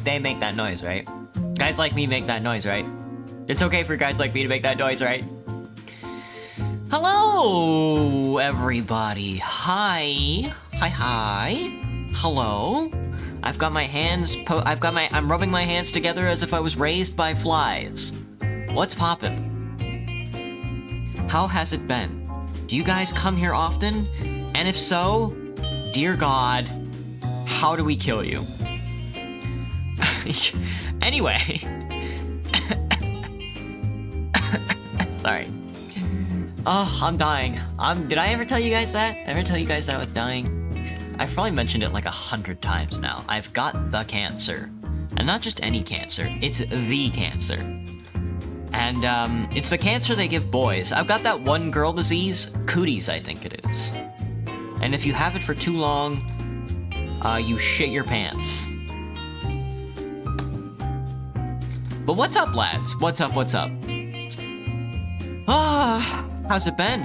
They make that noise, right? Guys like me make that noise, right? It's okay for guys like me to make that noise, right? Hello, everybody. Hi. Hello. I've got my hands I'm rubbing my hands together as if I was raised by flies. What's poppin'? How has it been? Do you guys come here often? And if so, dear God, how do we kill you? Anyway. Sorry. Oh, I'm dying. Did I ever tell you guys that? Ever tell you guys that I was dying? I've probably mentioned it like 100 times now. I've got the cancer. And not just any cancer, it's the cancer. And, it's the cancer they give boys. I've got that one girl disease, cooties, I think it is. And if you have it for too long, you shit your pants. But what's up, lads? What's up? Ah, how's it been?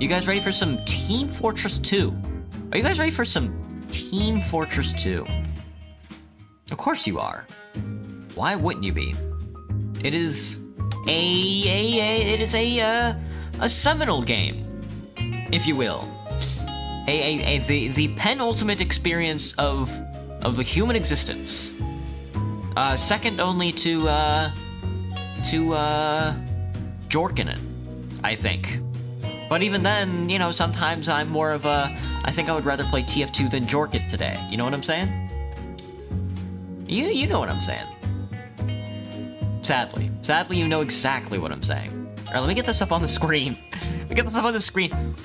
You guys ready for some Team Fortress 2? Are you guys ready for some Team Fortress 2? Of course you are. Why wouldn't you be? It is a seminal game, if you will. The penultimate experience of the human existence. Second only to Jorkin, I think. But even then, you know, sometimes I'm more of a, I think I would rather play tf2 than Jorkit today. You know what I'm saying? You know what I'm saying. Sadly, you know exactly what I'm saying. All right, let me get this up on the screen.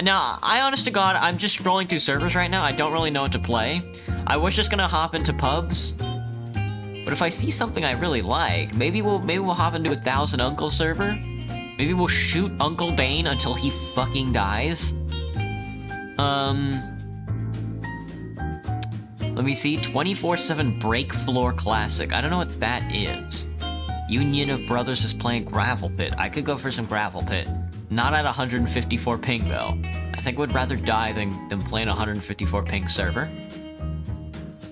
Now, honest to God, I'm just scrolling through servers right now. I don't really know what to play. I was just gonna hop into pubs. But if I see something I really like, maybe we'll hop into a Thousand Uncle server. Maybe we'll shoot Uncle Dane until he fucking dies. Let me see, 24/7 Break Floor Classic. I don't know what that is. Union of Brothers is playing Gravel Pit. I could go for some Gravel Pit. Not at 154 ping though. I think I would rather die than play in a 154 ping server.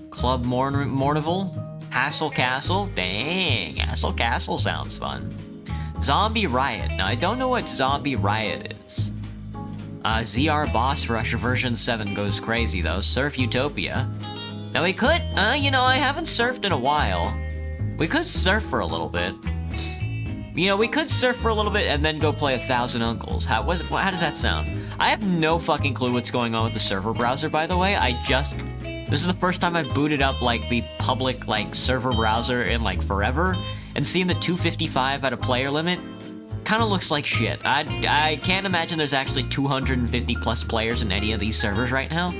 Club Mournival. Hassle Castle? Dang, Hassle Castle sounds fun. Zombie Riot. Now, I don't know what Zombie Riot is. ZR Boss Rush version 7 goes crazy, though. Surf Utopia. Now, we could, you know, I haven't surfed in a while. We could surf for a little bit. You know, we could surf for a little bit and then go play 1,000 Uncles. How does that sound? I have no fucking clue what's going on with the server browser, by the way. This is the first time I've booted up, like, the public, like, server browser in, like, forever. And seeing the 255 at a player limit kind of looks like shit. I can't imagine there's actually 250 plus players in any of these servers right now.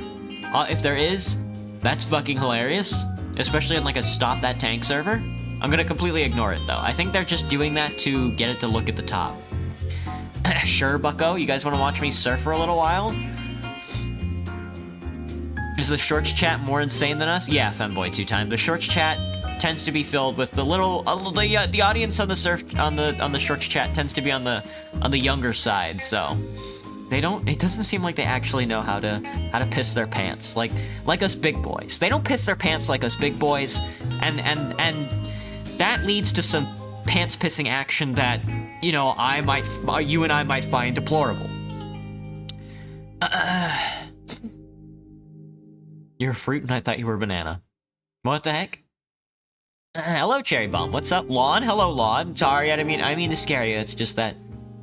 If there is, that's fucking hilarious. Especially on, like, a Stop That Tank server. I'm gonna completely ignore it, though. I think they're just doing that to get it to look at the top. Sure, bucko, you guys want to watch me surf for a little while? Is the Shorts chat more insane than us? Yeah, Femboy2Time. The Shorts chat tends to be filled with the little, the audience on the Shorts chat tends to be on the younger side. So They don't. It doesn't seem like they actually know how to piss their pants like us big boys. They don't piss their pants like us big boys, and that leads to some pants pissing action that you and I might find deplorable. You're a fruit, and I thought you were a banana. What the heck? Hello, Cherry Bomb. What's up, Lawn? Hello, Lawn. Sorry, I didn't mean to scare you. It's just that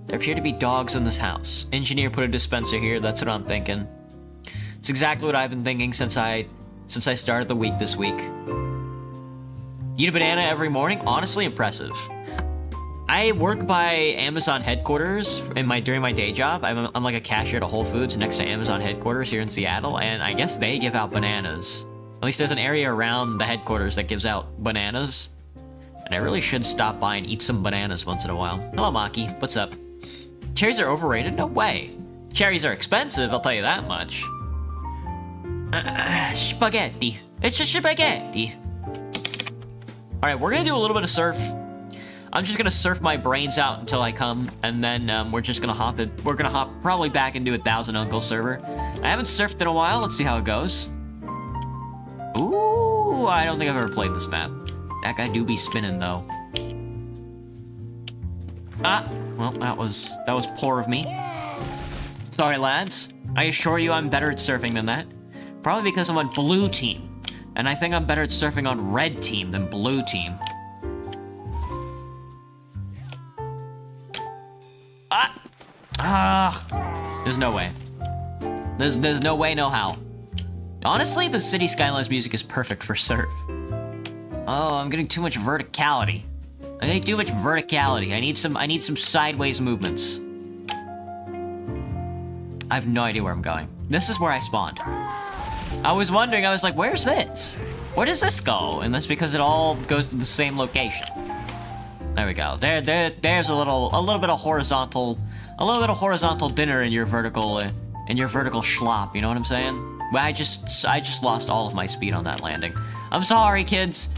there appear to be dogs in this house. Engineer put a dispenser here. That's what I'm thinking. It's exactly what I've been thinking since I started the week this week. Eat a banana every morning? Honestly, impressive. I work by Amazon headquarters during my day job. I'm like a cashier at a Whole Foods next to Amazon headquarters here in Seattle, and I guess they give out bananas. At least there's an area around the headquarters that gives out bananas. And I really should stop by and eat some bananas once in a while. Hello, Maki. What's up? Cherries are overrated? No way. Cherries are expensive, I'll tell you that much. Spaghetti. It's a spaghetti. Alright, we're gonna do a little bit of surf. I'm just gonna surf my brains out until I come, and then we're just gonna hop probably back into 1,000 Uncles server. I haven't surfed in a while, let's see how it goes. Ooh, I don't think I've ever played this map. That guy do be spinning though. Well, that was poor of me. Sorry, lads. I assure you I'm better at surfing than that. Probably because I'm on blue team. And I think I'm better at surfing on red team than blue team. There's no way. There's no way, no how. Honestly, the City Skylines music is perfect for surf. Oh, I'm getting too much verticality. I'm getting too much verticality. I need some sideways movements. I have no idea where I'm going. This is where I spawned. I was wondering, I was like, where's this? Where does this go? And that's because it all goes to the same location. There we go. There's a little bit of horizontal dinner in your vertical schlop, you know what I'm saying? Well, I just lost all of my speed on that landing. I'm sorry, kids.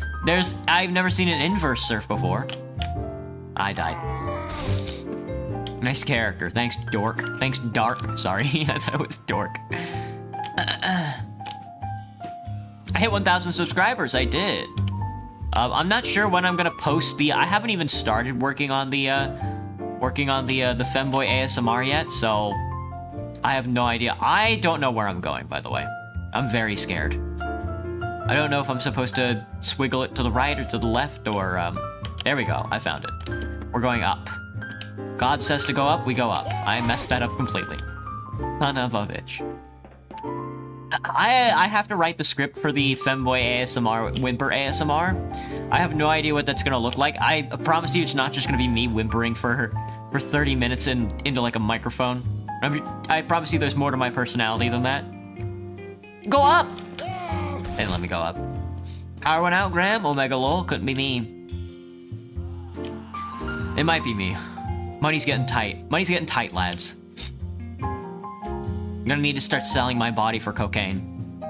I've never seen an inverse surf before. I died. Nice character. Thanks, dork. Thanks, dark. Sorry, I thought it was dork. I hit 1,000 subscribers. I did. I'm not sure when I'm gonna post I haven't even started working on the Femboy ASMR yet, so I have no idea. I don't know where I'm going, by the way. I'm very scared. I don't know if I'm supposed to swiggle it to the right or to the left, or, there we go. I found it. We're going up. God says to go up, we go up. I messed that up completely. Son of a bitch. I have to write the script for the Femboy ASMR, Whimper ASMR. I have no idea what that's gonna look like. I promise you it's not just gonna be me whimpering for 30 minutes into like a microphone. I promise you there's more to my personality than that. Go up! And let me go up. Power went out, Graham. Omega lol. Couldn't be me. It might be me. Money's getting tight. Money's getting tight, lads. I'm gonna need to start selling my body for cocaine.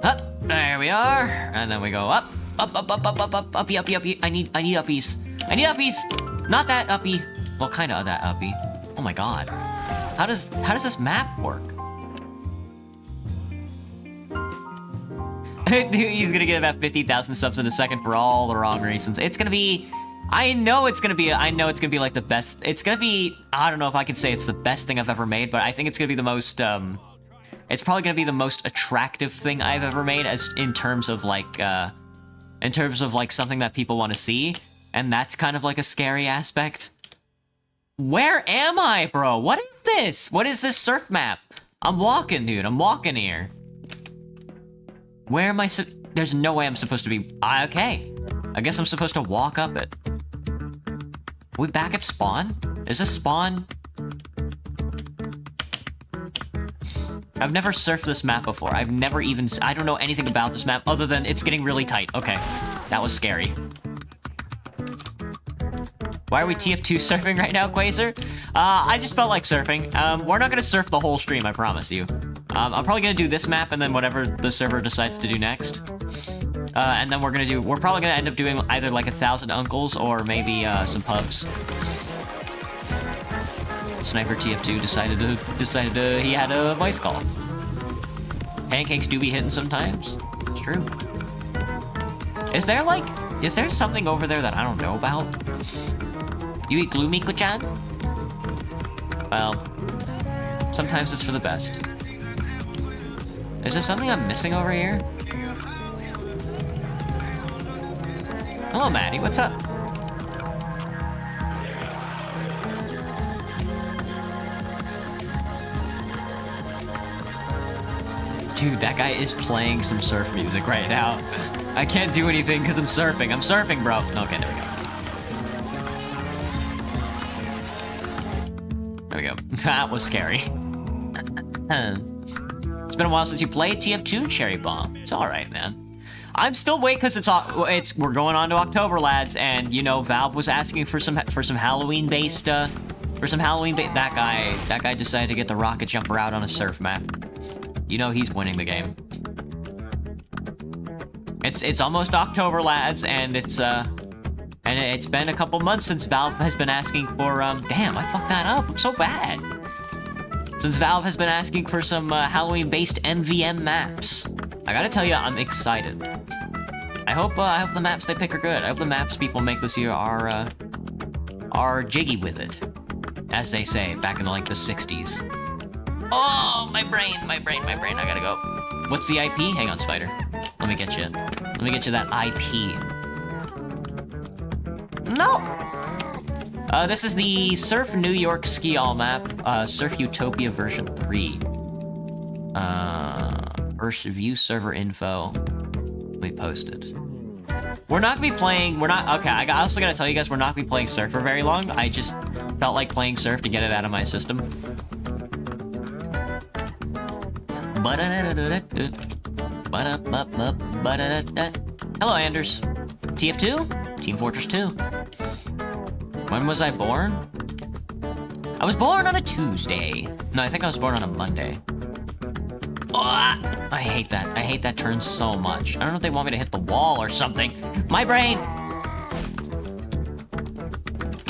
Up. There we are. And then we go up. Up, up, up, up, up, up, uppy, uppy, uppy. I need uppies. I need uppies! Not that uppy. Well, kinda of that uppy. Oh my god. How does this map work? He's gonna get about 50,000 subs in a second for all the wrong reasons. It's gonna be... I know it's gonna be like the best... It's gonna be... I don't know if I can say it's the best thing I've ever made, but I think it's gonna be the most, it's probably gonna be the most attractive thing I've ever made in terms of like something that people want to see. And that's kind of like a scary aspect. Where am I, bro? What is this? What is this surf map? I'm walking, dude. I'm walking here. Where am I? There's no way I'm supposed to be... okay. I guess I'm supposed to walk up it. Are we back at spawn? Is this spawn? I've never surfed this map before. I don't know anything about this map other than it's getting really tight. Okay. That was scary. Why are we tf2 surfing right now, Quasar? I just felt like surfing. We're not gonna surf the whole stream, I promise you. I'm probably gonna do this map and then whatever the server decides to do next. And then we're probably gonna end up doing either like 1,000 uncles or maybe some pubs. Sniper TF2 decided to he had a voice call. Pancakes do be hitting sometimes. It's true. Is there something over there that I don't know about? You eat gloomy, Kuchan? Well, sometimes it's for the best. Is there something I'm missing over here? Hello, Maddie. What's up? Dude, that guy is playing some surf music right now. I can't do anything because I'm surfing. I'm surfing, bro. Okay, there we go. There we go. That was scary. It's been a while since you played TF2, Cherry Bomb. It's alright, man. I'm still waiting because we're going on to October, lads, and you know Valve was asking for some Halloween-based that guy decided to get the rocket jumper out on a surf map. You know he's winning the game. It's almost October, lads, and it's been a couple months since Valve has been asking for damn, I fucked that up. I'm so bad. Since Valve has been asking for some Halloween-based MVM maps. I gotta tell you, I'm excited. I hope the maps they pick are good. I hope the maps people make this year are jiggy with it, as they say back in like the 60s. Oh, my brain, I gotta go. What's the IP? Hang on, Spider. Let me get you that IP. No! This is the Surf New York Ski All map, Surf Utopia version 3. First view server info. We posted. We're not gonna be playing, okay, I also gotta tell you guys, we're not gonna be playing Surf for very long. I just felt like playing Surf to get it out of my system. Hello, Anders. TF2? Team Fortress 2. When was I born? I was born on a Tuesday. No, I think I was born on a Monday. Oh, I hate that. I hate that turn so much. I don't know if they want me to hit the wall or something. My brain!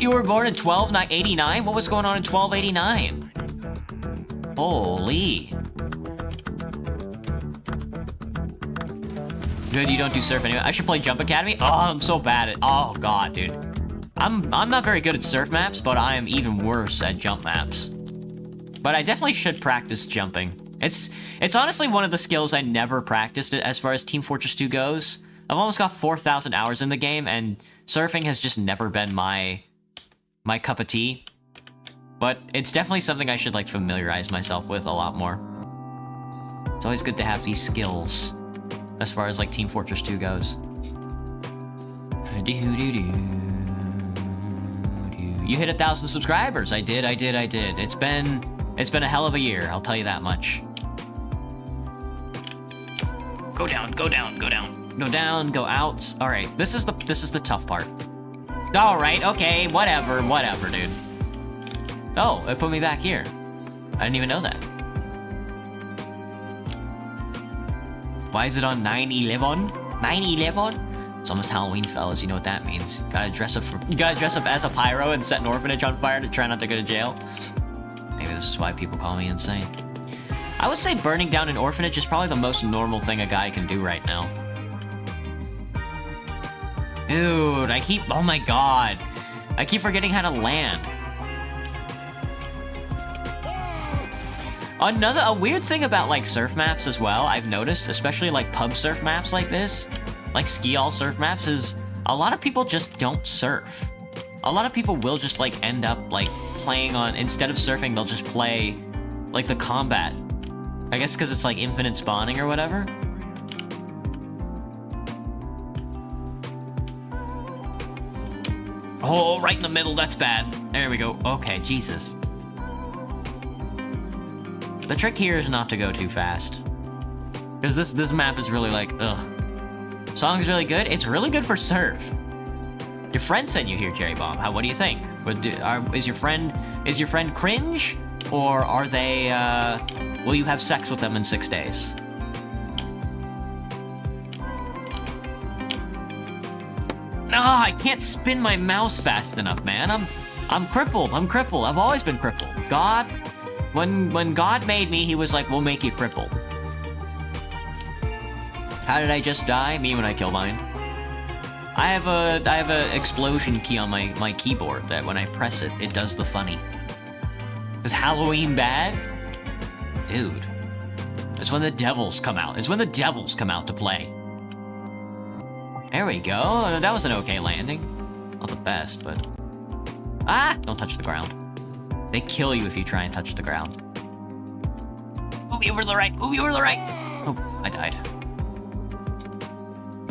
You were born in 1289? What was going on in 1289? Holy. Good, you don't do surf anyway. I should play Jump Academy? Oh, I'm so bad at... Oh, God, dude. I'm not very good at surf maps, but I am even worse at jump maps. But I definitely should practice jumping. It's honestly one of the skills I never practiced as far as Team Fortress 2 goes. I've almost got 4,000 hours in the game, and surfing has just never been my cup of tea. But it's definitely something I should, like, familiarize myself with a lot more. It's always good to have these skills as far as, like, Team Fortress 2 goes. You hit 1,000 subscribers. I did. It's been a hell of a year, I'll tell you that much. Go down, go out. All right, this is the tough part. All right, okay, whatever, dude. Oh, it put me back here. I didn't even know that. Why is it on 9/11? 9/11? It's almost Halloween, fellas. You know what that means. You gotta dress up as a pyro and set an orphanage on fire to try not to go to jail. Maybe this is why people call me insane. I would say burning down an orphanage is probably the most normal thing a guy can do right now. Dude, oh my god. I keep forgetting how to land. A weird thing about, like, surf maps as well, I've noticed, especially, like, pub surf maps like this, like ski-all surf maps, is a lot of people just don't surf. A lot of people will just, like, end up, like, playing on, instead of surfing, they'll just play, like, the combat. I guess because it's, like, infinite spawning or whatever. Oh, right in the middle, that's bad. There we go. Okay, Jesus. The trick here is not to go too fast. Because this map is really like, ugh. Song's really good. It's really good for surf. Your friend sent you here, Cherry Bomb. What do you think? Is your friend cringe? Or are they, will you have sex with them in 6 days? No, I can't spin my mouse fast enough, man. I'm crippled. I'm crippled. I've always been crippled. God, when God made me, he was like, we'll make you crippled. How did I just die? Me when I kill mine. I have a explosion key on my keyboard that when I press it, it does the funny. Is Halloween bad? Dude. It's when the devils come out. It's when the devils come out to play. There we go. That was an okay landing. Not the best, but... Ah! Don't touch the ground. They kill you if you try and touch the ground. Move you over to the right. Move you over to the right. Oh, I died.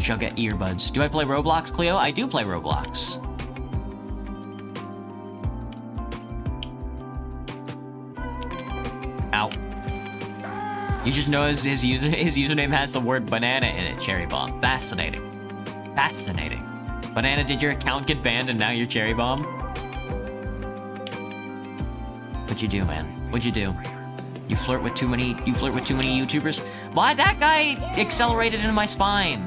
Chug at earbuds. Do I play Roblox, Cleo? I do play Roblox. Ow. You just know his username has the word banana in it, Cherry Bomb. Fascinating. Fascinating. Banana, did your account get banned and now you're Cherry Bomb? What'd you do, man? What'd you do? You flirt with too many YouTubers? Why, that guy accelerated into my spine.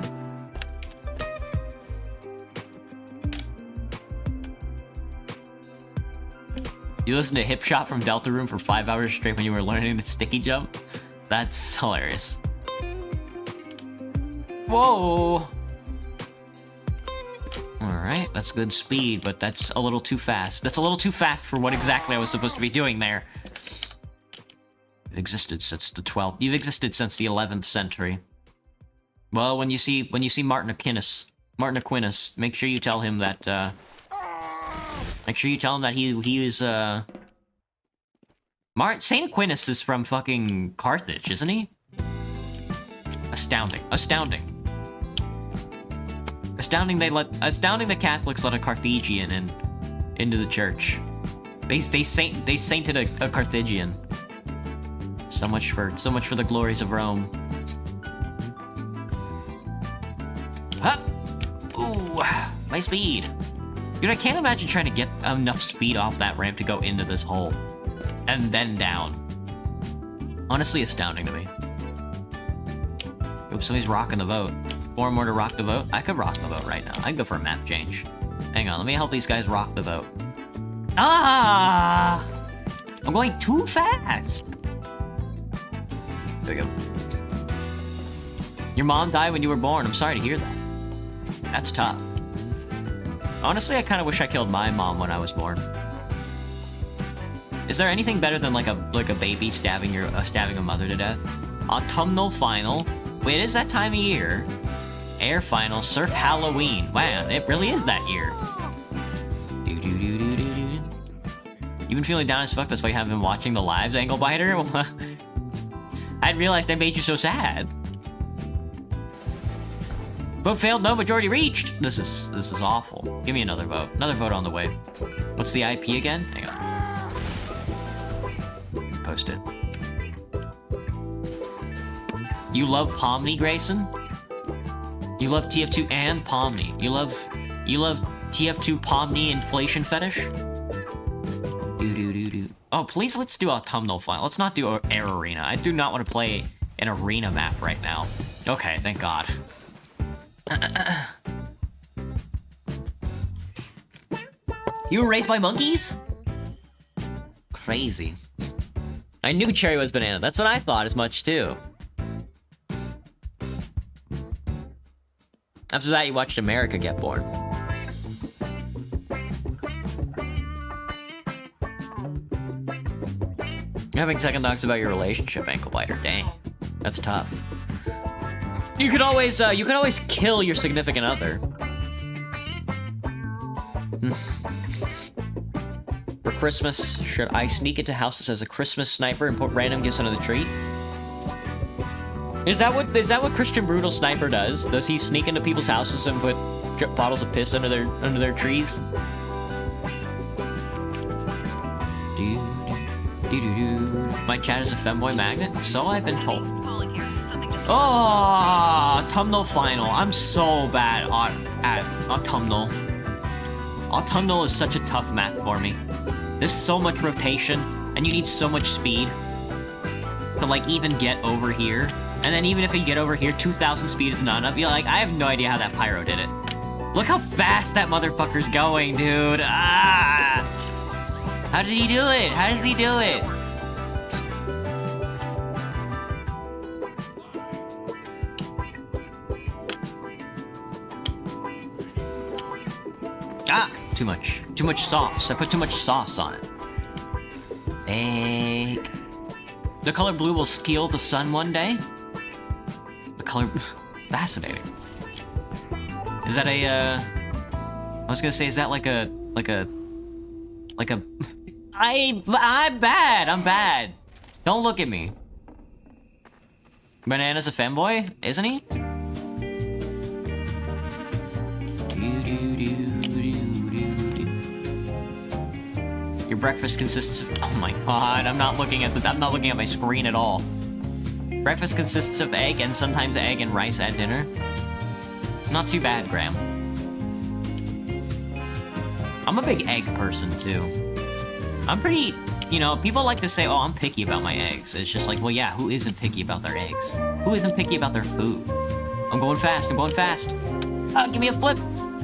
You listened to Hip Shot from Delta Room for 5 hours straight when you were learning the sticky jump? That's hilarious. Whoa! Alright, that's good speed, but that's a little too fast. That's a little too fast for what exactly I was supposed to be doing there. You've existed since the 12th. You've existed since the 11th century. Well, when you see Martin Aquinas, make sure you tell him that, make sure you tell him that he is, Saint Aquinas is from fucking Carthage, isn't he? Astounding. Astounding. Astounding the Catholics let a Carthaginian into the church. They sainted a Carthaginian. So much for the glories of Rome. Huh! Ooh, my speed. Dude, I can't imagine trying to get enough speed off that ramp to go into this hole. And then down. Honestly astounding to me. Oops, somebody's rocking the vote. 4 more to rock the vote? I could rock the vote right now. I'd go for a map change. Hang on, let me help these guys rock the vote. Ah! I'm going too fast! There we go. Your mom died when you were born. I'm sorry to hear that. That's tough. Honestly, I kind of wish I killed my mom when I was born. Is there anything better than like a baby stabbing a mother to death? Autumnal final. Wait, it is that time of year. Air final, surf Halloween. Wow, it really is that year. You've been feeling down as fuck, that's why you haven't been watching the lives, Angle Biter? I didn't realize that made you so sad. Vote failed, no majority reached. This is awful. Give me another vote. Another vote on the way. What's the IP again? Hang on. Post it. You love Pomni, Grayson? You love TF2 and Pomni. You love TF2 Pomni inflation fetish? Oh, please, let's do autumnal final. Let's not do air arena. I do not want to play an arena map right now. Okay, thank God. You were raised by monkeys? Crazy. I knew Cherry was banana. That's what I thought as much, too. After that, you watched America get born. You're having second thoughts about your relationship, Ankle Biter. Dang. That's tough. You could always kill your significant other. For Christmas, should I sneak into houses as a Christmas sniper and put random gifts under the tree? Is that what Christian Brutal Sniper does? Does he sneak into people's houses and put bottles of piss under their trees? My chat is a femboy magnet, so I've been told. Oh, autumnal final. I'm so bad at autumnal. Autumnal is such a tough map for me. There's so much rotation, and you need so much speed to like even get over here. And then even if you get over here, 2,000 speed is not enough. You're like, I have no idea how that pyro did it. Look how fast that motherfucker's going, dude. Ah! How did he do it? How does he do it? Ah, too much. Too much sauce. I put too much sauce on it. Egg. The color blue will steal the sun one day? The color... Fascinating. Is that a, I was gonna say, is that like a... I'm bad! I'm bad! Don't look at me. Banana's a femboy, isn't he? Your breakfast consists of... Oh my god, I'm not looking at my screen at all. Breakfast consists of egg and sometimes egg and rice at dinner. Not too bad, Graham. I'm a big egg person, too. I'm pretty... You know, people like to say, oh, I'm picky about my eggs. It's just like, well, yeah, who isn't picky about their eggs? Who isn't picky about their food? I'm going fast, I'm going fast. Give me a flip.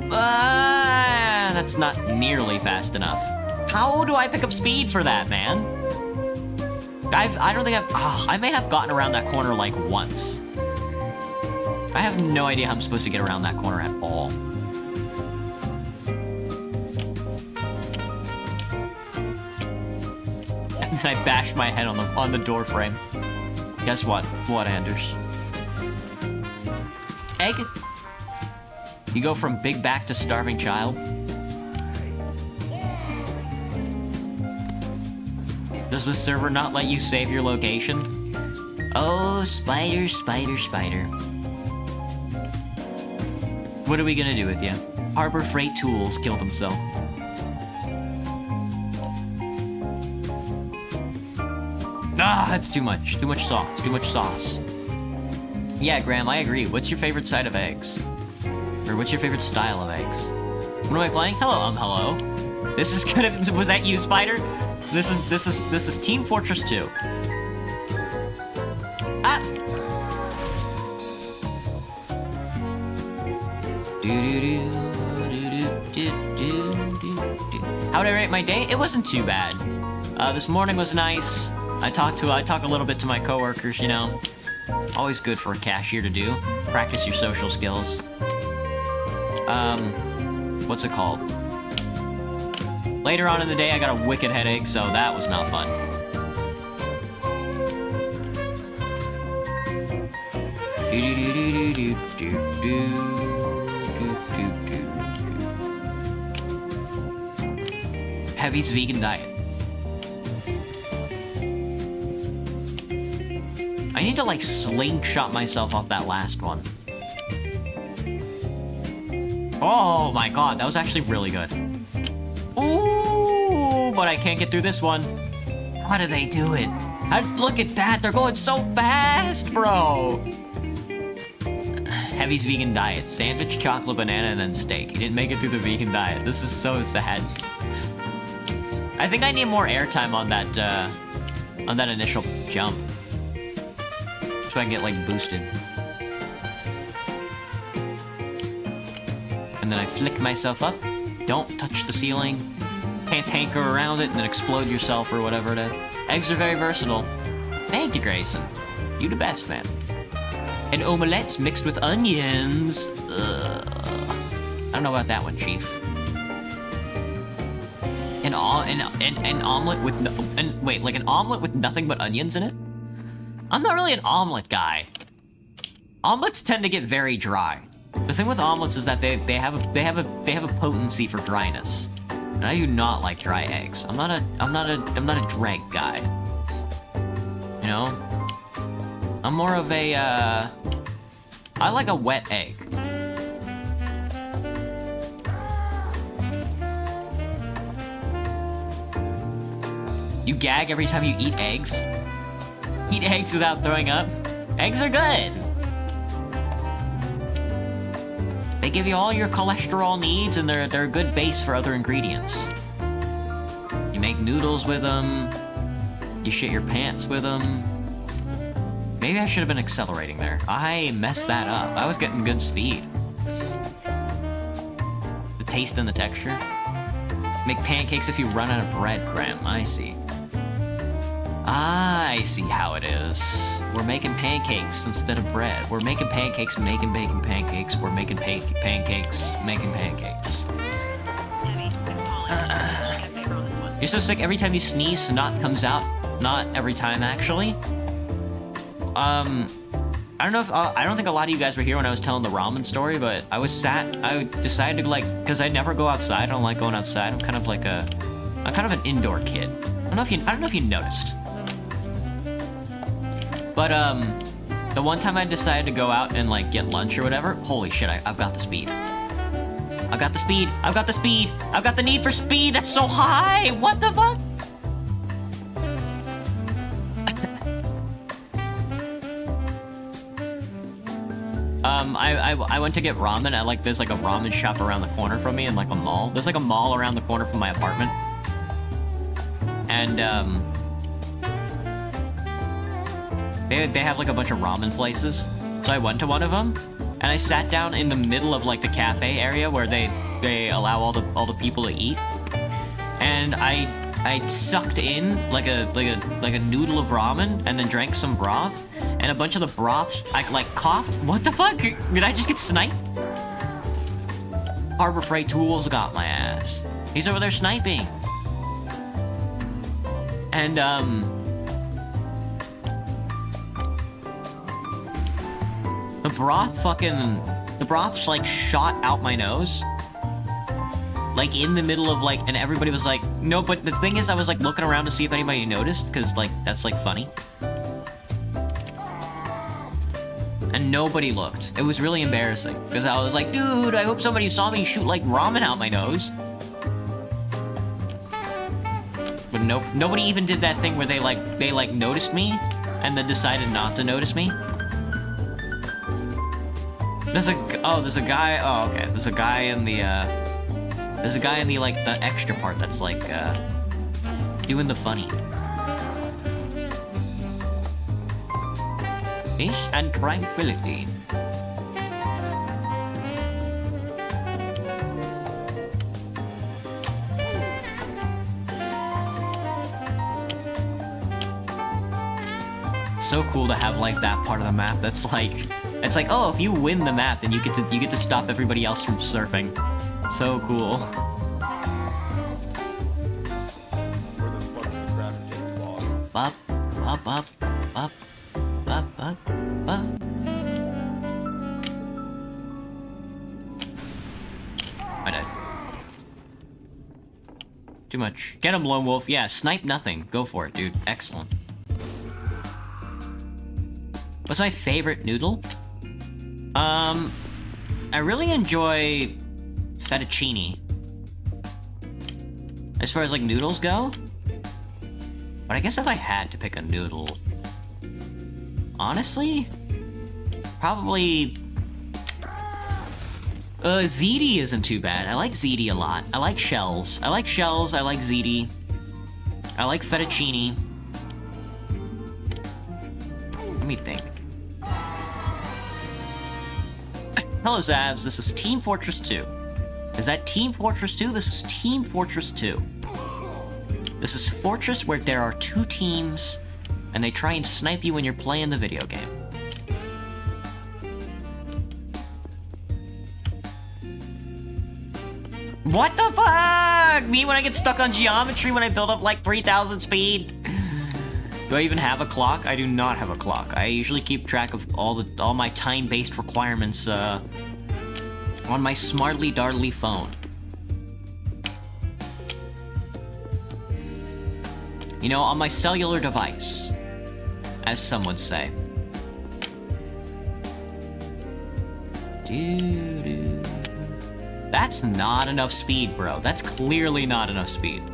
That's not nearly fast enough. How do I pick up speed for that, man? I don't think I may have gotten around that corner like once. I have no idea how I'm supposed to get around that corner at all. And then I bashed my head on the door frame. Guess what? What, Anders? Egg? You go from big back to starving child? Does the server not let you save your location? Oh, spider, spider, spider. What are we gonna do with you? Harbor Freight Tools killed himself. Ah, that's too much. Too much sauce. Too much sauce. Yeah, Graham, I agree. What's your favorite side of eggs? Or what's your favorite style of eggs? What am I playing? Hello, hello. This is kind of... Was that you, Spider? This is Team Fortress 2. Ah! How would I rate my day? It wasn't too bad. This morning was nice. I talk a little bit to my coworkers, you know. Always good for a cashier to do. Practice your social skills. What's it called? Later on in the day, I got a wicked headache, so that was not fun. Heavy's vegan diet. I need to, like, slingshot myself off that last one. Oh my god, that was actually really good. Ooh, but I can't get through this one. How do they do it? Look at that, they're going so fast, bro. Heavy's vegan diet. Sandwich, chocolate, banana, and then steak. He didn't make it through the vegan diet. This is so sad. I think I need more airtime on that initial jump. So I can get, like, boosted. And then I flick myself up. Don't touch the ceiling. Can't hanker around it and then explode yourself or whatever it is. Eggs are very versatile. Thank you, Grayson. You the best, man. An omelette mixed with onions. Ugh. I don't know about that one, Chief. An omelet with an omelet with nothing but onions in it? I'm not really an omelet guy. Omelets tend to get very dry. The thing with omelets is that they have a potency for dryness. And I do not like dry eggs. I'm not a dreg guy. You know? I'm more of a I like a wet egg. You gag every time you eat eggs? Eat eggs without throwing up? Eggs are good! They give you all your cholesterol needs, and they're a good base for other ingredients. You make noodles with them. You shit your pants with them. Maybe I should have been accelerating there. I messed that up. I was getting good speed. The taste and the texture. Make pancakes if you run out of bread, Graham. I see. I see how it is. We're making pancakes instead of bread. We're making pancakes, making pancakes. We're making pancakes, making pancakes. You're so sick. Every time you sneeze, snot comes out. Not every time, actually. I don't know if I don't think a lot of you guys were here when I was telling the ramen story, but I decided to, like, because I never go outside. I don't like going outside. I'm kind of an indoor kid. I don't know if you noticed. But the one time I decided to go out and, like, get lunch or whatever, holy shit, I've got the speed. I've got the speed. I've got the speed. I've got the need for speed. That's so high. What the fuck? I went to get ramen at, like, there's, like, a ramen shop around the corner from me in, like, a mall. There's, like, a mall around the corner from my apartment. And, they have, like, a bunch of ramen places. So I went to one of them, and I sat down in the middle of, like, the cafe area where they allow all the people to eat. And I sucked in like a noodle of ramen and then drank some broth. And a bunch of the broth, I, like, coughed. What the fuck? Did I just get sniped? Harbor Freight Tools got my ass. He's over there sniping. And, the broth's, like, shot out my nose. Like, in the middle of, like, and everybody was like, no, but the thing is, I was, like, looking around to see if anybody noticed, because, like, that's, like, funny. And nobody looked. It was really embarrassing, because I was like, dude, I hope somebody saw me shoot, like, ramen out my nose. But nope, nobody even did that thing where they noticed me, and then decided not to notice me. There's a guy in the, like, the extra part that's, like, doing the funny. Peace and tranquility. So cool to have, like, that part of the map that's, like, it's like, oh, if you win the map, then you get to stop everybody else from surfing. So cool. Where the fuck is the crafting log? Bop, bop, bop, bop, bop, bop, bop. I died. Too much. Get him, Lone Wolf. Yeah, snipe nothing. Go for it, dude. Excellent. What's my favorite noodle? I really enjoy fettuccine. As far as, like, noodles go. But I guess if I had to pick a noodle... honestly? Probably... ziti isn't too bad. I like ziti a lot. I like shells. I like ziti. I like fettuccine. Let me think. Hello, Zavs. This is Team Fortress 2. Is that Team Fortress 2? This is Team Fortress 2. This is Fortress where there are two teams, and they try and snipe you when you're playing the video game. What the fuck? Me when I get stuck on geometry when I build up like 3,000 speed? Do I even have a clock? I do not have a clock. I usually keep track of all my time-based requirements on my smartly dartly phone. You know, on my cellular device, as some would say. That's not enough speed, bro. That's clearly not enough speed.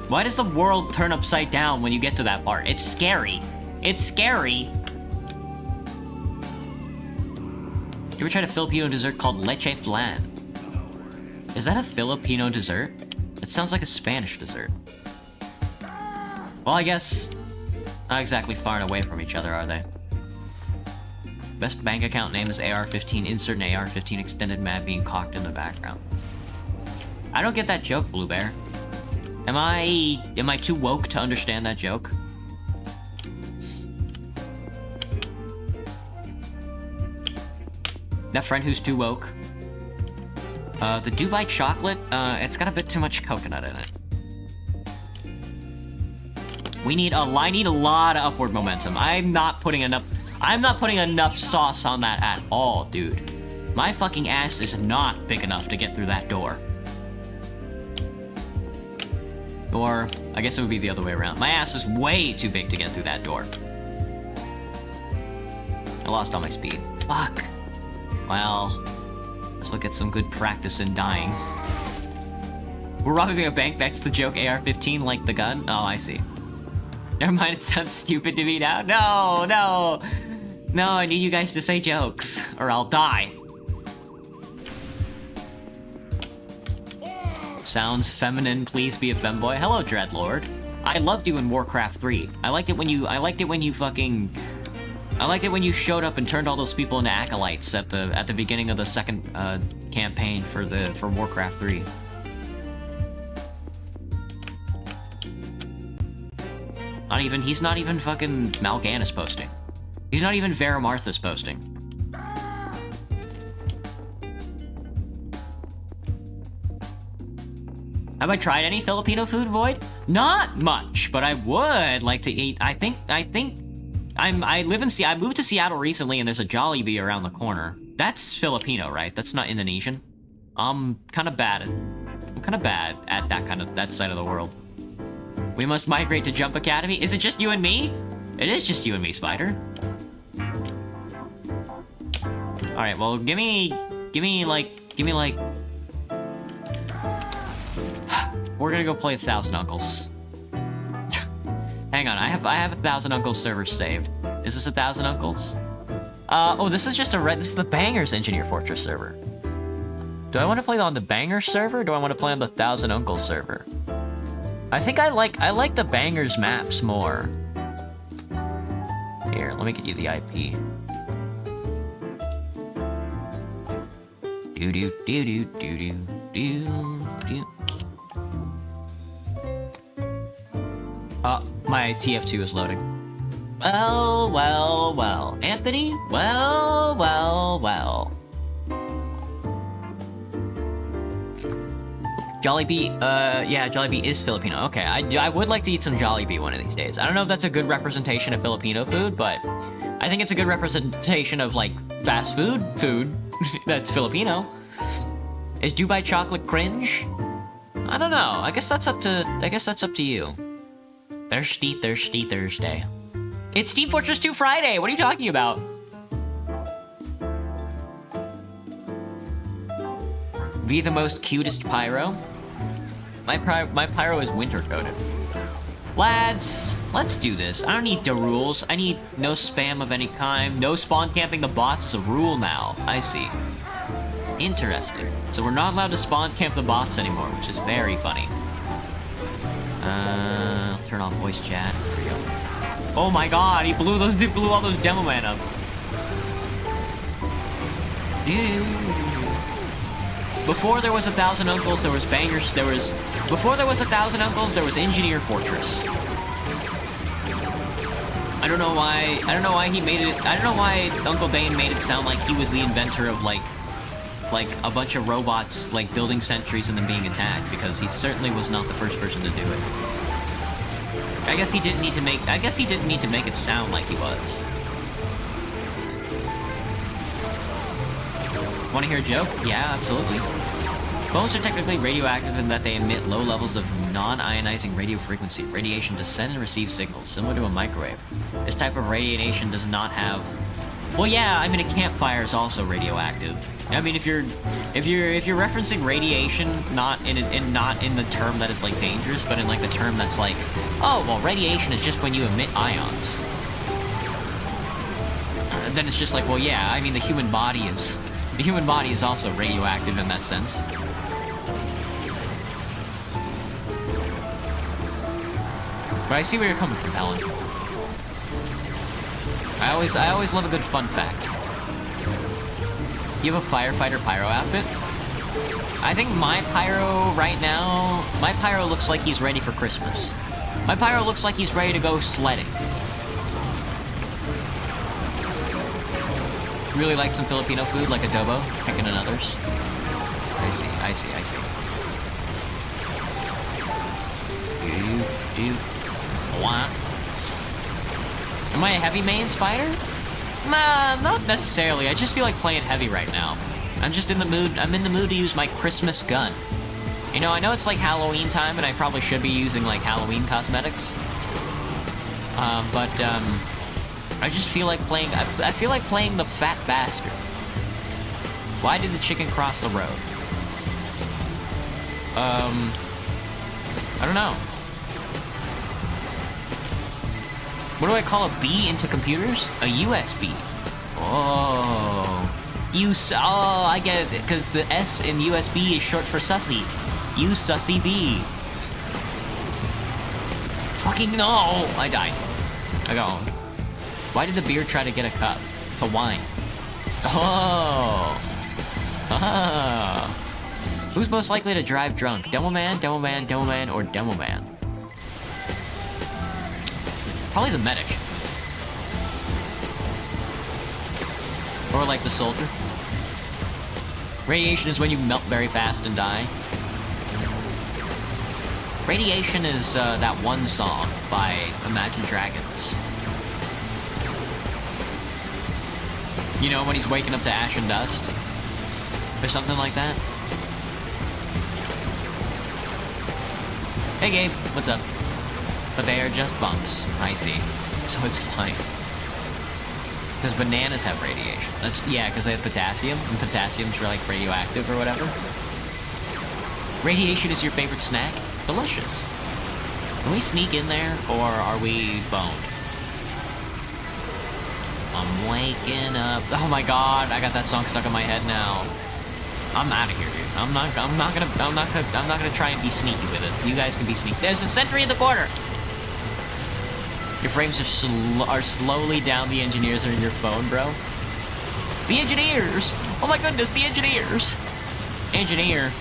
Why does the world turn upside down when you get to that part? It's scary. It's scary. You ever tried a Filipino dessert called leche flan? Is that a Filipino dessert? It sounds like a Spanish dessert. Well, I guess not exactly far and away from each other, are they? Best bank account name is AR-15. Insert an AR-15 extended mag being cocked in the background. I don't get that joke, Blue Bear. Am I too woke to understand that joke? That friend who's too woke. The Dubai chocolate, it's got a bit too much coconut in it. I need a lot of upward momentum. I'm not putting enough sauce on that at all, dude. My fucking ass is not big enough to get through that door. Or, I guess it would be the other way around. My ass is way too big to get through that door. I lost all my speed. Fuck. Well, guess we'll get some good practice in dying. We're robbing a bank, that's the joke. AR-15 like the gun? Oh, I see. Never mind, it sounds stupid to me now. No, I need you guys to say jokes, or I'll die. Sounds feminine, please be a femboy. Hello, Dreadlord. I loved you in Warcraft 3. I liked it when you showed up and turned all those people into acolytes at the beginning of the second campaign for Warcraft 3. He's not even fucking Mal'Ganis posting. He's not even Vera Martha's posting. Have I tried any Filipino food, Void? Not much, but I would like to eat. I moved to Seattle recently, and there's a Jollibee around the corner. That's Filipino, right? That's not Indonesian. I'm kind of bad at that side of the world. We must migrate to Jump Academy. Is it just you and me? It is just you and me, Spider. All right, well, give me like. We're gonna go play 1,000 Uncles. Hang on, I have 1,000 Uncles servers saved. Is this 1,000 Uncles? Oh, this is just this is the Bangers Engineer Fortress server. Do I want to play on the Bangers server, or do I want to play on the 1,000 Uncles server? I think I like the Bangers maps more. Here, let me get you the IP. Do do do do do do do. My tf2 is loading. Well. Anthony? Well. Jollibee, yeah, Jollibee is Filipino. Okay, I would like to eat some Jollibee one of these days. I don't know if that's a good representation of Filipino food, but I think it's a good representation of, like, fast food that's Filipino. Is Dubai chocolate cringe? I don't know. I guess that's up to you. Thirsty Thursday. It's Team Fortress 2 Friday! What are you talking about? Be the most cutest pyro? My pyro is winter coated. Lads, let's do this. I don't need the rules. I need no spam of any kind. No spawn camping the bots is a rule now. I see. Interesting. So we're not allowed to spawn camp the bots anymore, which is very funny. I'll turn on voice chat. There we go. Oh my god, he blew all those demo man up. Before there was 1,000 Uncles, there was Bangers. Before there was 1,000 Uncles, there was Engineer Fortress. I don't know why he made it. I don't know why Uncle Dane made it sound like he was the inventor of like a bunch of robots like building sentries and then being attacked, because he certainly was not the first person to do it. I guess he didn't need to make it sound like he was. Want to hear a joke? Yeah, absolutely. Bones are technically radioactive in that they emit low levels of non-ionizing radio frequency, radiation to send and receive signals, similar to a microwave. This type of radiation does not have... Well, yeah, I mean, a campfire is also radioactive. I mean, if you're referencing radiation, not in the term that is like dangerous, but in like the term that's like, oh, well, radiation is just when you emit ions. And then it's just like, well, yeah, I mean, the human body is also radioactive in that sense. But I see where you're coming from, Helen. I always love a good fun fact. You have a firefighter pyro outfit? I think my pyro right now... My pyro looks like he's ready for Christmas. My pyro looks like he's ready to go sledding. Really like some Filipino food, like adobo, chicken and others. I see. What? Am I a heavy main spider? Nah, not necessarily. I just feel like playing heavy right now. I'm just in the mood. I'm in the mood to use my Christmas gun. You know, I know it's like Halloween time, and I probably should be using like Halloween cosmetics. But I just feel like playing. I feel like playing the fat bastard. Why did the chicken cross the road? I don't know. What do I call a B into computers? A USB. Oh. Oh, I get it, because the S in USB is short for sussy. You sussy B. Fucking no! I died. I got owned. Why did the beer try to get a cup? To wine. Oh. Ah. Who's most likely to drive drunk? Demo Man, Demo Man, Demo Man, or Demo Man? Probably the medic. Or like the soldier. Radiation is when you melt very fast and die. Radiation is that one song by Imagine Dragons. You know, when he's waking up to ash and dust? Or something like that? Hey Gabe, what's up? But they are just bumps. I see. So it's fine. Because bananas have radiation. Yeah, because they have potassium, and potassium's like radioactive or whatever. Radiation is your favorite snack? Delicious. Can we sneak in there, or are we boned? I'm waking up. Oh my god, I got that song stuck in my head now. I'm out of here, dude. I'm not gonna try and be sneaky with it. You guys can be sneaky. There's a sentry in the corner. Your frames are slowly down. The engineers are in your phone, bro. The engineers! Oh my goodness, the engineers! Engineer.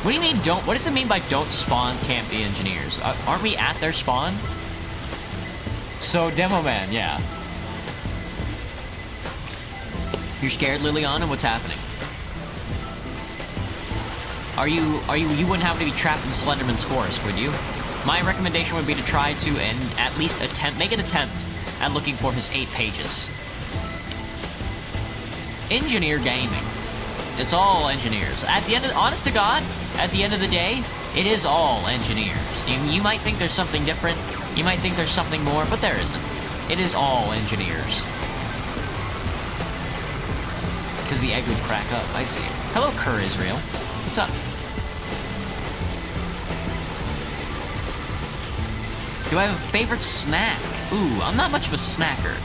What do you mean don't... What does it mean by don't spawn camp the engineers? Aren't we at their spawn? So, Demo Man, yeah. You're scared, Liliana? What's happening? You wouldn't have to be trapped in Slenderman's forest, would you? My recommendation would be to try to at least make an attempt at looking for his 8 pages. Engineer gaming. It's all engineers. At the end of, honest to God, at the end of the day, it is all engineers. You might think there's something different, you might think there's something more, but there isn't. It is all engineers. Because the egg would crack up, I see. Hello, Kerr Israel. What's up? Do I have a favorite snack? Ooh, I'm not much of a snacker.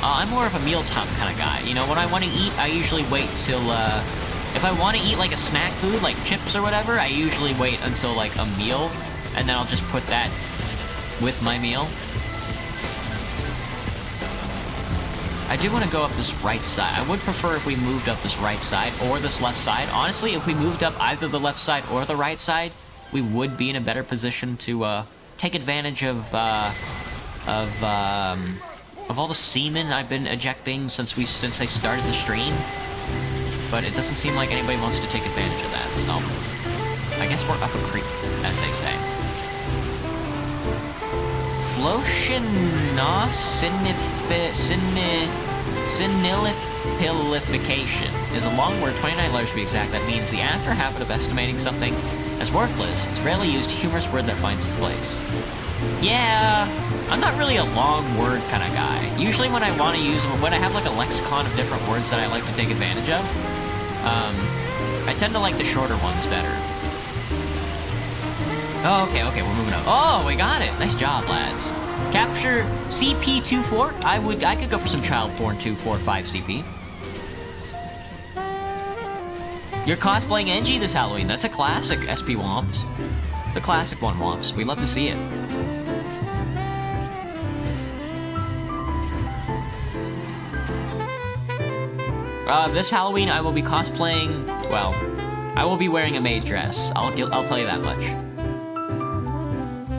I'm more of a mealtime kind of guy. You know, when I want to eat, I usually wait till, if I want to eat like a snack food, like chips or whatever, I usually wait until like a meal, and then I'll just put that with my meal. I do want to go up this right side. I would prefer if we moved up this right side or this left side. Honestly, if we moved up either the left side or the right side, we would be in a better position to, take advantage of all the semen I've been ejecting since I started the stream. But it doesn't seem like anybody wants to take advantage of that, so I guess we're up a creek, as they say. Senilipilification is a long word, 29 letters to be exact. That means the after habit of estimating something as worthless. It's rarely used humorous word that finds its place. Yeah, I'm not really a long word kind of guy. Usually when I want to use them, when I have like a lexicon of different words that I like to take advantage of, I tend to like the shorter ones better. Oh, okay, we're moving up. Oh, we got it. Nice job, lads. Capture CP24. I could go for some child porn 245 CP. You're cosplaying Engie this Halloween. That's a classic, SP Womps. The classic one, Womps. We love to see it. This Halloween I will be cosplaying, well, I will be wearing a maid dress. I'll tell you that much.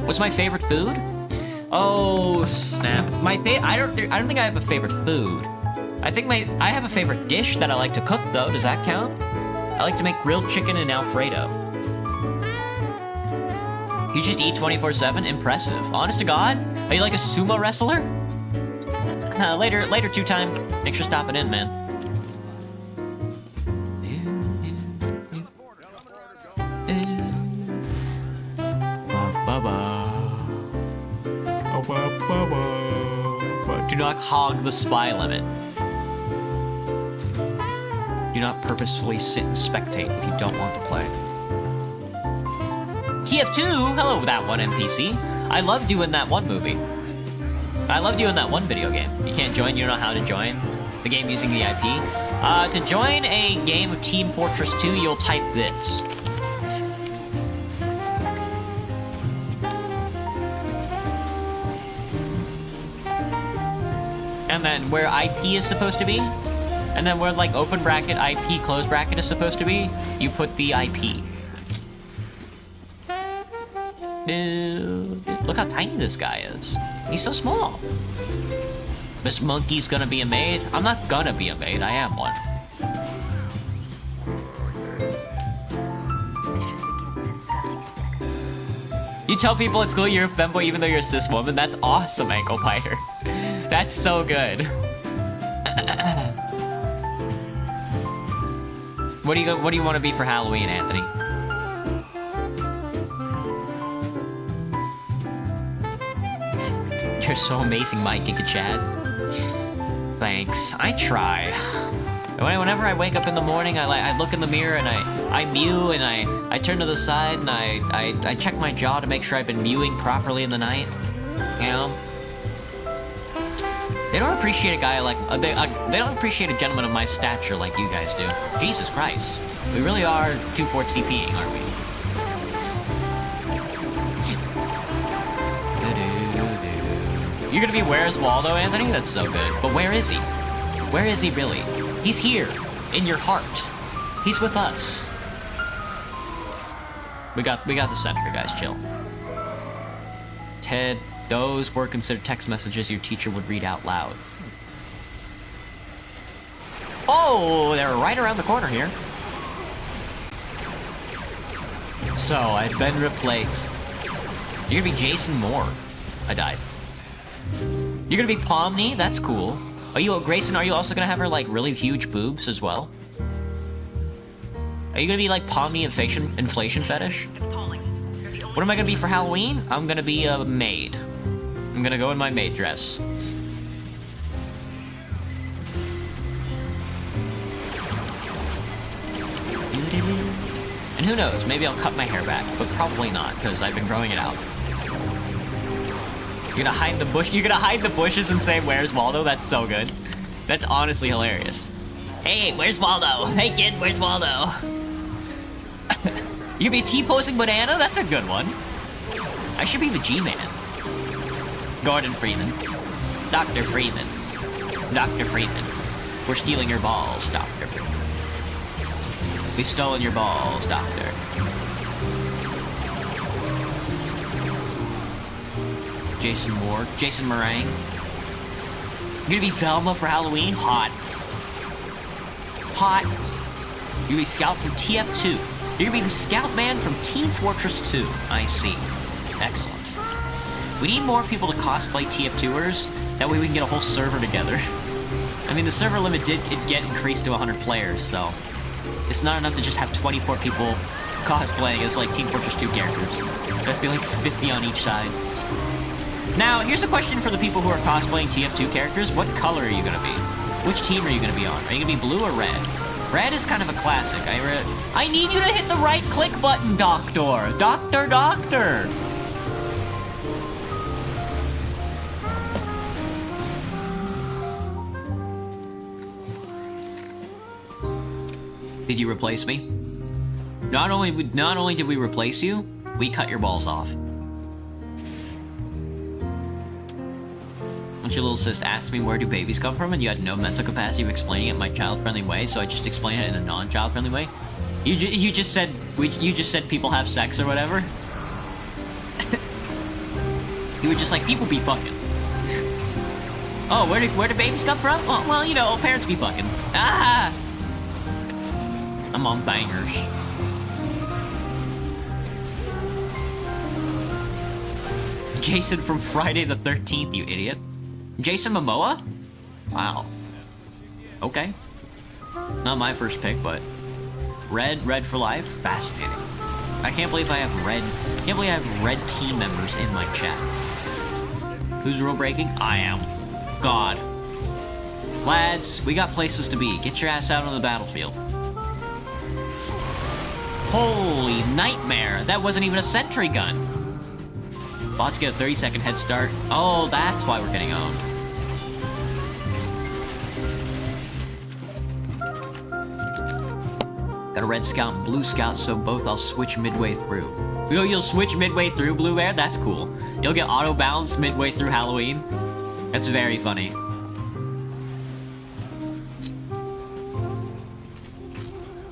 What's my favorite food? Oh, snap. I don't think I have a favorite food. I think I have a favorite dish that I like to cook, though. Does that count? I like to make grilled chicken and Alfredo. You just eat 24/7? Impressive. Honest to God? Are you like a sumo wrestler? Later, two-time. Thanks for stopping in, man. Do not hog the spy limit. Do not purposefully sit and spectate if you don't want to play. tf2, hello that one NPC. I love doing that one movie. I love doing that one video game. You can't join, you don't know how to join the game using the IP. To join a game of Team Fortress 2, you'll type this. And then where IP is supposed to be, and then where like open bracket, IP, close bracket is supposed to be, you put the IP. Look how tiny this guy is. He's so small. This monkey's gonna be a maid. I'm not gonna be a maid, I am one. You tell people at school you're a femboy even though you're a cis woman. That's awesome, Ankle Biter. That's so good. What do you want to be for Halloween, Anthony? You're so amazing, Mike and Chad. Thanks. I try. Whenever I wake up in the morning, I look in the mirror and I mew and I turn to the side and I check my jaw to make sure I've been mewing properly in the night. You know? They don't appreciate a guy like they don't appreciate a gentleman of my stature like you guys do. Jesus Christ, we really are 2-4 CPing, aren't we? You're gonna be Where's Waldo, Anthony? That's so good. But where is he? Where is he really? He's here, in your heart. He's with us. We got the senator, guys. Chill. Ted. Those were considered text messages your teacher would read out loud. Oh, they're right around the corner here. So, I've been replaced. You're gonna be Jason Moore. I died. You're gonna be Pomni? That's cool. Are you, Grayson, are you also gonna have her, like, really huge boobs as well? Are you gonna be, like, Pomni inflation fetish? What am I gonna be for Halloween? I'm gonna be a maid. I'm gonna go in my maid dress. And who knows, maybe I'll cut my hair back, but probably not, because I've been growing it out. You're gonna hide the bush. You're gonna hide the bushes and say, "Where's Waldo?" That's so good. That's honestly hilarious. Hey, where's Waldo? Hey kid, where's Waldo? You gonna be T-posing banana? That's a good one. I should be the G-Man. Gordon Freeman. Dr. Freeman. Dr. Freeman. We're stealing your balls, Dr. Freeman. We've stolen your balls, Doctor. Jason Moore. Jason Meringue. You're gonna be Velma for Halloween? Hot. Hot. You're gonna be Scout from tf2. You're gonna be the Scout Man from Team Fortress 2. I see. Excellent. We need more people to cosplay TF2ers. That way we can get a whole server together. I mean, the server limit did get increased to 100 players, so it's not enough to just have 24 people cosplaying as, like, Team Fortress 2 characters. There has to be, like, 50 on each side. Now, here's a question for the people who are cosplaying TF2 characters. What color are you gonna be? Which team are you gonna be on? Are you gonna be blue or red? Red is kind of a classic. I need you to hit the right click button, Doctor! Doctor! Did you replace me? Not only did we replace you, we cut your balls off. I'm once your little sis asked me where do babies come from, and you had no mental capacity of explaining it in my child-friendly way, so I just explained it in a non-child-friendly way. You just said people have sex or whatever. You were just like, people be fucking. Oh, where do babies come from? Oh, well, you know, parents be fucking. Ah! I'm on bangers. Jason from Friday the 13th, you idiot. Jason Momoa? Wow. Okay. Not my first pick, but red for life? Fascinating. I can't believe I have red team members in my chat. Who's rule breaking? I am. God. Lads, we got places to be. Get your ass out on the battlefield. Holy nightmare. That wasn't even a sentry gun. Bots get a 30-second head start. Oh, that's why we're getting owned. Got a red scout and blue scout, so both I'll switch midway through. You'll switch midway through, Blue Bear? That's cool. You'll get auto bounce midway through Halloween. That's very funny.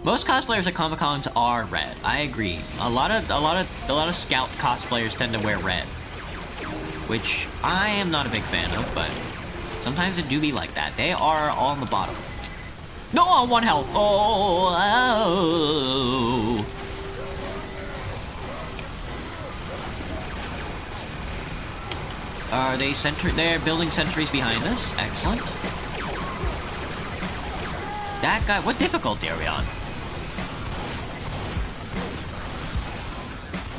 Most cosplayers at Comic-Cons are red. I agree. A lot of scout cosplayers tend to wear red, which I am not a big fan of, but sometimes it do be like that. They are on the bottom. No, on 1 health. Oh. Are they they're building sentries behind us. Excellent. That guy, what difficulty are we on?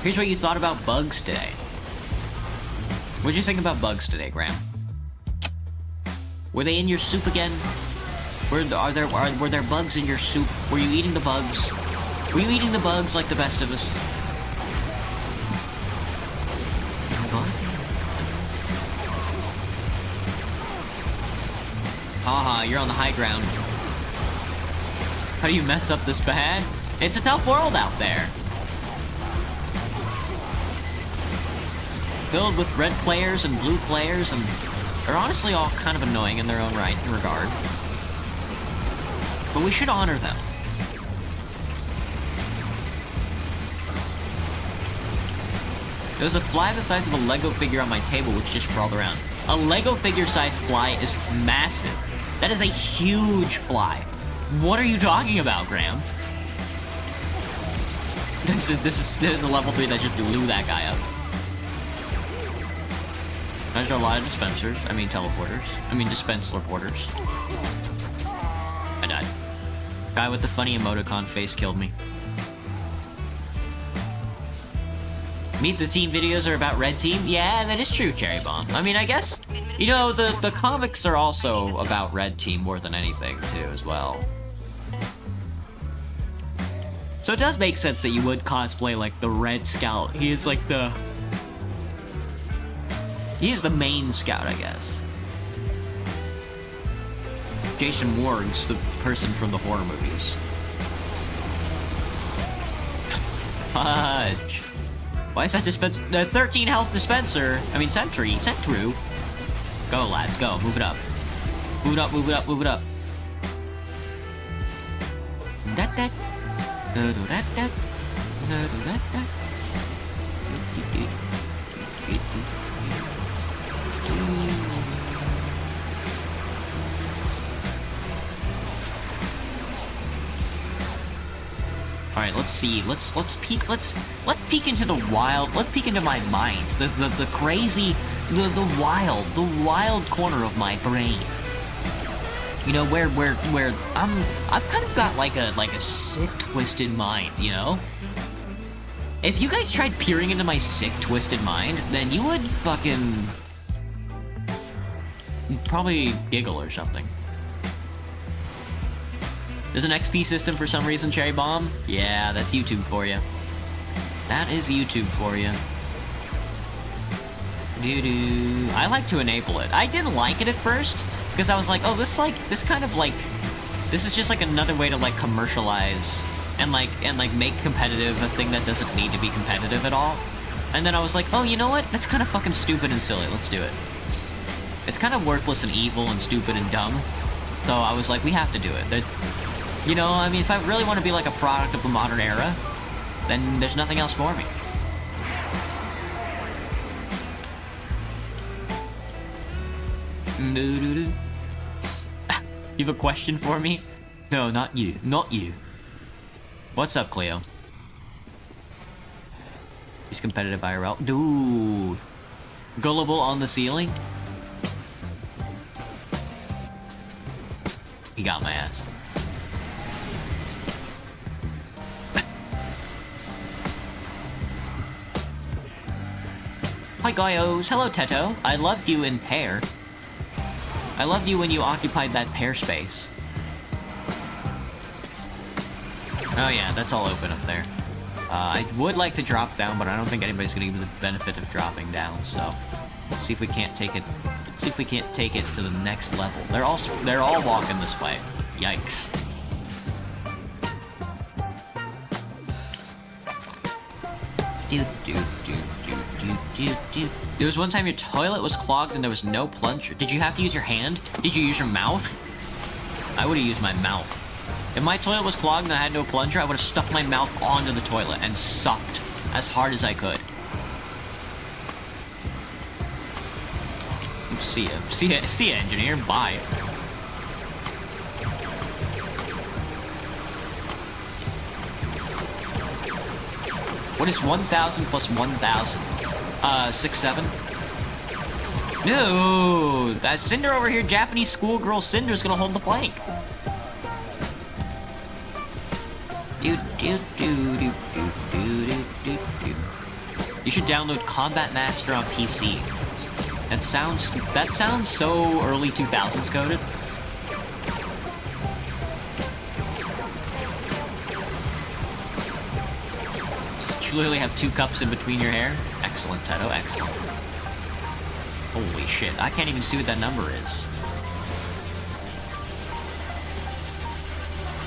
Here's what you thought about bugs today. What'd you think about bugs today, Graham? Were they in your soup again? Were there bugs in your soup? Were you eating the bugs? Were you eating the bugs like the best of us? Haha, you're on the high ground. How do you mess up this bad? It's a tough world out there. Filled with red players and blue players, and they're honestly all kind of annoying in their own right in regard. But we should honor them. There's a fly the size of a Lego figure on my table which just crawled around. A Lego figure-sized fly is massive. That is a huge fly. What are you talking about, Graham? This is the level 3 that just blew that guy up. There's a lot of dispensers. I mean teleporters. I mean dispenser porters. I died. Guy with the funny emoticon face killed me. Meet the Team videos are about Red Team? Yeah, that is true, Cherry Bomb. I mean, I guess, you know, the comics are also about Red Team more than anything, too, as well. So it does make sense that you would cosplay, like, the Red Scout. He is, like, he is the main scout, I guess. Jason Warg's the person from the horror movies. Fudge. Why is that dispenser? The 13 health dispenser. I mean, sentry. Sentru. Go, lads. Go. Move it up. Move it up. Move it up. Move it up. Da-da. Da-da-da-da. Da-da-da-da. All right, let's see. Let's peek. Let's peek into the wild. Let's peek into my mind. The crazy, the wild corner of my brain. You know, where I've kind of got like a sick, twisted mind. You know. If you guys tried peering into my sick, twisted mind, then you would fucking probably giggle or something. There's an XP system for some reason, Cherry Bomb? Yeah, that's YouTube for you. That is YouTube for you. Doo-doo. I like to enable it. I didn't like it at first, because I was like, oh, this is just like another way to like commercialize and make competitive a thing that doesn't need to be competitive at all. And then I was like, oh, you know what? That's kind of fucking stupid and silly. Let's do it. It's kind of worthless and evil and stupid and dumb. So I was like, we have to do it. You know, I mean, if I really want to be like a product of the modern era, then there's nothing else for me. You have a question for me? No, not you. Not you. What's up, Cleo? He's competitive IRL. Dude. Gullible on the ceiling? He got my ass. Hi, Guyos. Hello, Teto. I loved you in pair. I loved you when you occupied that pair space. Oh yeah, that's all open up there. I would like to drop down, but I don't think anybody's gonna give me the benefit of dropping down, so... Let's see if we can't take it... See if we can't take it to the next level. They're all walking this way. Yikes. There was one time your toilet was clogged and there was no plunger. Did you have to use your hand? Did you use your mouth? I would have used my mouth. If my toilet was clogged and I had no plunger, I would have stuck my mouth onto the toilet and sucked as hard as I could. See ya, engineer. Bye. What is 1,000 plus 1,000? 6, 7? No! That Cinder over here, Japanese schoolgirl Cinder, is gonna hold the plank. You should download Combat Master on PC. That sounds so early 2000s coded. You literally have 2 cups in between your hair. Excellent, Teto, excellent. Holy shit, I can't even see what that number is.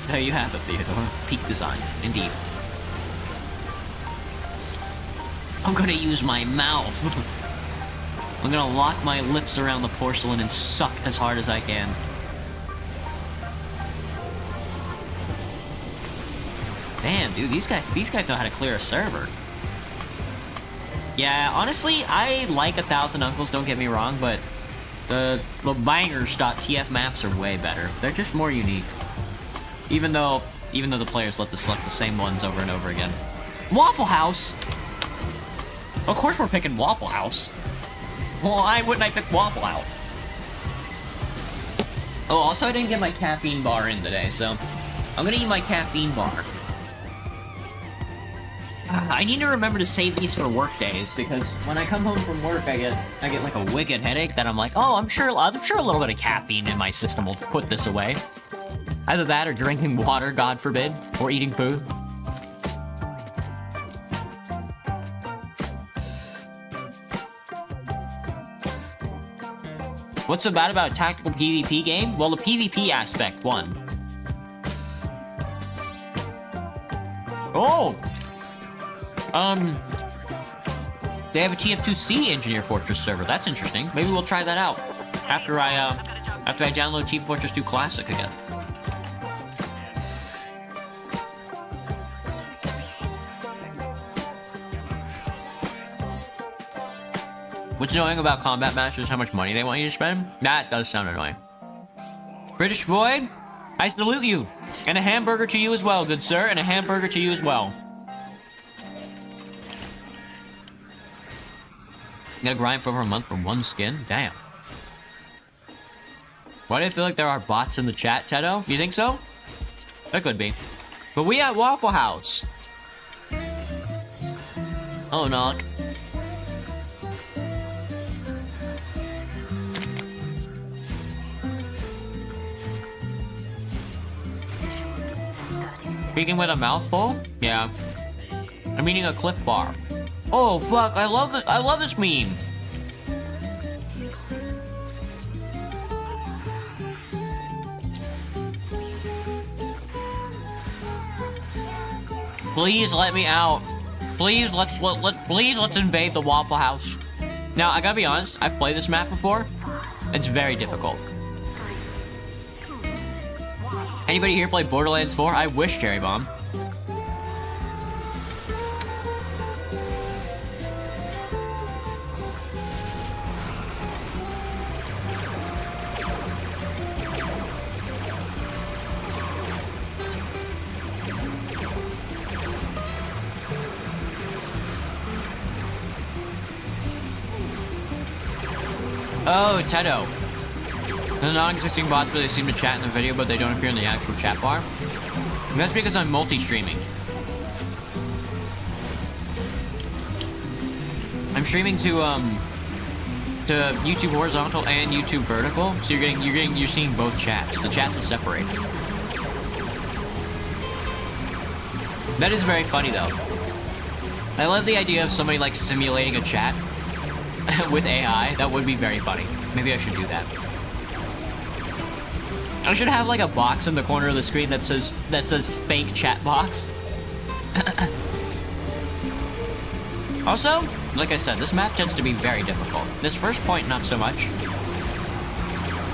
There you have it, Theodore. Peak design, indeed. I'm gonna use my mouth. I'm gonna lock my lips around the porcelain and suck as hard as I can. Damn, dude, these guys know how to clear a server. Yeah, honestly, I like 1,000 Uncles, don't get me wrong, but the bangers.tf maps are way better. They're just more unique. Even though the players let us select the same ones over and over again. Waffle House! Of course we're picking Waffle House. Why wouldn't I pick Waffle House? Oh, also I didn't get my caffeine bar in today, so I'm gonna eat my caffeine bar. I need to remember to save these for work days, because when I come home from work, I get like a wicked headache that I'm like, oh, I'm sure a little bit of caffeine in my system will put this away. Either that or drinking water, God forbid, or eating food. What's so bad about a tactical PvP game? Well, the PvP aspect won. Oh! They have a tf2 Engineer Fortress server. That's interesting. Maybe we'll try that out after I download Team Fortress 2 Classic again. What's annoying about Combat Masters? How much money they want you to spend? That does sound annoying. British Void, I salute you. And a hamburger to you as well, good sir. And a hamburger to you as well. You gotta grind for over a month for one skin? Damn. Why do I feel like there are bots in the chat, Teto? You think so? That could be. But we at Waffle House. Oh, knock. Speaking with a mouthful? Yeah. I'm eating a Cliff Bar. Oh, fuck, I love this meme. Please let me out. Please, let's invade the Waffle House. Now, I gotta be honest, I've played this map before, It's very difficult. Anybody here play Borderlands 4? I wish, Cherry Bomb. Oh, Tedo. The non-existing bots where they seem to chat in the video, but they don't appear in the actual chat bar. And that's because I'm multi-streaming. I'm streaming to YouTube horizontal and YouTube vertical, so you're seeing both chats. The chats are separated. That is very funny though. I love the idea of somebody like simulating a chat with AI. That would be very funny. Maybe I should do that. I should have like a box in the corner of the screen that says fake chat box. Also, like I said, this map tends to be very difficult. This first point, not so much.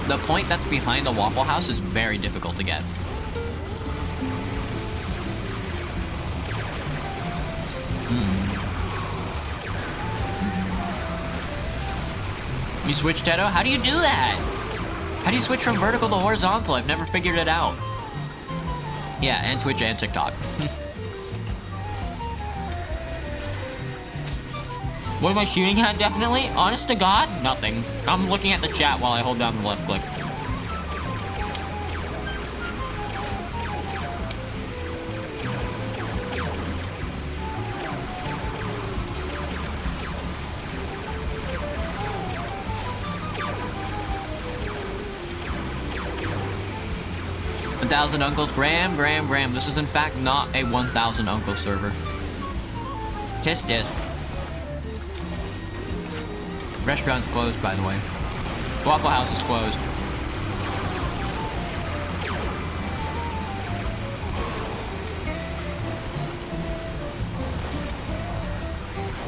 The point that's behind the Waffle House is very difficult to get. You switch, Tedo? How do you do that? How do you switch from vertical to horizontal? I've never figured it out. Yeah, and Twitch and TikTok. What am I shooting at, definitely? Honest to God, nothing. I'm looking at the chat while I hold down the left click. Thousand Uncles, Graham. This is in fact not a 1,000 Uncle server. Tisk tisk. Restaurant's closed, by the way. Waffle House is closed.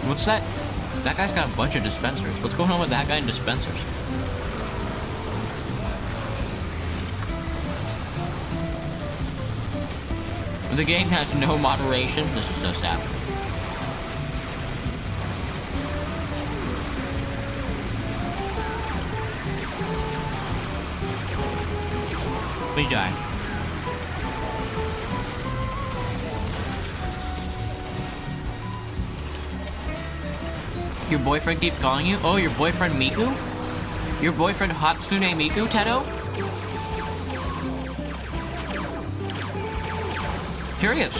What's that? That guy's got a bunch of dispensers. What's going on with that guy in dispensers? The game has no moderation. This is so sad. Please die. Your boyfriend keeps calling you? Oh, your boyfriend Miku? Your boyfriend Hatsune Miku, Tedo? Curious.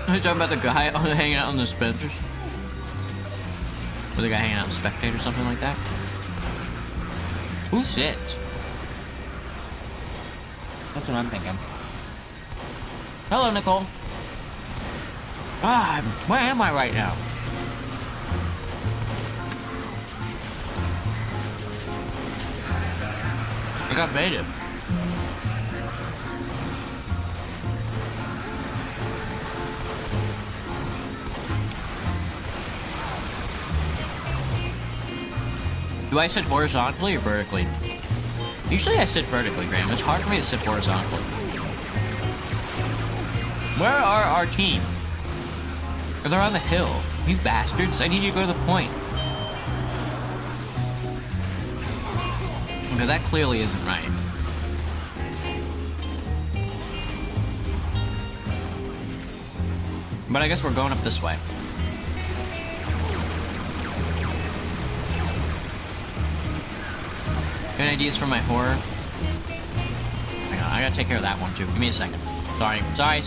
Are you talking about the guy hanging out on the Spencers? Or the guy hanging out in Spectate or something like that? Who sits? That's what I'm thinking. Hello, Nicole. Ah, where am I right now? I got baited. Do I sit horizontally or vertically? Usually I sit vertically, Graham. It's hard for me to sit horizontally. Where are our team? They're on the hill. You bastards. I need you to go to the point. Okay, that clearly isn't right. But I guess we're going up this way. Any ideas for my horror? Hang on, I gotta take care of that one too. Give me a second. Sorry. I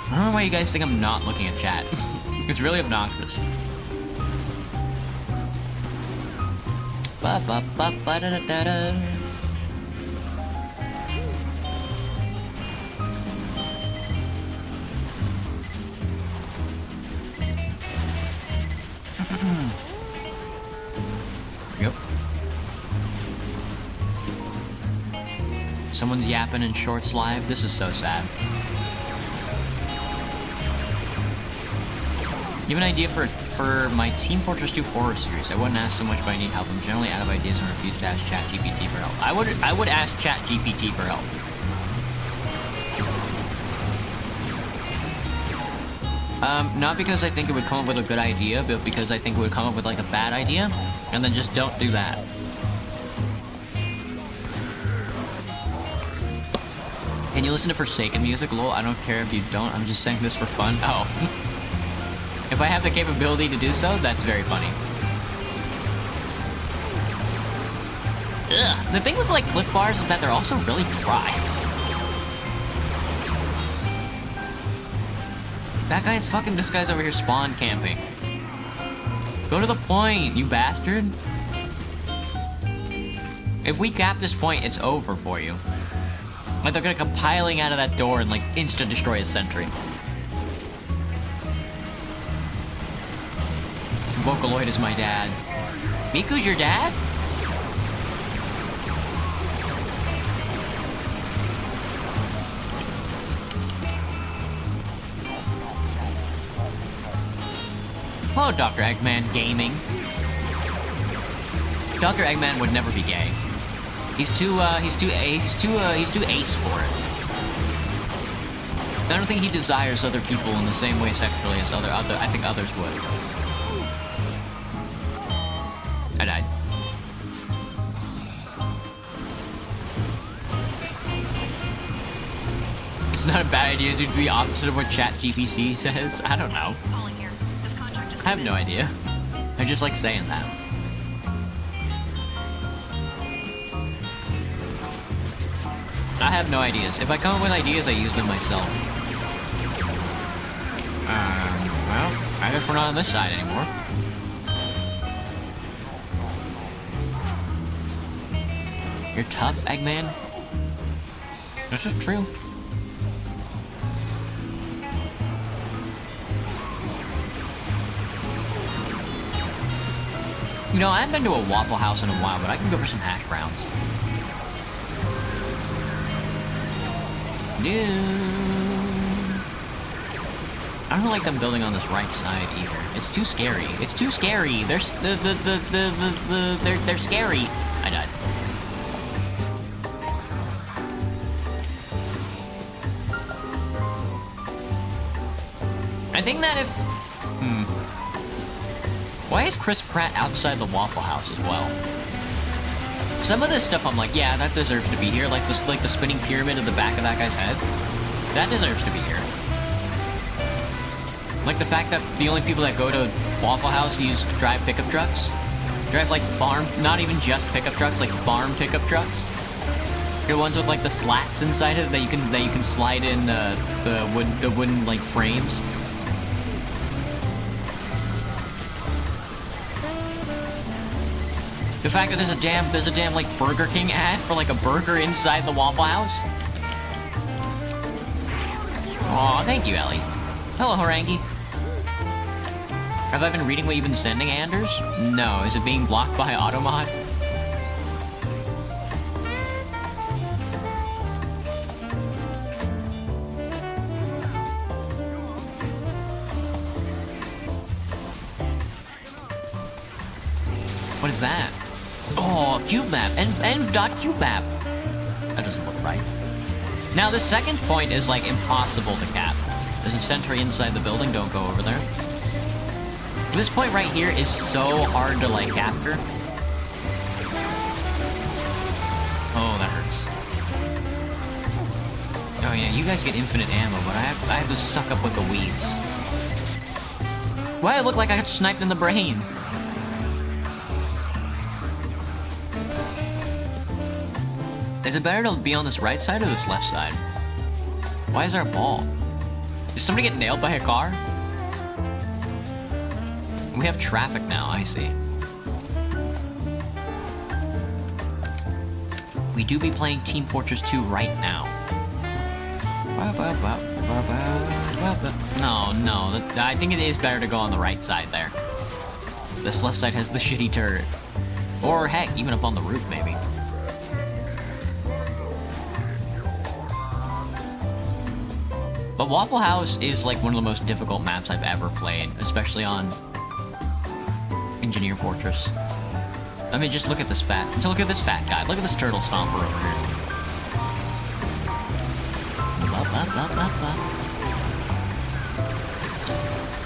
don't know why you guys think I'm not looking at chat. It's really obnoxious. Ba ba ba ba da da da da. Yep. Someone's yapping in Shorts live. This is so sad. You have an idea for my Team Fortress 2 horror series? I wouldn't ask so much, but I need help. I'm generally out of ideas and refuse to ask ChatGPT for help. I would ask ChatGPT for help. Not because I think it would come up with a good idea, but because I think it would come up with like a bad idea, and then just don't do that. Can you listen to Forsaken music? Lol, I don't care if you don't. I'm just saying this for fun. Oh. If I have the capability to do so, that's very funny. Ugh. The thing with, like, Cliff Bars is that they're also really dry. This guy's over here spawn camping. Go to the point, you bastard. If we cap this point, it's over for you. Like, they're gonna come piling out of that door and, like, insta-destroy a sentry. Vocaloid is my dad. Miku's your dad? Hello, Dr. Eggman Gaming. Dr. Eggman would never be gay. He's too ace for it. I don't think he desires other people in the same way sexually as I think others would. I died. It's not a bad idea to do the opposite of what ChatGPT says. I don't know. I have no idea. I just like saying that. I have no ideas. If I come up with ideas, I use them myself. Well, I guess we're not on this side anymore. You're tough, Eggman? This is true. You know, I haven't been to a Waffle House in a while, but I can go for some hash browns. I don't like them building on this right side either. It's too scary. It's too scary. They're scary. I died. I think that if... Why is Chris Pratt outside the Waffle House as well? Some of this stuff I'm like, yeah, that deserves to be here. Like the spinning pyramid at the back of that guy's head. That deserves to be here. Like the fact that the only people that go to Waffle House drive pickup trucks. Drive like farm, not even just pickup trucks, like farm pickup trucks. You're ones with like the slats inside it that you can slide in the wooden like frames. The fact that there's a damn like Burger King ad for like a burger inside the Waffle House. Aw, thank you, Ellie. Hello, Harangi. Have I been reading what you've been sending, Anders? No. Is it being blocked by Automod? What is that? Oh, cube map. Env.cube map. That doesn't look right. Now, the second point is, like, impossible to cap. There's a sentry inside the building. Don't go over there. This point right here is so hard to, like, capture. Oh, that hurts. Oh, yeah, you guys get infinite ammo, but I have to suck up with the weeds. Why I look like I got sniped in the brain? Is it better to be on this right side or this left side? Why is there a ball? Did somebody get nailed by a car? We have traffic now, I see. We do be playing Team Fortress 2 right now. No, I think it is better to go on the right side there. This left side has the shitty turret. Or heck, even up on the roof maybe. But Waffle House is like one of the most difficult maps I've ever played, especially on Engineer Fortress. I mean, just look at this fat. So look at this fat guy. Look at this turtle stomper over here. Blah, blah, blah, blah, blah.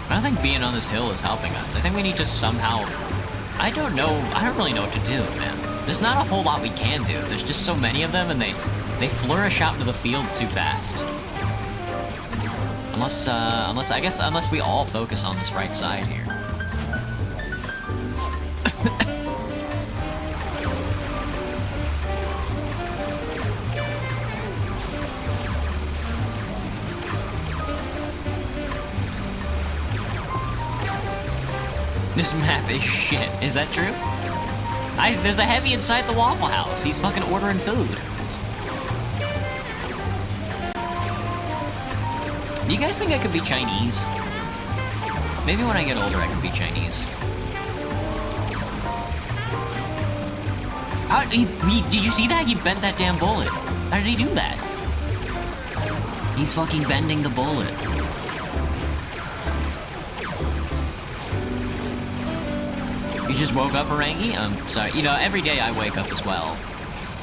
I don't think being on this hill is helping us. I think we need to somehow... I don't know. I don't really know what to do, man. There's not a whole lot we can do. There's just so many of them, and they flourish out into the field too fast. Unless we all focus on this right side here. This map is shit. Is that true? There's a heavy inside the Waffle House. He's fucking ordering food. Do you guys think I could be Chinese? Maybe when I get older I can be Chinese. Did you see that? He bent that damn bullet. How did he do that? He's fucking bending the bullet. You just woke up, Harangi? Sorry. You know, every day I wake up as well.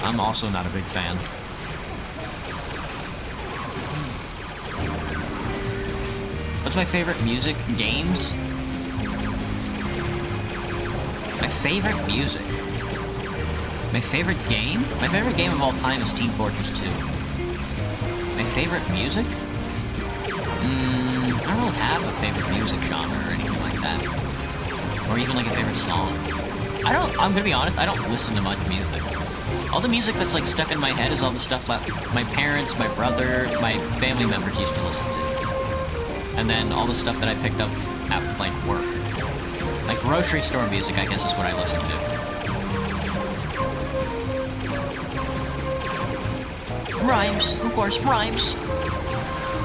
I'm also not a big fan. What's my favorite music? Games? My favorite music? My favorite game? My favorite game of all time is Team Fortress 2. My favorite music? I don't really have a favorite music genre or anything like that. Or even like a favorite song. I'm gonna be honest, I don't listen to much music. All the music that's like stuck in my head is all the stuff that my parents, my brother, my family members used to listen to. And then all the stuff that I picked up after like work. Like grocery store music, I guess is what I listen to. Rhymes, of course, rhymes.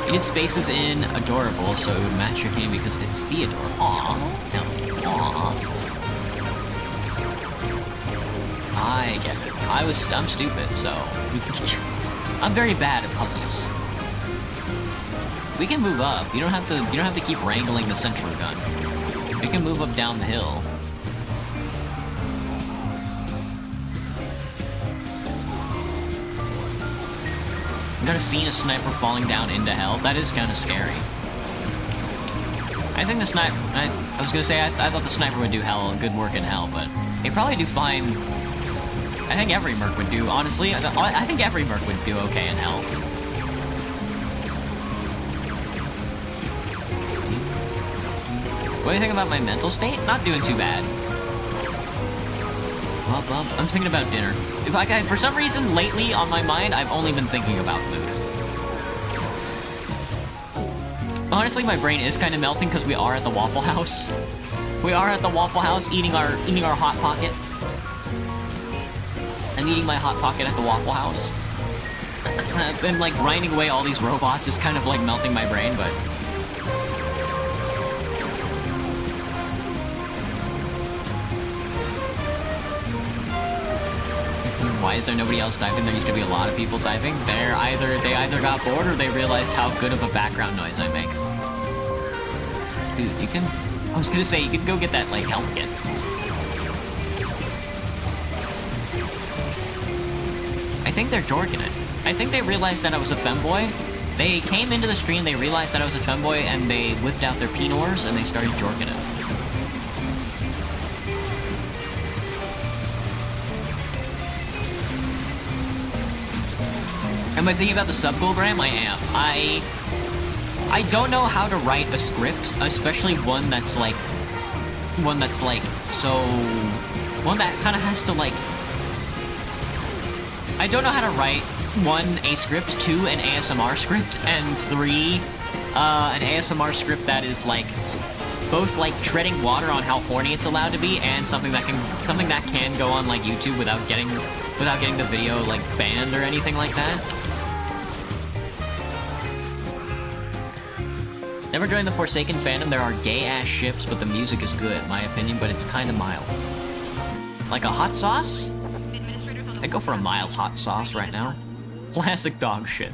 You did spaces in adorable, so it would match your name because it's Theodore. Aww. No. Aww. I get it. I'm stupid, so... I'm very bad at puzzles. We can move up. You don't have to keep wrangling the central gun. We can move up down the hill. I've never seen a sniper falling down into hell. That is kind of scary. I think the sniper... I was gonna say, I thought the sniper would do good work in hell, but they probably do fine. I think every merc would do, honestly. I think every merc would do okay in hell. What do you think about my mental state? Not doing too bad. I'm thinking about dinner. For some reason, lately, on my mind, I've only been thinking about food. Honestly, my brain is kind of melting because we are at the Waffle House. We are at the Waffle House eating our Hot Pocket. I'm eating my Hot Pocket at the Waffle House. I've been, like, grinding away all these robots. It's kind of, like, melting my brain, but... Why is there nobody else typing? There used to be a lot of people typing. They either got bored or they realized how good of a background noise I make. Dude, I was gonna say, you can go get that, like, health kit. I think they're jorking it. I think they realized that I was a femboy. They came into the stream, they realized that I was a femboy, and they whipped out their pinors and they started jorking it. Am I thinking about the sub-program? I am. I don't know how to write a script, especially one that kind of has to, like... I don't know how to write, 1, a script, 2, an ASMR script, and 3, an ASMR script that is, like, both, like, treading water on how horny it's allowed to be, and something that can go on, like, YouTube without getting the video, like, banned or anything like that. Never joined the Forsaken fandom. There are gay-ass ships, but the music is good, in my opinion, but it's kind of mild. Like a hot sauce? I'd go for a mild hot sauce right now. Classic dog shit.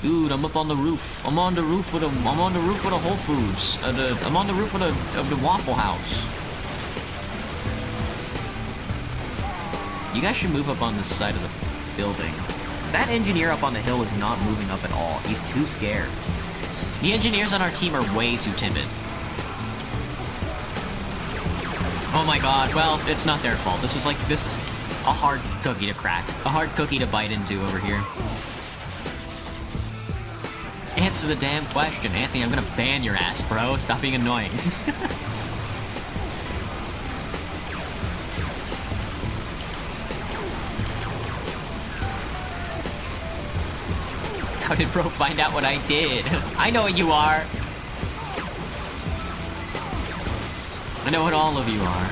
Dude, I'm up on the roof. I'm on the roof of the Whole Foods. I'm on the roof of the Waffle House. You guys should move up on this side of the building. That engineer up on the hill is not moving up at all. He's too scared. The engineers on our team are way too timid. Oh my god, well, it's not their fault. This is a hard cookie to crack. A hard cookie to bite into over here. Answer the damn question. Anthony, I'm gonna ban your ass, bro. Stop being annoying. How did bro find out what I did? I know what you are. I know what all of you are.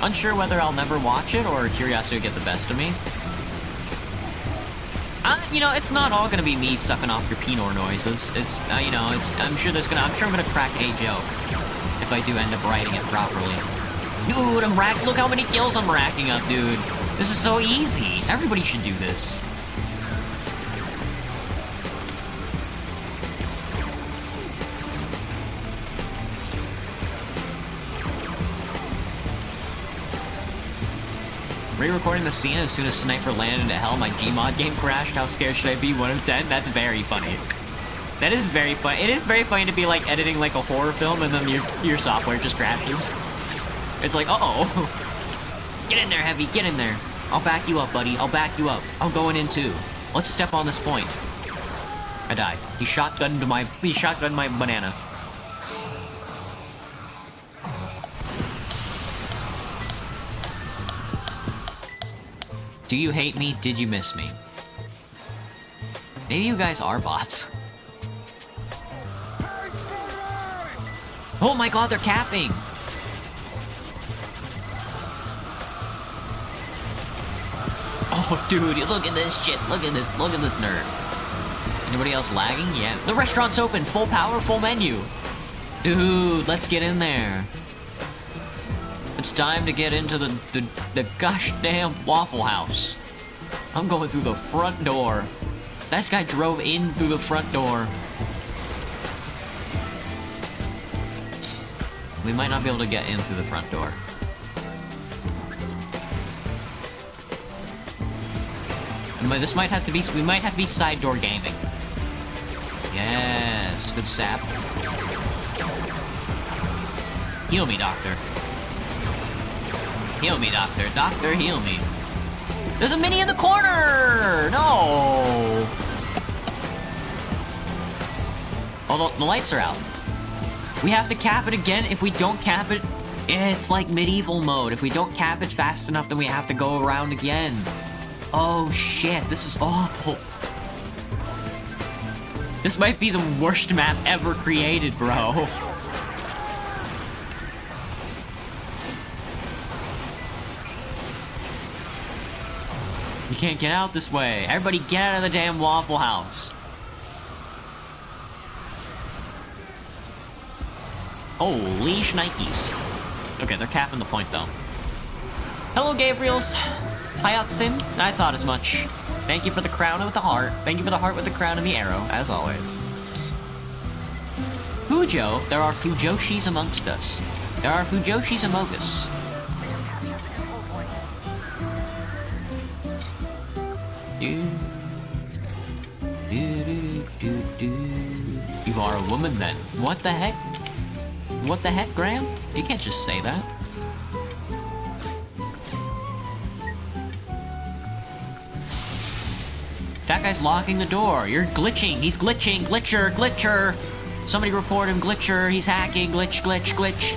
Unsure whether I'll never watch it or curiosity will get the best of me. You know, it's not all gonna be me sucking off your Pinot noises. It's, you know, I'm sure I'm gonna crack a joke if I do end up writing it properly. Dude, look how many kills I'm racking up, dude. This is so easy. Everybody should do this. Re-recording the scene as soon as Sniper landed into hell, my Gmod game crashed. How scared should I be? 1 of 10? That's very funny. That is very funny. It is very funny to be like editing like a horror film and then your software just crashes. It's like, uh-oh. Get in there, Heavy, get in there. I'll back you up, buddy. I'll back you up. I'm going in too. Let's step on this point. I died. He shotgunned my banana. Do you hate me? Did you miss me? Maybe you guys are bots. Oh my god, they're capping! Oh dude, look at this shit. Look at this nerd. Anybody else lagging? Yeah. The restaurant's open. Full power, full menu. Dude, let's get in there. It's time to get into the gosh damn Waffle House. I'm going through the front door. That guy drove in through the front door. We might not be able to get in through the front door. This might have to be, we might have to be side door gaming. Yes, good sap. Heal me, doctor. Heal me, doctor. Doctor, heal me. There's a mini in the corner! No! Oh, the lights are out. We have to cap it again. If we don't cap it, it's like medieval mode. If we don't cap it fast enough, then we have to go around again. Oh shit, this is awful. This might be the worst map ever created, bro. You can't get out this way. Everybody get out of the damn Waffle House. Holy shnikes. Okay, they're capping the point though. Hello, Gabriels. Hi out, Sin. I thought as much. Thank you for the crown with the heart. Thank you for the heart with the crown and the arrow, as always. Fujo, there are Fujoshis amongst us. There are Fujoshis among us. You are a woman then. What the heck? What the heck, Graham? You can't just say that. That guy's locking the door. You're glitching. He's glitching. Glitcher. Glitcher. Somebody report him. Glitcher. He's hacking. Glitch. Glitch. Glitch.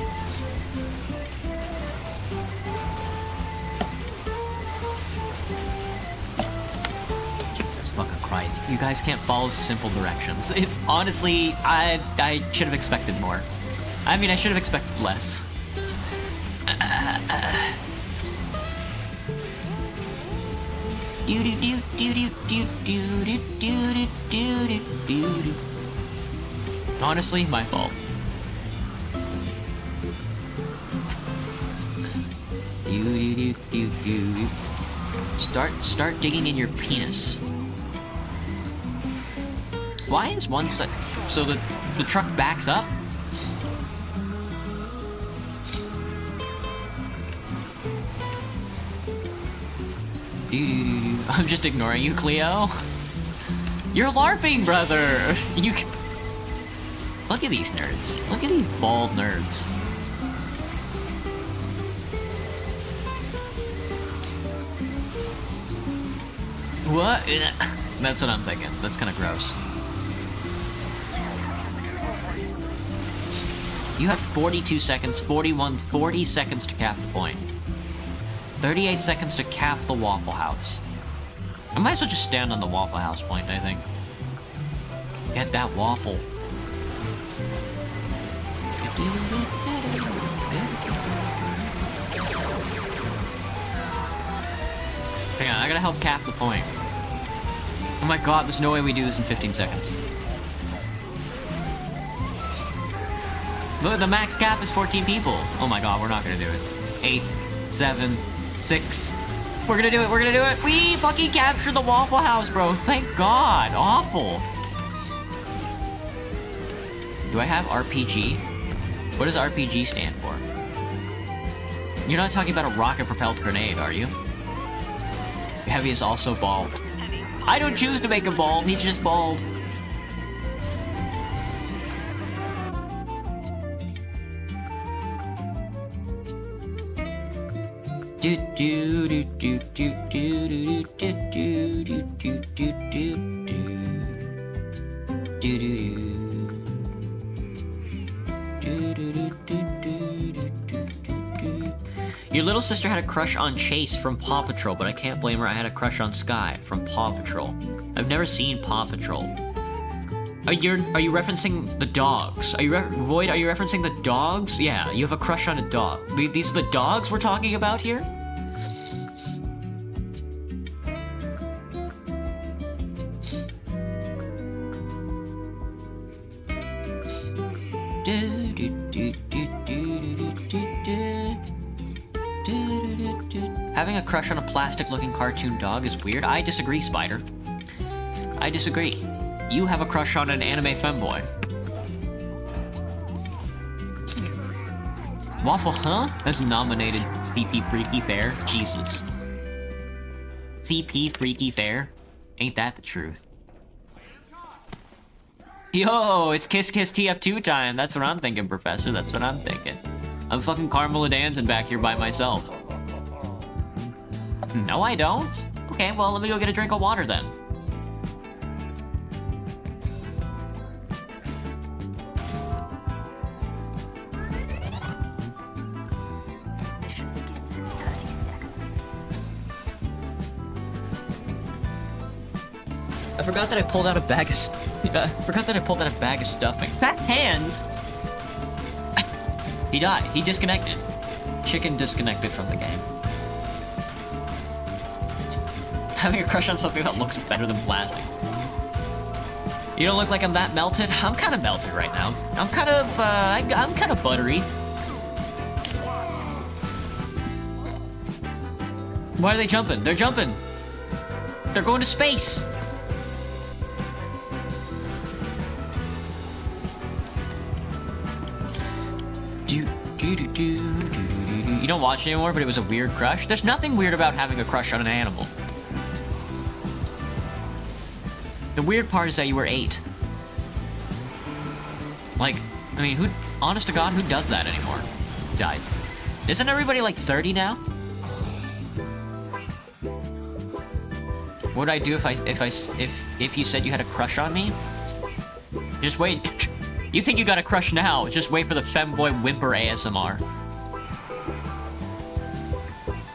Jesus fucking Christ. You guys can't follow simple directions. It's honestly, I should have expected more. I mean, I should have expected less. Honestly, my fault. Start digging in your penis. Why is one side... So the truck backs up? I'm just ignoring you, Cleo. You're LARPing, brother! You can... Look at these nerds. Look at these bald nerds. What? That's what I'm thinking. That's kind of gross. You have 42 seconds, 41, 40 seconds to cap the point. 38 seconds to cap the Waffle House. I might as well just stand on the Waffle House point, I think. Get that waffle. Hang on, I gotta help cap the point. Oh my god, there's no way we do this in 15 seconds. Look, the max cap is 14 people. Oh my god, we're not gonna do it. 8, 7, 6. We're gonna do it, we're gonna do it. We fucking captured the Waffle House, bro. Thank god. Awful. Do I have RPG? What does RPG stand for? You're not talking about a rocket-propelled grenade, are you? Heavy is also bald. I don't choose to make him bald, he's just bald. Do do do do do do do do do do do do do do. Your little sister had a crush on Chase from Paw Patrol, but I can't blame her. I had a crush on Sky from Paw Patrol. I've never seen Paw Patrol. Are you referencing the dogs? Void, are you referencing the dogs? Yeah, you have a crush on a dog. These are the dogs we're talking about here? Having a crush on a plastic-looking cartoon dog is weird. I disagree, Spider. I disagree. You have a crush on an anime femboy. Waffle, huh? That's nominated CP Freaky Fair. Jesus. CP Freaky Fair? Ain't that the truth? Yo, it's Kiss Kiss TF2 time. That's what I'm thinking, Professor. That's what I'm thinking. I'm fucking Carmela dancing back here by myself. No, I don't. Okay, well, let me go get a drink of water then. I forgot that I pulled out a bag of stuffing. Fast hands! He died. He disconnected. Chicken disconnected from the game. Having a crush on something that looks better than plastic. You don't look like I'm that melted. I'm kind of melted right now. I'm kind of buttery. Why are they jumping? They're jumping. They're going to space. You don't watch it anymore, but it was a weird crush? There's nothing weird about having a crush on an animal. The weird part is that you were 8. Like, I mean, honest to God, who does that anymore? Died. Isn't everybody like 30 now? What would I do if you said you had a crush on me? Just wait. You think you got a crush now? Just wait for the femboy whimper ASMR.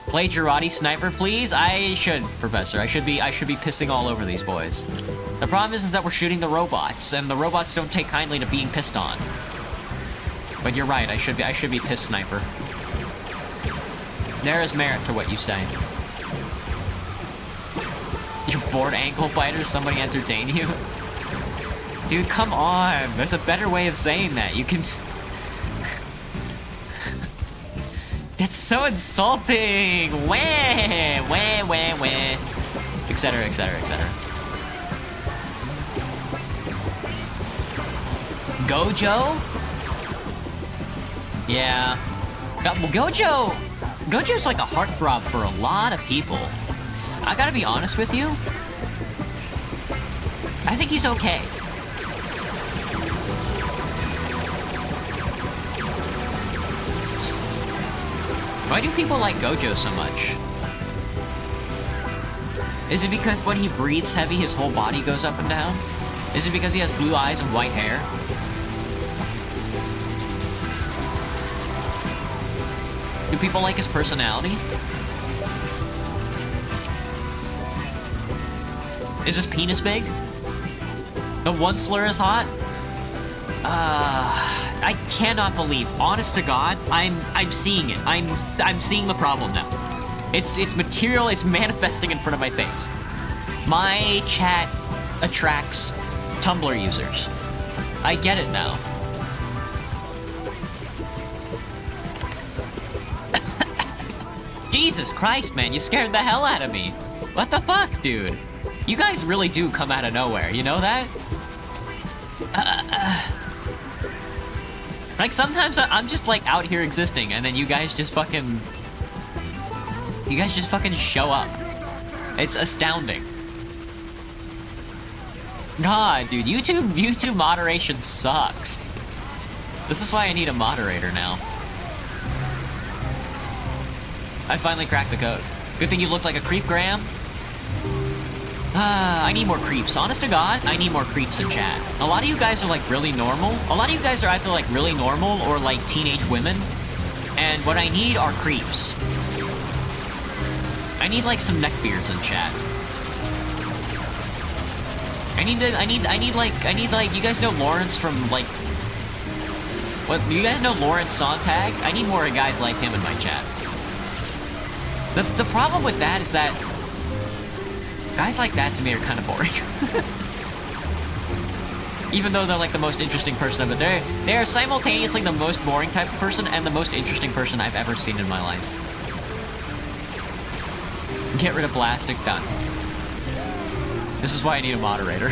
Play Girardi Sniper, please. I should, Professor. I should be pissing all over these boys. The problem is that we're shooting the robots, and the robots don't take kindly to being pissed on. But you're right. I should be piss sniper. There is merit to what you say. You're bored ankle biters? Somebody entertain you? Dude, come on. There's a better way of saying that. You can... That's so insulting! Wah! Wah, wah, wah. Etc, etc, etc. Gojo? Yeah. Well, Gojo's like a heartthrob for a lot of people. I gotta be honest with you. I think he's okay. Why do people like Gojo so much? Is it because when he breathes heavy, his whole body goes up and down? Is it because he has blue eyes and white hair? Do people like his personality? Is his penis big? The one slur is hot? I cannot believe. Honest to God, I'm seeing it. I'm seeing the problem now. It's material, it's manifesting in front of my face. My chat attracts Tumblr users. I get it now. Jesus Christ, man, you scared the hell out of me. What the fuck, dude? You guys really do come out of nowhere, you know that? Like, sometimes I'm just, like, out here existing, and then you guys just fucking... You guys just fucking show up. It's astounding. God, dude, YouTube moderation sucks. This is why I need a moderator now. I finally cracked the code. Good thing you looked like a creep, Graham. I need more creeps. Honest to God, I need more creeps in chat. A lot of you guys are, like, really normal. A lot of you guys are either, like, really normal or, like, teenage women. And what I need are creeps. I need, like, some neckbeards in chat. I need, like, you guys know Lawrence from, like... What, you guys know Lawrence Sontag? I need more guys like him in my chat. The problem with that is that guys like that to me are kind of boring. Even though they're like the most interesting person of it, they are simultaneously the most boring type of person and the most interesting person I've ever seen in my life. Get rid of Blastic, done. This is why I need a moderator.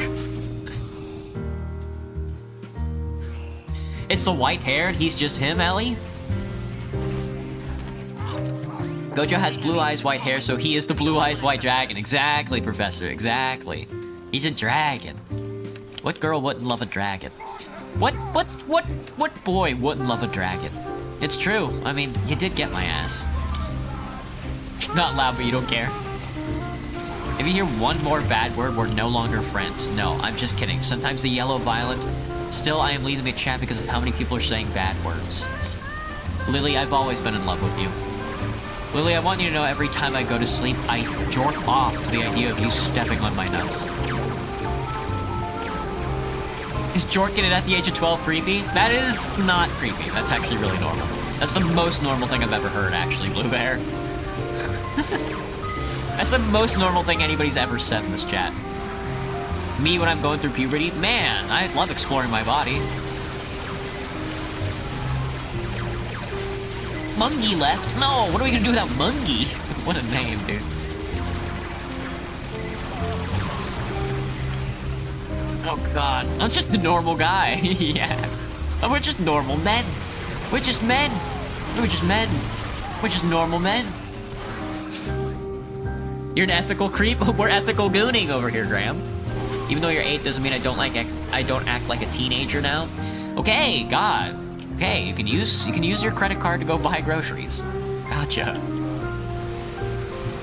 It's the white hair and he's just him, Ellie? Gojo has blue eyes, white hair, so he is the blue eyes, white dragon. Exactly, Professor, exactly. He's a dragon. What girl wouldn't love a dragon? What boy wouldn't love a dragon? It's true. I mean, you did get my ass. Not loud, but you don't care. If you hear one more bad word, we're no longer friends. No, I'm just kidding. Sometimes the yellow violet. Still, I am leading the chat because of how many people are saying bad words. Lily, I've always been in love with you. Lily, I want you to know every time I go to sleep, I jork off to the idea of you stepping on my nuts. Is jorking it at the age of 12 creepy? That is not creepy. That's actually really normal. That's the most normal thing I've ever heard, actually, Blue Bear. That's the most normal thing anybody's ever said in this chat. Me when I'm going through puberty? Man, I love exploring my body. Mungie left? No, what are we gonna do without Mungie? What a name, dude. Oh god, I'm just a normal guy. Yeah. Oh, we're just normal men. We're just men. We're just men. We're just normal men. You're an ethical creep? We're ethical gooning over here, Graham. Even though you're 8 doesn't mean I don't act like a teenager now. Okay, God. Okay, you can use your credit card to go buy groceries. Gotcha.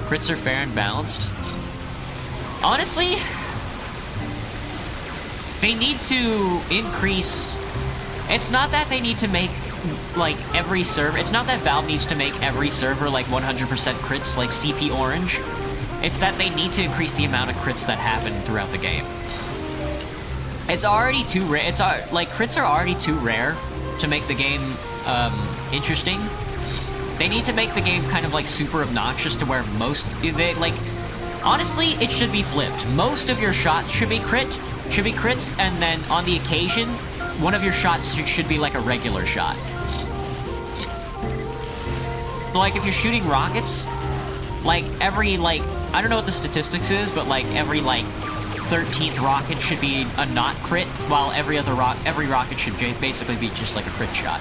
Crits are fair and balanced. Honestly, they need to increase... It's not that they need to make, like, every server... It's not that Valve needs to make every server, like, 100% crits, like CP Orange. It's that they need to increase the amount of crits that happen throughout the game. It's already too rare. Like, crits are already too rare to make the game interesting. They need to make the game kind of like super obnoxious to where honestly, it should be flipped. Most of your shots should be crits, and then on the occasion, one of your shots should be like a regular shot. Like if you're shooting rockets, like every I don't know what the statistics is, but like every 13th rocket should be a not crit, while every rocket should basically be just like a crit shot.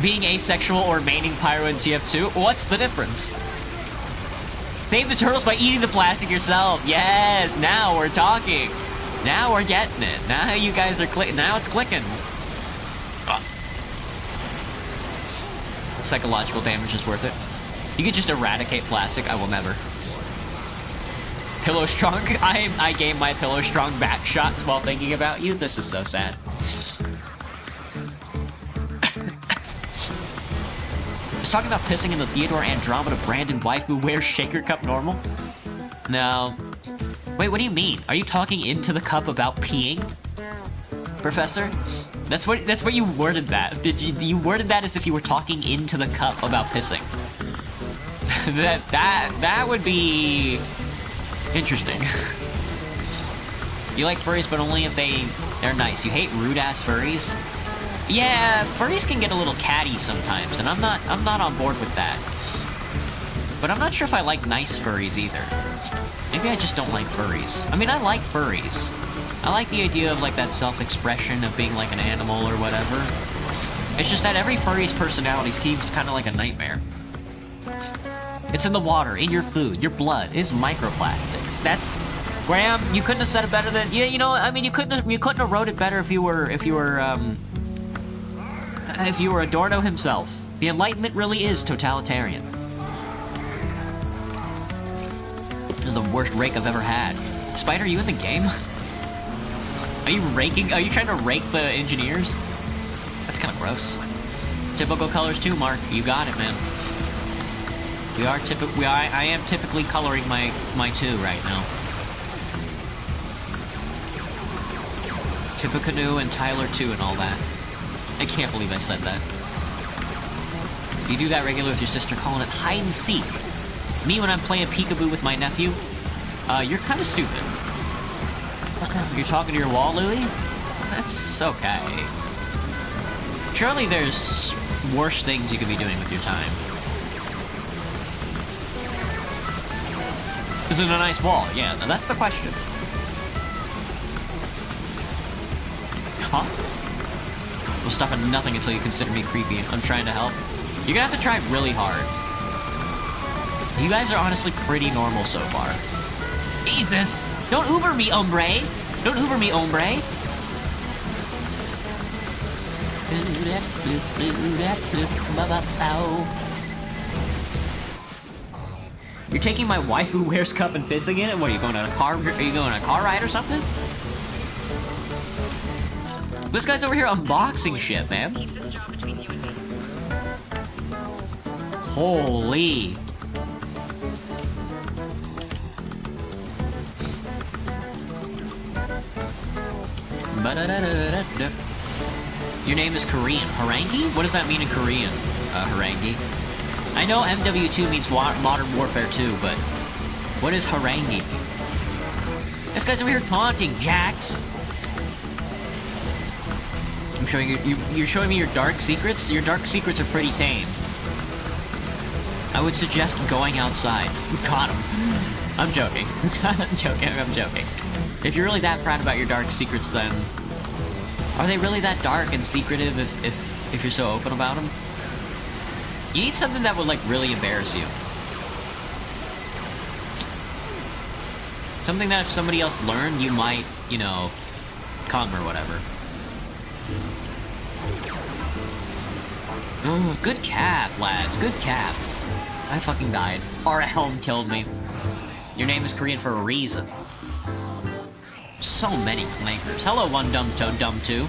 Being asexual or maining pyro in TF2? What's the difference? Save the turtles by eating the plastic yourself. Yes, now we're talking. Now we're getting it. Now you guys are clicking. Now it's clicking. Psychological damage is worth it. You could just eradicate plastic. I will never. Pillow strong. I gave my pillow strong back shots while thinking about you. This is so sad. Talking about pissing in the Theodore Andromeda Brandon waifu wears shaker cup normal? No. Wait, what do you mean? Are you talking into the cup about peeing? Professor? That's what you worded that. You worded that as if you were talking into the cup about pissing. that would be interesting. You like furries, but only if they're nice. You hate rude ass furries? Yeah, furries can get a little catty sometimes, and I'm not on board with that. But I'm not sure if I like nice furries either. Maybe I just don't like furries. I mean, I like furries. I like the idea of like that self-expression of being like an animal or whatever. It's just that every furry's personality seems kind of like a nightmare. It's in the water, in your food, your blood. It's microplastics. That's Graham. You couldn't have said it better than yeah. You know, I mean, you couldn't have wrote it better if you were Adorno himself. The Enlightenment really is totalitarian. This is the worst rake I've ever had. Spider, are you in the game? Are you raking? Are you trying to rake the engineers? That's kind of gross. Typical colors too, Mark. You got it, man. I am typically coloring my two right now. Tippecanoe and Tyler 2 and all that. I can't believe I said that. You do that regularly with your sister, calling it hide and seek. Me, when I'm playing peekaboo with my nephew, you're kind of stupid. You're talking to your wall, Louie? That's okay. Surely there's worse things you could be doing with your time. Is it a nice wall? Yeah, that's the question. Huh? We'll stop at nothing until you consider me creepy. I'm trying to help. You're gonna have to try really hard. You guys are honestly pretty normal so far. Jesus! Don't Uber me, hombre! Don't Uber me, hombre! You're taking my waifu wears cup and pissing in it? What, are you going on a car? Are you going on a car ride or something? This guy's over here unboxing shit, man. Holy. Your name is Korean. Harangi? What does that mean in Korean, Harangi? I know MW2 means Modern Warfare 2, but what is Harangi? This guy's over here taunting, Jax. I'm showing you're showing me your dark secrets? Your dark secrets are pretty tame. I would suggest going outside. Got him. I'm joking. I'm joking. If you're really that proud about your dark secrets, then are they really that dark and secretive if you're so open about them? You need something that would, like, really embarrass you. Something that if somebody else learned, you might, you know, come or whatever. Ooh, good cap, lads. Good cap. I fucking died. Our helm killed me. Your name is Korean for a reason. So many flankers. Hello, one dumb two.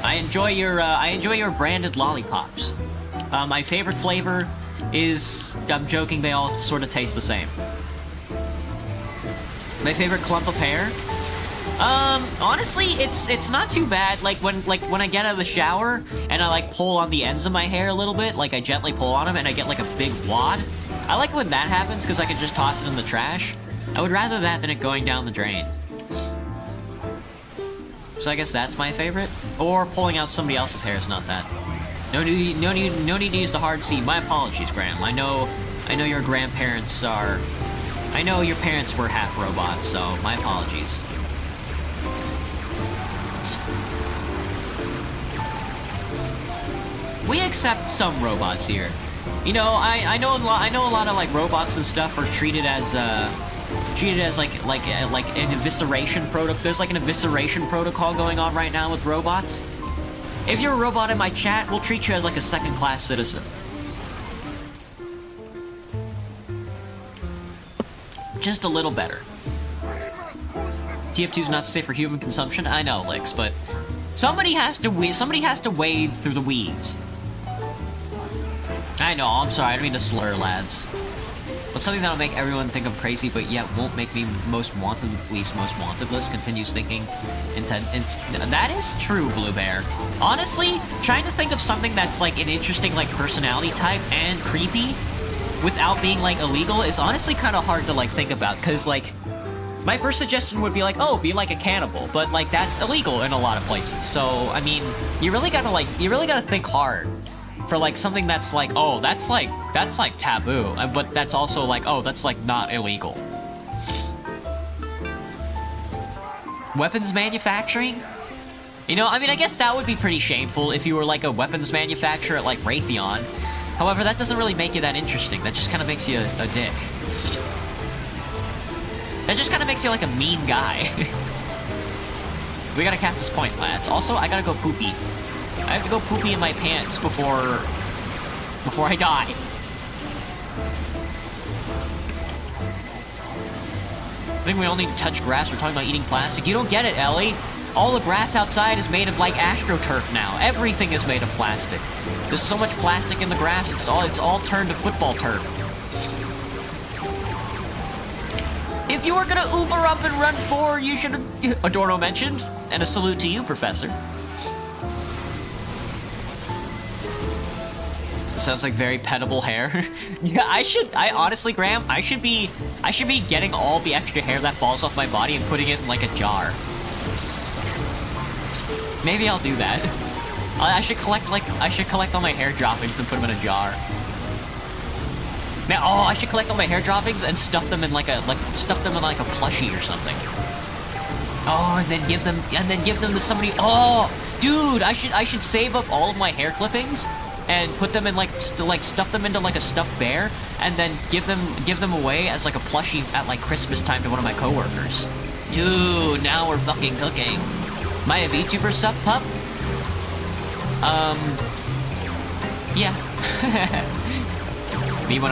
I enjoy your branded lollipops. My favorite flavor is, I'm joking, they all sort of taste the same. My favorite clump of hair? Honestly, it's not too bad. Like when I get out of the shower and I like pull on the ends of my hair a little bit, like I gently pull on them and I get like a big wad. I like when that happens because I can just toss it in the trash. I would rather that than it going down the drain. So I guess that's my favorite. Or pulling out somebody else's hair is not that. No need to use the hard C. My apologies, Graham. I know I know your grandparents are... I know your parents were half robots, so my apologies. We accept some robots here. You know, I know a lot of like robots and stuff are treated as like an evisceration protocol. There's like an evisceration protocol going on right now with robots. If you're a robot in my chat, we'll treat you as like a second-class citizen. Just a little better. TF2's not safe for human consumption. I know, Licks, but somebody has to wade through the weeds. I know, I'm sorry, I don't mean to slur, lads. But something that'll make everyone think I'm crazy, but yet won't make me most wanted with police most wanted list continues thinking intent. That is true, Blue Bear. Honestly, trying to think of something that's like an interesting like personality type and creepy without being like illegal is honestly kind of hard to like think about, because like my first suggestion would be like, oh, be like a cannibal, but like that's illegal in a lot of places. So I mean, you really gotta think hard for like something that's like, oh, that's like taboo, but that's also like, oh, that's like not illegal. Weapons manufacturing? You know, I mean, I guess that would be pretty shameful if you were like a weapons manufacturer at like Raytheon. However, that doesn't really make you that interesting. That just kind of makes you a dick. That just kind of makes you like a mean guy. We gotta cap this point, lads. Also, I gotta go poopy. I have to go poopy in my pants before I die. I think we all need to touch grass. We're talking about eating plastic. You don't get it, Ellie. All the grass outside is made of like AstroTurf now. Everything is made of plastic. There's so much plastic in the grass. It's all turned to football turf. If you were gonna Uber up and run forward, you should have... Adorno mentioned. And a salute to you, Professor. Sounds like very petable hair. Yeah, I honestly, Graham, I should be getting all the extra hair that falls off my body and putting it in like a jar. Maybe I'll do that. I should collect all my hair droppings and put them in a jar. Now, oh, I should collect all my hair droppings and stuff them in like a plushie or something. Oh, and then give them to somebody. Oh, dude, I should save up all of my hair clippings and put them in like stuff them into like a stuffed bear, and then give them away as like a plushie at like Christmas time to one of my coworkers. Dude, now we're fucking cooking. Am I a VTuber sub pup? Yeah. me when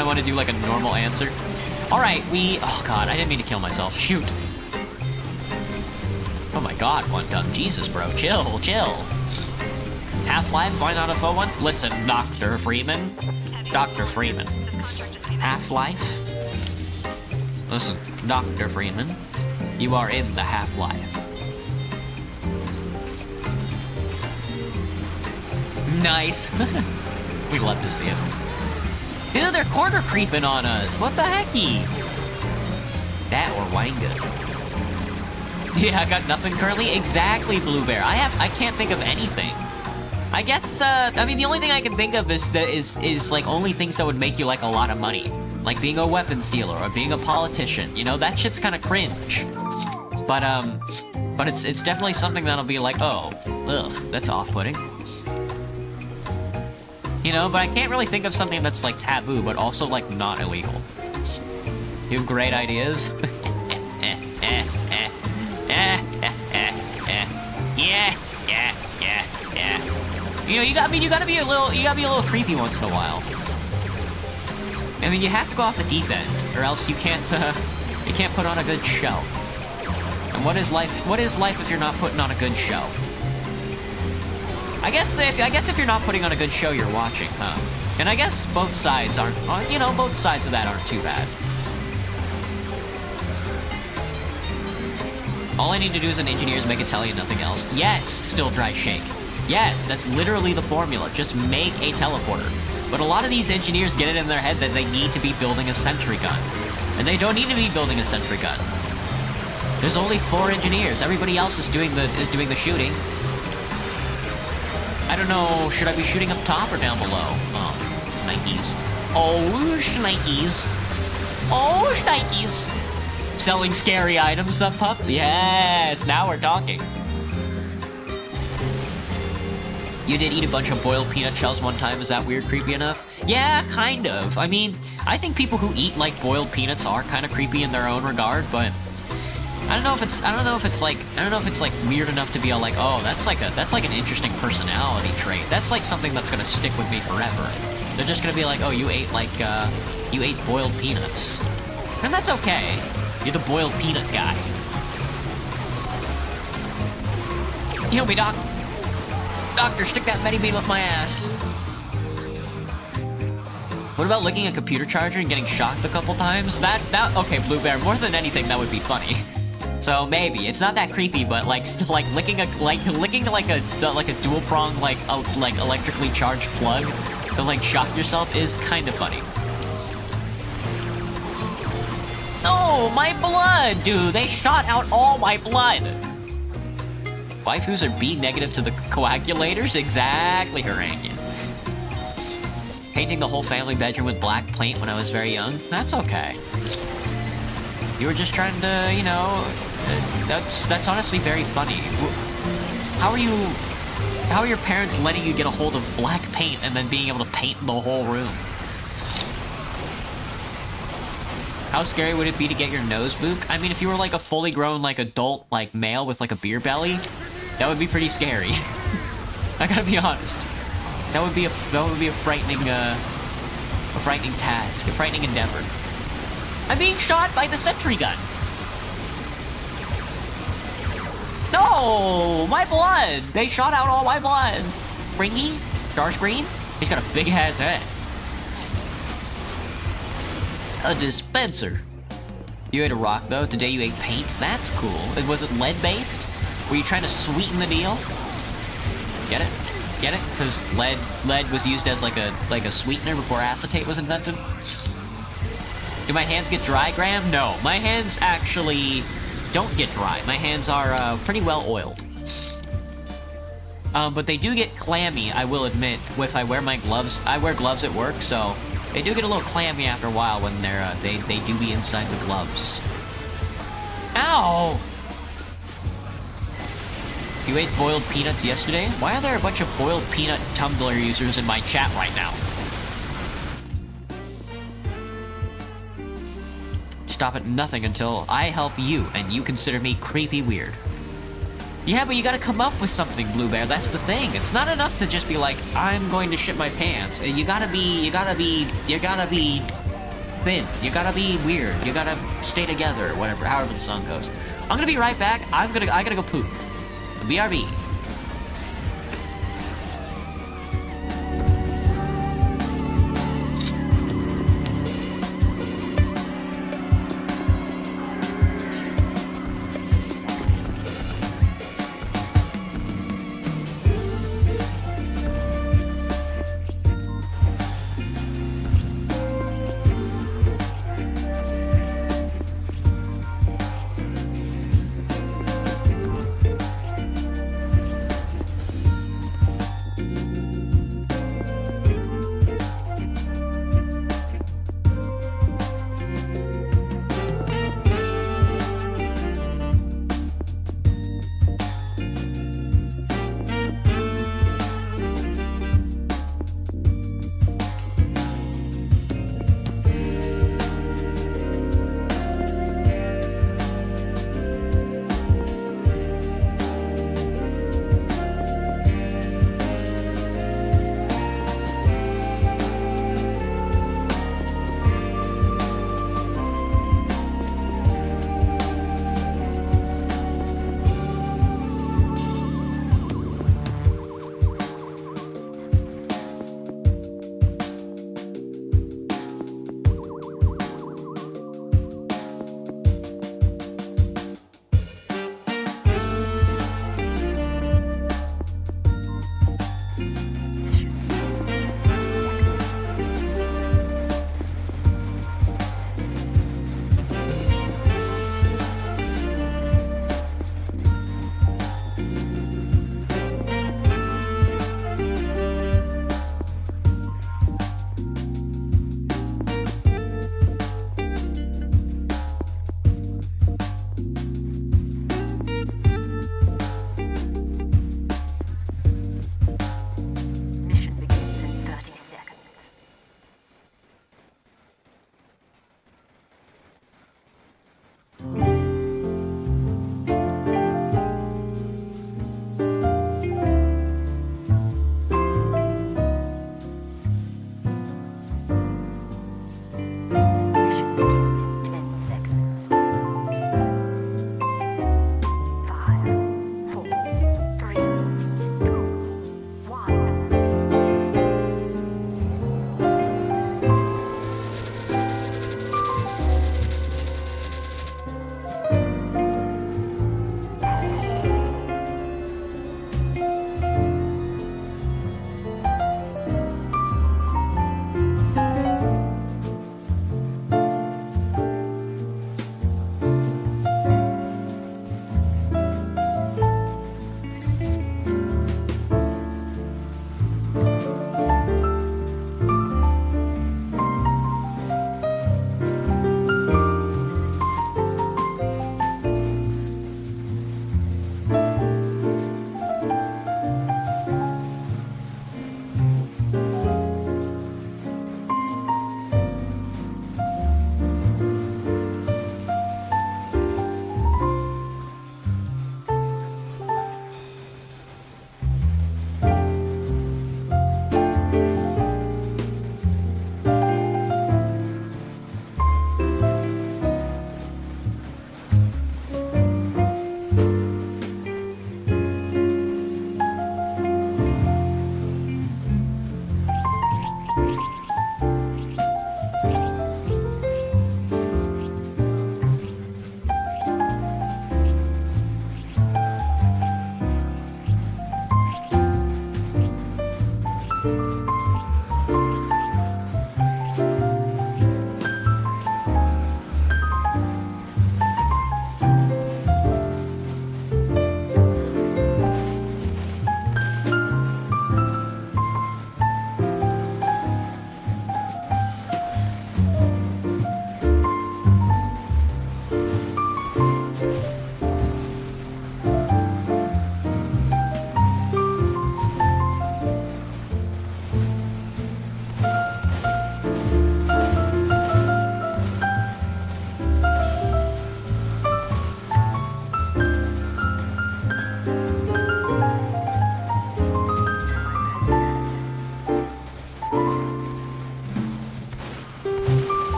I want to do like a normal answer. All right, oh god, I didn't mean to kill myself. Shoot. Oh my god, one gun. Jesus, bro, chill. Half-Life, why not a faux one? Listen, Dr. Freeman. Dr. Freeman. Half-Life? Listen, Dr. Freeman. You are in the Half-Life. Nice. We'd love to see it. Dude, they're corner creeping on us. What the hecky? That or Wanga. Yeah, I got nothing currently. Exactly, Blue Bear. I can't think of anything. I guess, I mean, the only thing I can think of is like only things that would make you like a lot of money. Like being a weapons dealer or being a politician. You know, that shit's kind of cringe. But it's definitely something that'll be like, oh, ugh, that's off-putting. You know, but I can't really think of something that's like taboo, but also like not illegal. You have great ideas. Yeah. You know, you gotta be a little creepy once in a while. I mean, you have to go off the deep end, or else you can't put on a good show. And what is life if you're not putting on a good show? I guess if you're not putting on a good show, you're watching, huh? And I guess both sides of that aren't too bad. All I need to do as an engineer is make a telly and nothing else. Yes, still dry shake. Yes, that's literally the formula. Just make a teleporter. But a lot of these engineers get it in their head that they need to be building a sentry gun. And they don't need to be building a sentry gun. There's only 4 engineers. Everybody else is doing the shooting. I don't know, should I be shooting up top or down below? Oh, Nikes. Oh, shnikes. Oh, shnikes. Selling scary items, up, pup? Yes, now we're talking. You did eat a bunch of boiled peanut shells one time. Is that weird, creepy enough? Yeah, kind of. I mean, I think people who eat like boiled peanuts are kind of creepy in their own regard, but I don't know if it's like weird enough to be all like, oh, that's like an interesting personality trait. That's like something that's gonna stick with me forever. They're just gonna be like, oh, you ate boiled peanuts, and that's okay. You're the boiled peanut guy. Heal me, doc. Doctor, stick that Medibeam up my ass. What about licking a computer charger and getting shocked a couple times? Okay, Blue Bear, more than anything, that would be funny. So maybe it's not that creepy, but like licking a dual prong like electrically charged plug to like shock yourself is kind of funny. Oh, my blood, dude! They shot out all my blood. Waifus are B negative to the coagulators? Exactly, Harangian. Painting the whole family bedroom with black paint when I was very young? That's okay. You were just trying to, you know, that's honestly very funny. How are your parents letting you get a hold of black paint and then being able to paint the whole room? How scary would it be to get your nose booped? I mean, if you were like a fully grown, like adult, like male with like a beer belly, that would be pretty scary. I gotta be honest. That would be a frightening task, a frightening endeavor. I'm being shot by the sentry gun. No, my blood. They shot out all my blood. Springy, Starscream. He's got a big ass head. A dispenser. You ate a rock though. Today you ate paint. That's cool. Was it lead based? Were you trying to sweeten the deal? Get it? Get it? Because lead was used as like a sweetener before acetate was invented. Do my hands get dry, Graham? No, my hands actually don't get dry. My hands are pretty well oiled. But they do get clammy, I will admit, if I wear my gloves. I wear gloves at work, so they do get a little clammy after a while when they do be inside the gloves. Ow! You ate boiled peanuts yesterday? Why are there a bunch of boiled peanut Tumblr users in my chat right now? Stop at nothing until I help you and you consider me creepy weird. Yeah, but you gotta come up with something, Blue Bear. That's the thing. It's not enough to just be like, I'm going to shit my pants. You gotta be thin. You gotta be weird. You gotta stay together, whatever, however the song goes. I'm gonna be right back. I gotta go poop. BRB.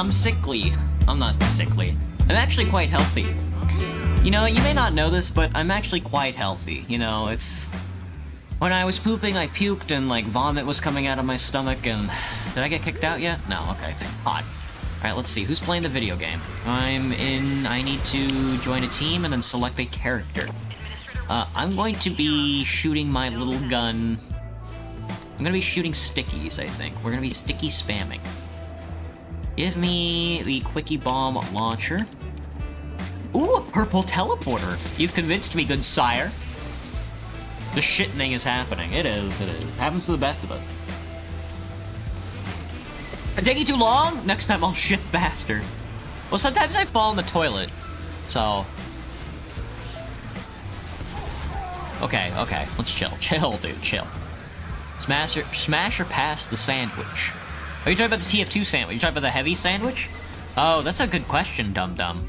I'm sickly. I'm not sickly. I'm actually quite healthy. You know, you may not know this, but I'm actually quite healthy. You know, it's... When I was pooping, I puked and, like, vomit was coming out of my stomach and... Did I get kicked out yet? No, okay, thank God. Alright, let's see. Who's playing the video game? I'm in... I need to join a team and then select a character. I'm going to be shooting my little gun. I'm gonna be shooting stickies, I think. We're gonna be sticky spamming. Give me the Quickie Bomb Launcher. Ooh, a purple teleporter! You've convinced me, good sire. The shitting is happening. It is, it is. Happens to the best of us. I'm taking too long? Next time I'll shit faster. Well, sometimes I fall in the toilet, so... Okay, okay, let's chill. Chill, dude, chill. Smash or pass the sandwich? Are you talking about the tf2 sandwich? Are you talking about the heavy sandwich? Oh, that's a good question, dum-dum.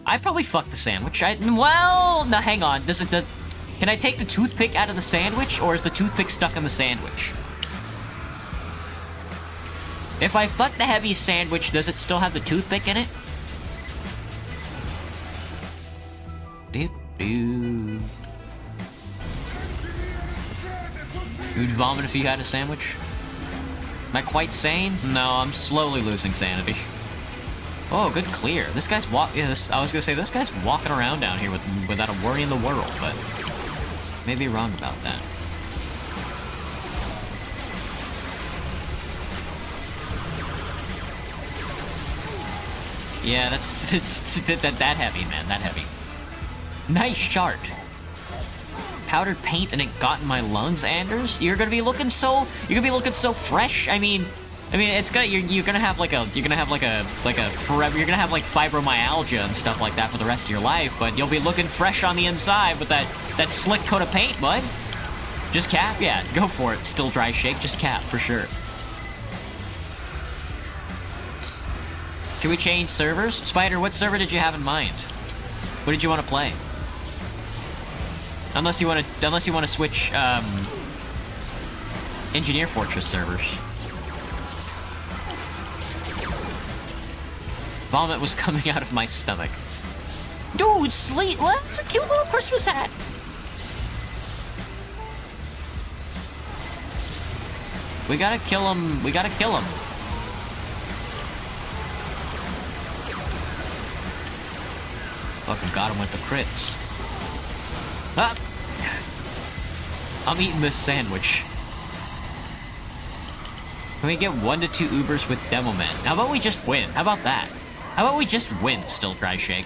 I'd probably fuck the sandwich. Well, no, hang on. Can I take the toothpick out of the sandwich, or is the toothpick stuck in the sandwich? If I fuck the heavy sandwich, does it still have the toothpick in it? You'd vomit if you had a sandwich? Am I quite sane? No, I'm slowly losing sanity. Oh, good clear. This guy's I was gonna say, this guy's walking around down here without a worry in the world, but... Maybe wrong about that. Yeah, it's that heavy, man, that heavy. Nice shard. Powdered paint and it got in my lungs, Anders. You're gonna be looking so fresh. I mean, it's gonna you're gonna have like forever. You're gonna have like fibromyalgia and stuff like that for the rest of your life. But you'll be looking fresh on the inside with that slick coat of paint, bud. Just cap, yeah, go for it. Still dry shake, just cap for sure. Can we change servers? Spider, what server did you have in mind? What did you want to play? Unless you want to switch Engineer Fortress servers. Vomit was coming out of my stomach. Dude, sleep. What? It's a cute little Christmas hat. We gotta kill him. We gotta kill him. Fucking got him with the crits. Ah! I'm eating this sandwich. Can we get 1 to 2 Ubers with Demo Man? How about we just win? How about that? How about we just win, Still Dry Shake?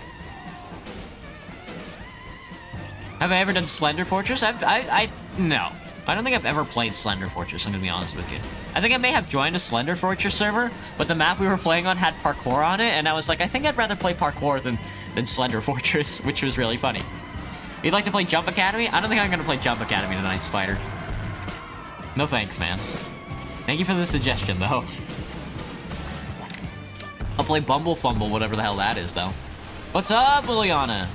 Have I ever done Slender Fortress? No. I don't think I've ever played Slender Fortress, I'm gonna be honest with you. I think I may have joined a Slender Fortress server, but the map we were playing on had parkour on it, and I was like, I think I'd rather play parkour than Slender Fortress, which was really funny. You'd like to play Jump Academy? I don't think I'm gonna play Jump Academy tonight, Spider. No thanks, man. Thank you for the suggestion, though. I'll play Bumble Fumble, whatever the hell that is, though. What's up, Liliana?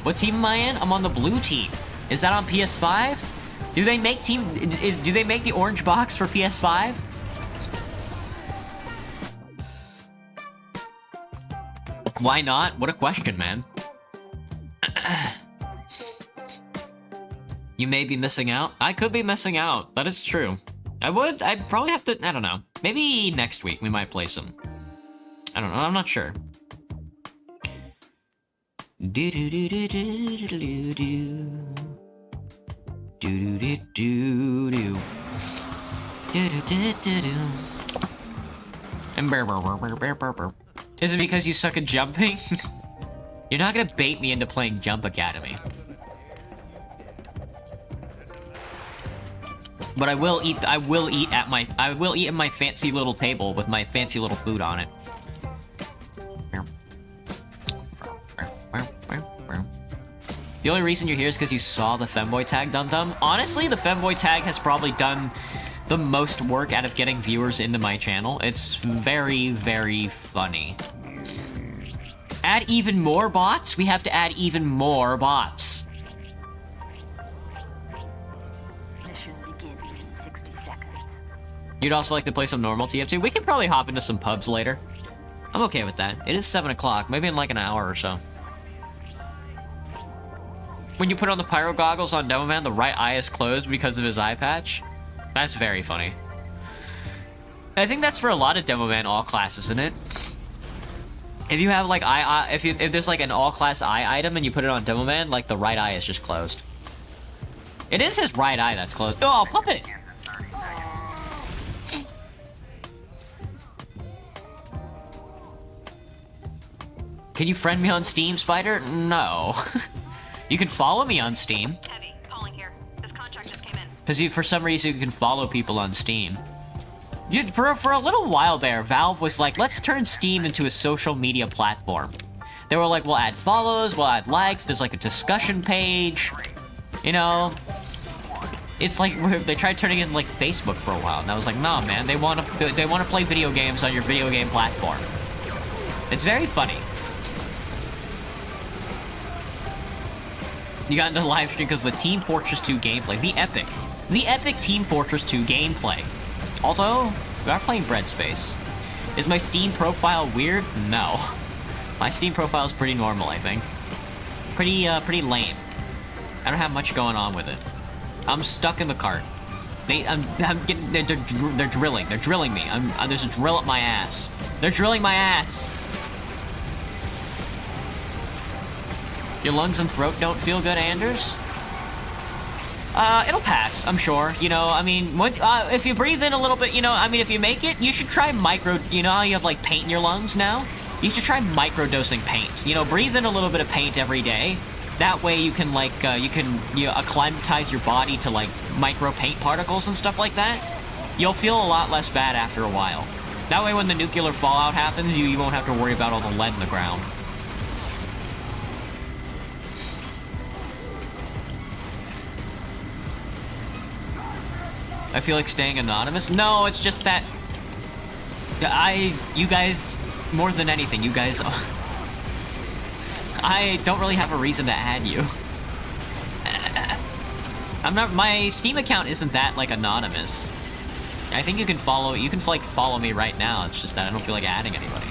What team am I in? I'm on the blue team. Is that on PS5? Do they make do they make the orange box for PS5? Why not? What a question, man. You may be missing out. I could be missing out. That is true. I'd probably have to, I don't know. Maybe next week we might play some. I don't know, I'm not sure. Do do do do do do do do. Do do do do do. Do do do do do. And burr burr burr burr burr burr burr. Is it because you suck at jumping? You're not gonna bait me into playing Jump Academy. But I will eat in my fancy little table with my fancy little food on it. The only reason you're here is because you saw the femboy tag, Dum Dum. Honestly, the femboy tag has probably done the most work out of getting viewers into my channel. It's very, very funny. Add even more bots? We have to add even more bots. Mission begins in 60 seconds. You'd also like to play some normal TF2? We could probably hop into some pubs later. I'm okay with that. It is 7 o'clock, maybe in like an hour or so. When you put on the pyro goggles on Demoman, the right eye is closed because of his eye patch. That's very funny. I think that's for a lot of Demoman all classes, isn't it? If you have like if there's like an all class eye item and you put it on Demoman, like the right eye is just closed. It is his right eye that's closed. Oh, puppet! Can you friend me on Steam, Spider? No. You can follow me on Steam. Heavy, calling here. This contract just came in. Because for some reason you can follow people on Steam. Dude, for a little while there, Valve was like, let's turn Steam into a social media platform. They were like, we'll add follows, we'll add likes, there's like a discussion page. You know? It's like, they tried turning it into like Facebook for a while, and I was like, nah, man, they want to play video games on your video game platform. It's very funny. You got into the live stream because of the Team Fortress 2 gameplay. The epic Team Fortress 2 gameplay. Although, we are playing Bread Space. Is my Steam profile weird? No. My Steam profile is pretty normal, I think. Pretty lame. I don't have much going on with it. I'm stuck in the cart. They're drilling. They're drilling me. There's a drill up my ass. They're drilling my ass. Your lungs and throat don't feel good, Anders? It'll pass, I'm sure. You know, I mean, if you breathe in a little bit, you know, I mean, if you make it, you should try you know how you have, like, paint in your lungs now? You should try microdosing paint. You know, breathe in a little bit of paint every day. That way you can, like, you acclimatize your body to, like, micro paint particles and stuff like that. You'll feel a lot less bad after a while. That way when the nuclear fallout happens, you won't have to worry about all the lead in the ground. I feel like staying anonymous? No, it's just that... you guys, more than anything, you guys... I don't really have a reason to add you. My Steam account isn't that, like, anonymous. I think you can follow me right now, it's just that I don't feel like adding anybody.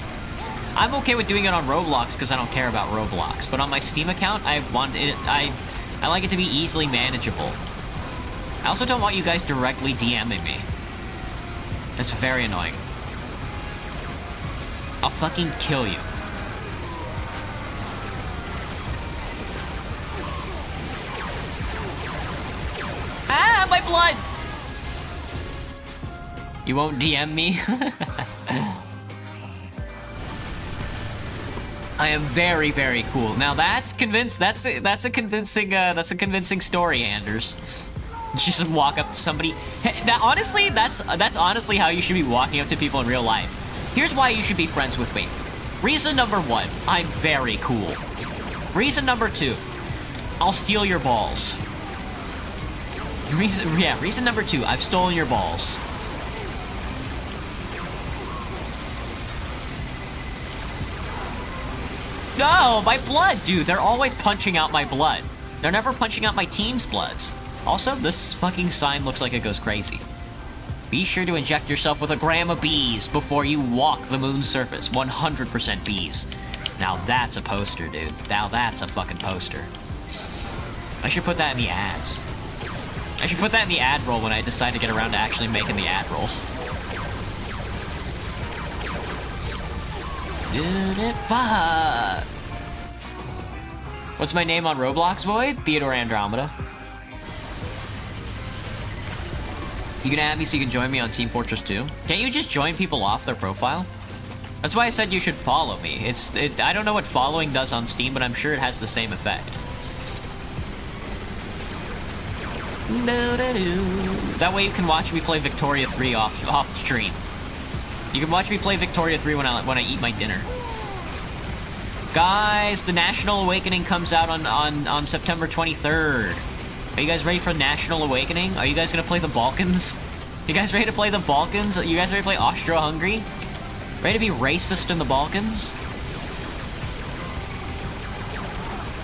I'm okay with doing it on Roblox because I don't care about Roblox, but on my Steam account, I like it to be easily manageable. I also don't want you guys directly DMing me. That's very annoying. I'll fucking kill you. Ah, my blood! You won't DM me? I am very, very cool. Now that's a convincing story, Anders. Just walk up to somebody. That's honestly how you should be walking up to people in real life. Here's why you should be friends with me. Reason number 1, I'm very cool. Reason number 2, I'll steal your balls. Reason number 2, I've stolen your balls. No, my blood, dude. They're always punching out my blood. They're never punching out my team's bloods. Also, this fucking sign looks like it goes crazy. Be sure to inject yourself with a gram of bees before you walk the moon's surface. 100% bees. Now that's a poster, dude. Now that's a fucking poster. I should put that in the ads. I should put that in the ad roll when I decide to get around to actually making the ad roll. What's my name on Roblox, Void? Theodore Andromeda. You can add me so you can join me on Team Fortress 2. Can't you just join people off their profile? That's why I said you should follow me. I don't know what following does on Steam, but I'm sure it has the same effect. That way you can watch me play Victoria 3 off stream. You can watch me play Victoria 3 when I eat my dinner. Guys, the National Awakening comes out on September 23rd. Are you guys ready for National Awakening? Are you guys gonna play the Balkans? You guys ready to play the Balkans? Are you guys ready to play Austro-Hungary? Ready to be racist in the Balkans?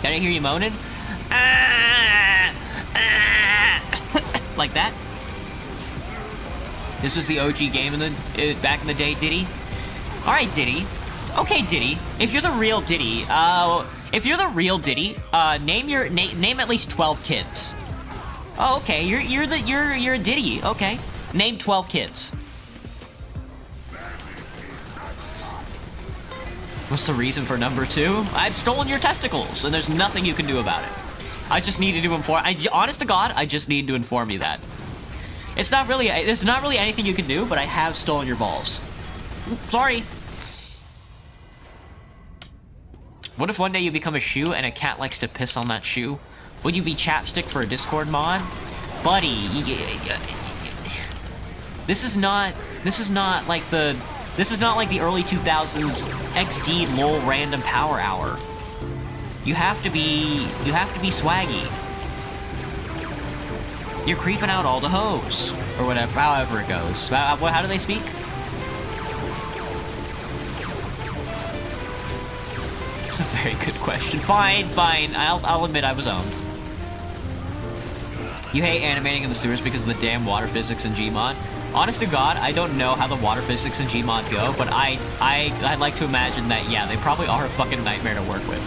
Did I hear you moaning? Like that? This was the OG game back in the day, Diddy? Alright, Diddy. Okay, Diddy. If you're the real Diddy, name at least 12 kids. Oh, okay. You're a Diddy. Okay. Name 12 kids. What's the reason for number 2? I've stolen your testicles, and there's nothing you can do about it. I just needed to honest to God, I just need to inform you that. It's not really anything you can do, but I have stolen your balls. Sorry. What if one day you become a shoe and a cat likes to piss on that shoe? Would you be chapstick for a Discord mod? Buddy, this is not like the early 2000s XD lol random power hour. You have to be swaggy. You're creeping out all the hoes. Or whatever, however it goes. How do they speak? It's a very good question. Fine. I'll admit I was owned. You hate animating in the sewers because of the damn water physics in Gmod. Honest to God, I don't know how the water physics in Gmod go, but I'd like to imagine that, yeah, they probably are a fucking nightmare to work with.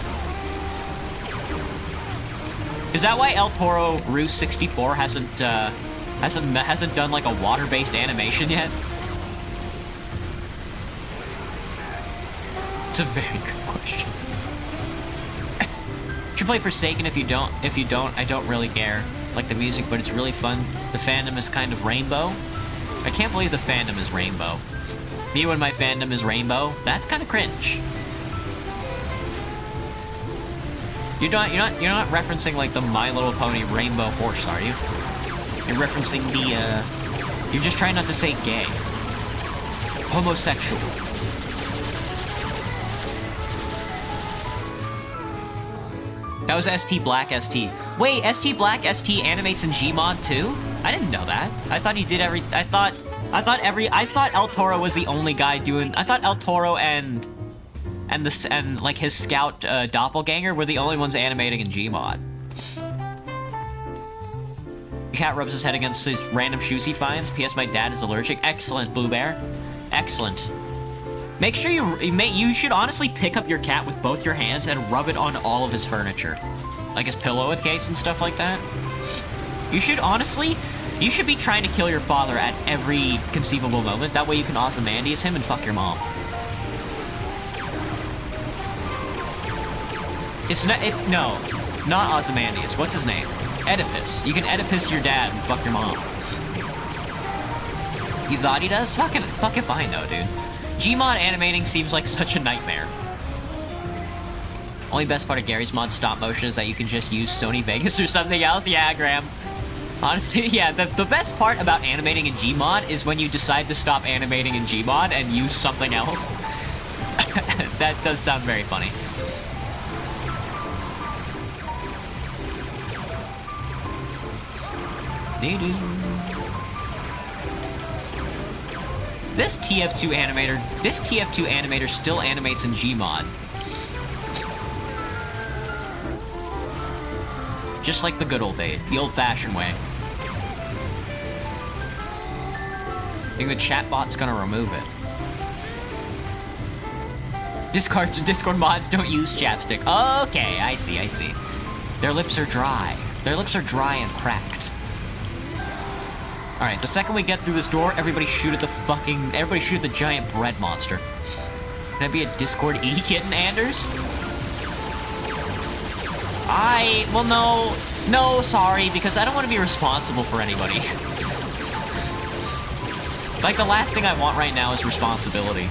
Is that why El Toro Ruse 64 hasn't done like a water-based animation yet? It's a very good question. Should play Forsaken if you don't. If you don't, I don't really care. Like the music, but it's really fun. The fandom is kind of rainbow. I can't believe the fandom is rainbow. Me when my fandom is rainbow, that's kind of cringe. You're not referencing like the My Little Pony rainbow horse, are you? You're referencing the you're just trying not to say gay. Homosexual. That was ST Black ST. Wait, ST Black ST animates in Gmod too? I didn't know that. I thought he did I thought El Toro was the only guy doing. I thought El Toro and like his scout doppelganger were the only ones animating in Gmod. Cat rubs his head against his random shoes he finds. P.S. My dad is allergic. Excellent, Blue Bear. Excellent. Make sure you should honestly pick up your cat with both your hands and rub it on all of his furniture. Like his pillow case and stuff like that. You should be trying to kill your father at every conceivable moment. That way you can Ozymandias him and fuck your mom. No, not Ozymandias. What's his name? Oedipus. You can Oedipus your dad and fuck your mom. You thought he does? Fucking fine though, dude. Gmod animating seems like such a nightmare. Only best part of Gary's mod stop motion is that you can just use Sony Vegas or something else. Yeah, Graham. Honestly, yeah, the best part about animating in Gmod is when you decide to stop animating in Gmod and use something else. That does sound very funny. This tf2 animator still animates in Gmod. Just like the good old days, the old-fashioned way. I think the chatbot's gonna remove it. Discord mods don't use chapstick. Okay, I see. Their lips are dry. Their lips are dry and cracked. Alright, the second we get through this door, everybody shoot at the giant bread monster. Can I be a Discord E-kitten, Anders? Well, no, sorry, because I don't want to be responsible for anybody. Like, the last thing I want right now is responsibility.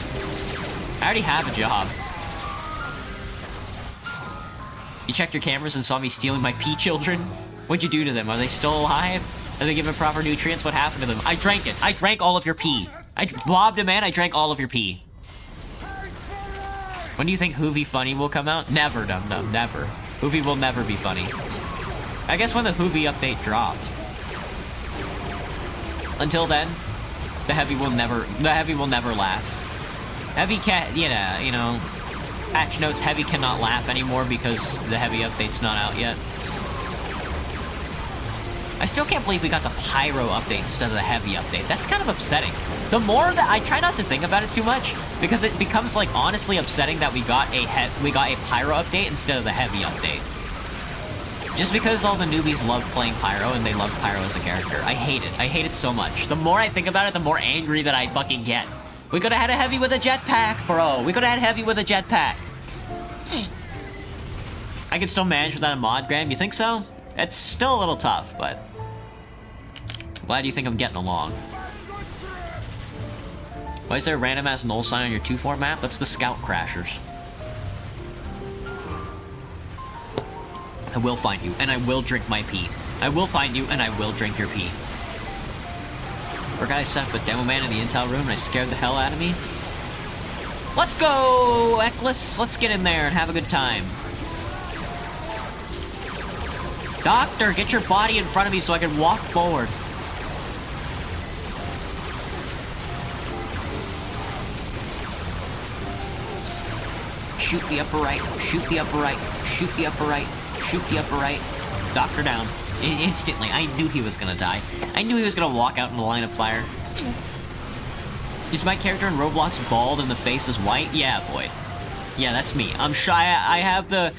I already have a job. You checked your cameras and saw me stealing my pea children? What'd you do to them? Are they still alive? Are they given proper nutrients? What happened to them? I drank it. I drank all of your pee. I blobbed him, man. I drank all of your pee. When do you think Hoovy Funny will come out? Never, dum-dum, never. Hoovy will never be funny. I guess when the Hoovy update drops. Until then, the Heavy will never laugh. Heavy can't, you know, patch notes, Heavy cannot laugh anymore because the Heavy update's not out yet. I still can't believe we got the Pyro update instead of the Heavy update. That's kind of upsetting. The more that I try not to think about it too much, Because it becomes, like, honestly upsetting that we got a pyro update instead of the heavy update. Just because all the newbies love playing pyro and they love pyro as a character. I hate it. I hate it so much. The more I think about it, the more angry that I fucking get. We could've had a heavy with a jetpack, bro. We could've had heavy with a jetpack. I could still manage without a mod, Graham. You think so? It's still a little tough, but... Glad you think I'm getting along. Why is there a random-ass null sign on your 2-4 map? That's the Scout Crashers. I will find you, and I will drink my pee. I will find you, and I will drink your pee. Our guy set up a demo man in the intel room, and I scared the hell out of me. Let's go, Ekless! Let's get in there and have a good time. Doctor, get your body in front of me so I can walk forward. Shoot the upper right, shoot the upper right, shoot the upper right, shoot the upper right. Doctor down. Instantly. I knew he was gonna die. I knew he was gonna walk out in the line of fire. Is my character in Roblox bald and the face is white? Yeah, Void. Yeah, that's me. I'm shy. I have the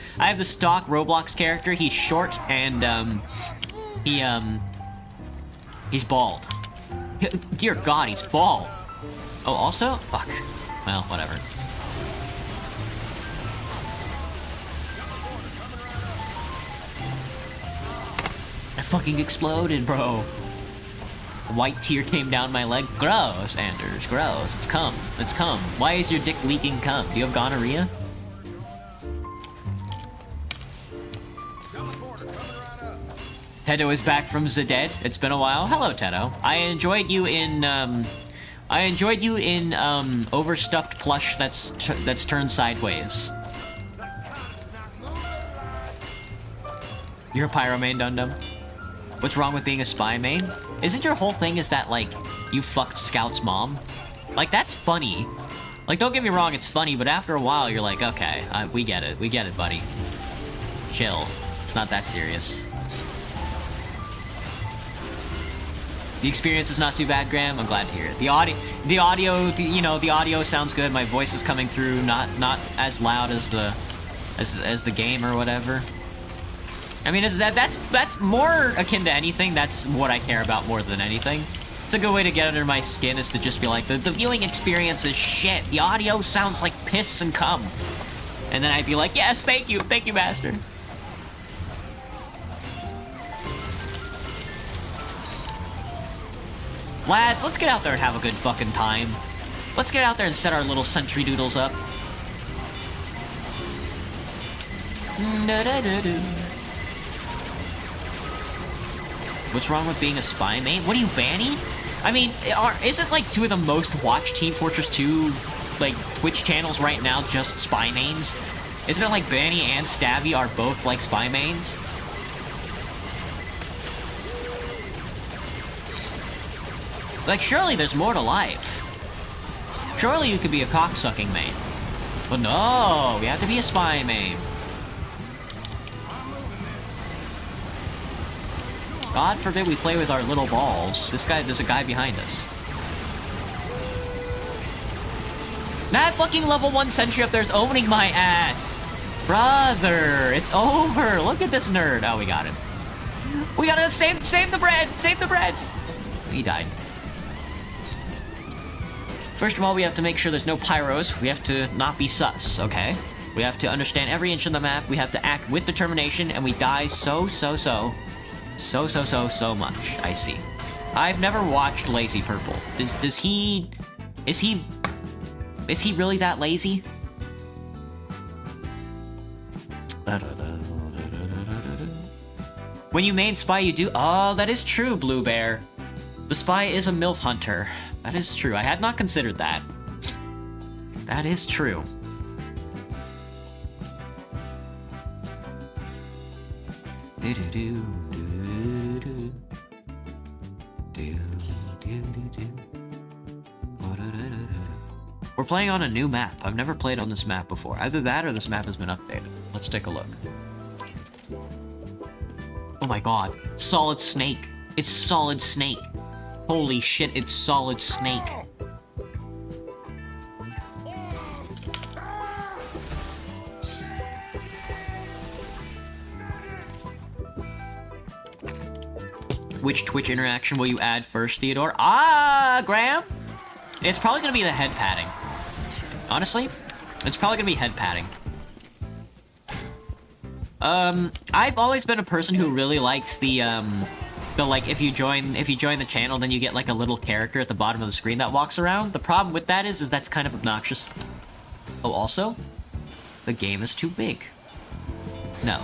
stock Roblox character. He's short and he's bald. Dear God, he's bald. Oh, also? Fuck. Well, whatever. I fucking exploded, bro. A white tear came down my leg. Gross, Anders. Gross. It's cum. It's cum. Why is your dick leaking cum? Do you have gonorrhea? Tedo is back from the dead. It's been a while. Hello, Tedo. I enjoyed you in overstuffed plush that's turned sideways. You're a pyro main, Dundum. What's wrong with being a spy main? Isn't your whole thing is that, like, you fucked Scout's mom? Like, that's funny. Like, don't get me wrong, it's funny, but after a while, you're like, okay, we get it, buddy. Chill. It's not that serious. The experience is not too bad, Graham. I'm glad to hear it. The audio sounds good. My voice is coming through, not as loud as the game or whatever. I mean, that's more akin to anything. That's what I care about more than anything. It's a good way to get under my skin is to just be like, the viewing experience is shit. The audio sounds like piss and cum. And then I'd be like, yes, thank you, master. Lads, let's get out there and have a good fucking time. Let's get out there and set our little sentry doodles up. What's wrong with being a spy main? What are you, Banny? I mean, isn't like two of the most watched Team Fortress 2 like Twitch channels right now just spy mains? Isn't it like Banny and Stabby are both like spy mains? Like, surely there's more to life. Surely you could be a cocksucking main. But no, we have to be a spy main. God forbid we play with our little balls. There's a guy behind us. That fucking level 1 sentry up there's owning my ass. Brother, it's over. Look at this nerd. Oh, we got him. We gotta save the bread. Save the bread. He died. First of all, we have to make sure there's no pyros. We have to not be sus, okay? We have to understand every inch of the map. We have to act with determination, and we die so much. I see. I've never watched Lazy Purple. Is he really that lazy? When you main spy, you do. Oh, that is true, Blue Bear. The spy is a MILF hunter. That is true. I had not considered that. That is true. We're playing on a new map. I've never played on this map before. Either that or this map has been updated. Let's take a look. Oh my god. Solid Snake. It's Solid Snake. Holy shit, it's Solid Snake. Which Twitch interaction will you add first, Theodore? Ah, Graham? It's probably gonna be the head patting. Honestly, it's probably gonna be head patting. I've always been a person who really likes the like, if you join the channel, then you get, like, a little character at the bottom of the screen that walks around. The problem with that is that's kind of obnoxious. Oh, also, the game is too big. No.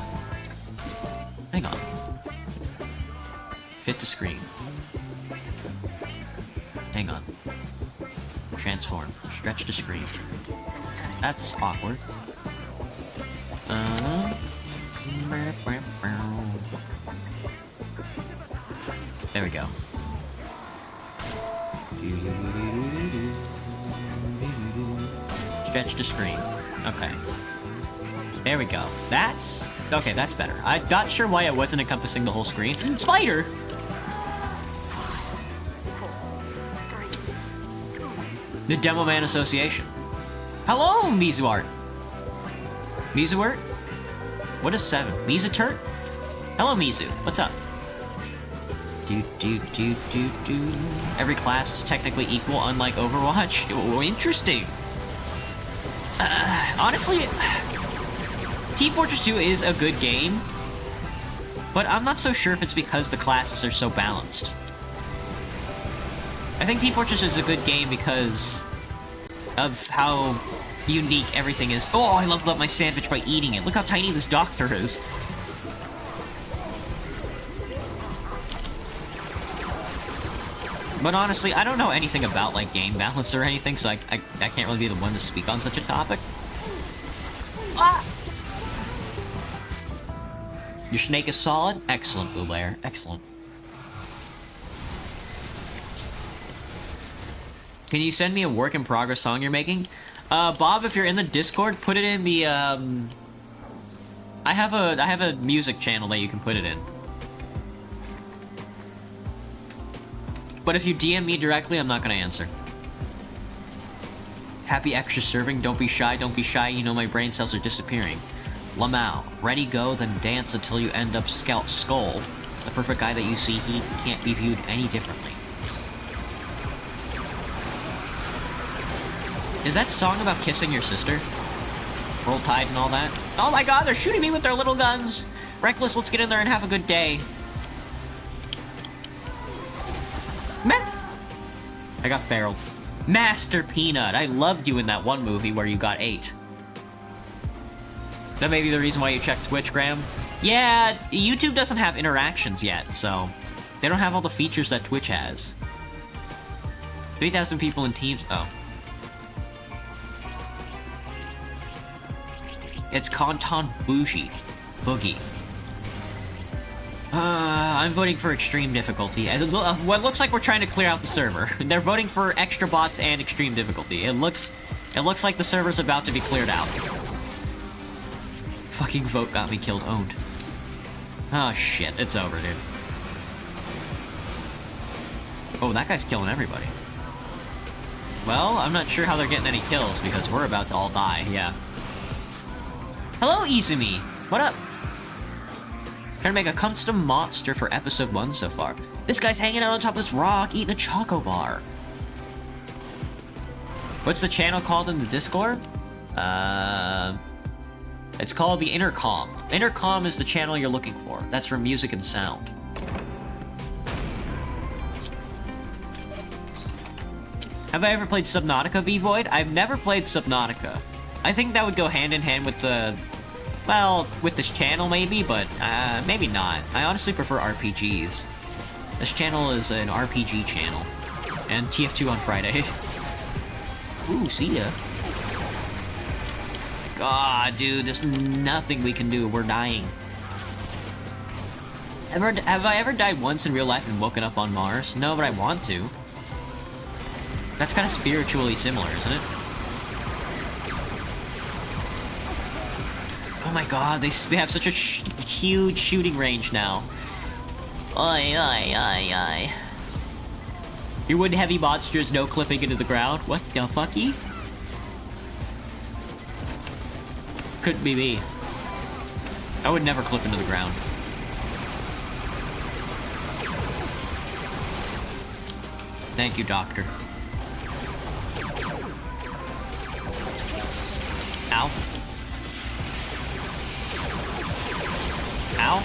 Hang on. Fit to screen. Hang on. Transform. Stretch to screen. That's awkward. There we go. Stretch to screen. Okay. There we go. That's... okay, that's better. I'm not sure why it wasn't encompassing the whole screen. Spider! The Demo Man Association. Hello, Mizuart! Mizuart? What is 7? Mizuturt? Hello, Mizu. What's up? Every class is technically equal, unlike Overwatch. Oh, interesting. Honestly, Team Fortress 2 is a good game, but I'm not so sure if it's because the classes are so balanced. I think Team Fortress is a good game because of how unique everything is. Oh, I leveled up my sandwich by eating it. Look how tiny this doctor is. But honestly, I don't know anything about, like, game balance or anything, so I can't really be the one to speak on such a topic. Ah! Your snake is solid? Excellent, Boulair. Excellent. Can you send me a work-in-progress song you're making? Bob, if you're in the Discord, put it in the, I have a music channel that you can put it in. But if you DM me directly, I'm not gonna answer. Happy extra serving, don't be shy, you know my brain cells are disappearing. Lamau, ready, go, then dance until you end up skull. The perfect guy that you see, he can't be viewed any differently. Is that song about kissing your sister? Roll Tide and all that? Oh my god, they're shooting me with their little guns! Reckless, let's get in there and have a good day. I got feraled. Master Peanut! I loved you in that one movie where you got 8. That may be the reason why you checked Twitch, Graham? Yeah, YouTube doesn't have interactions yet, so... they don't have all the features that Twitch has. 3,000 people in teams... oh. It's Conton Bougie. Boogie. I'm voting for extreme difficulty. What looks like we're trying to clear out the server. They're voting for extra bots and extreme difficulty. It looks like the server's about to be cleared out. Fucking vote got me killed, owned. Oh shit, it's over, dude. Oh, that guy's killing everybody. Well, I'm not sure how they're getting any kills because we're about to all die, yeah. Hello, Izumi! What up? Trying to make a custom monster for episode 1 so far. This guy's hanging out on top of this rock, eating a choco bar. What's the channel called in the Discord? It's called the Intercom. Intercom is the channel you're looking for. That's for music and sound. Have I ever played Subnautica, V-Void? I've never played Subnautica. I think that would go hand in hand with the... well, with this channel maybe, but maybe not. I honestly prefer RPGs. This channel is an RPG channel. And tf2 on Friday. Ooh, see ya. God, dude, there's nothing we can do. We're dying. Have I ever died once in real life and woken up on Mars? No, but I want to. That's kind of spiritually similar, isn't it? Oh my god, they have such a huge shooting range now. Oi, oi, oi, oi. Your wood heavy monsters no clipping into the ground? What the fucky? Couldn't be me. I would never clip into the ground. Thank you, doctor. Ow. Ow.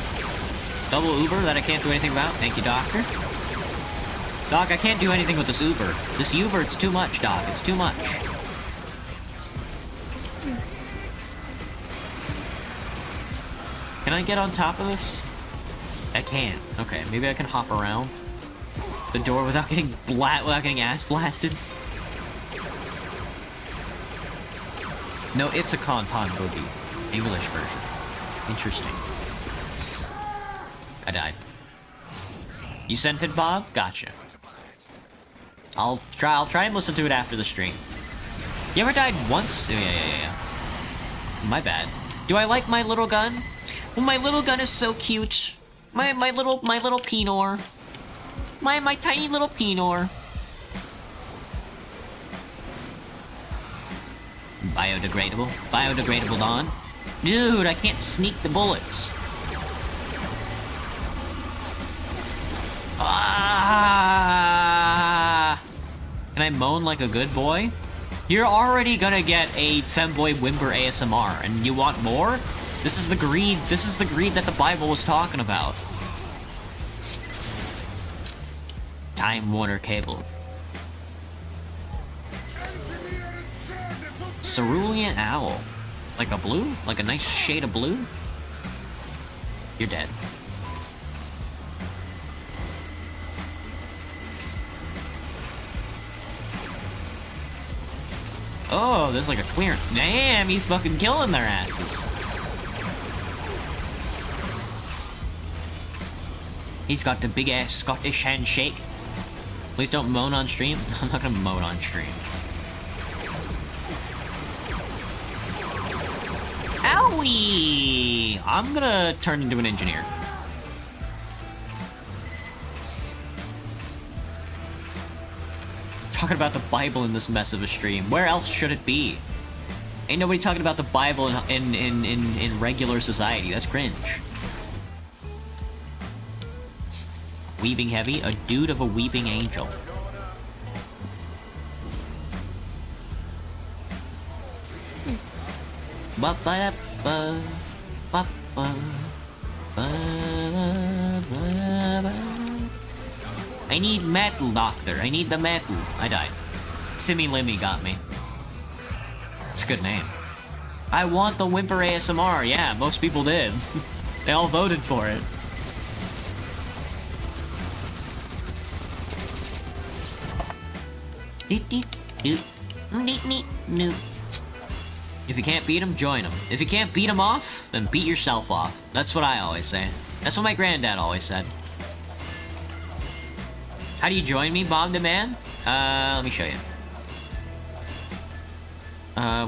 Double Uber that I can't do anything about. Thank you, doctor. Doc, I can't do anything with this Uber. This Uber, it's too much, Doc. It's too much. Can I get on top of this? I can't. Okay, maybe I can hop around the door without getting ass blasted. No, it's a Canton Boogie. English version. Interesting. I died. You sent it, Bob? Gotcha. I'll try and listen to it after the stream. You ever died once? Yeah. My bad. Do I like my little gun? Well, my little gun is so cute. My little Pinor. My tiny little Pinor. Biodegradable Dawn. Dude, I can't sneak the bullets. Ah! Can I moan like a good boy? You're already gonna get a femboy whimper ASMR, and you want more? This is the greed that the Bible was talking about. Time Warner Cable. Cerulean Owl. Like a blue? Like a nice shade of blue? You're dead. Oh, there's like a clearance. Damn, he's fucking killing their asses. He's got the big ass Scottish handshake. Please don't moan on stream. I'm not gonna moan on stream. Owie! I'm gonna turn into an engineer. Talking about the Bible in this mess of a stream. Where else should it be? Ain't nobody talking about the Bible in regular society. That's cringe. Weeping heavy, a dude of a weeping angel. Ba ba ba ba ba ba ba. I need metal, doctor. I need the metal. I died. Simmy Limmy got me. It's a good name. I want the Whimper ASMR. Yeah, most people did. They all voted for it. If you can't beat him, join him. If you can't beat him off, then beat yourself off. That's what I always say. That's what my granddad always said. How do you join me, Bob the Man? Let me show you.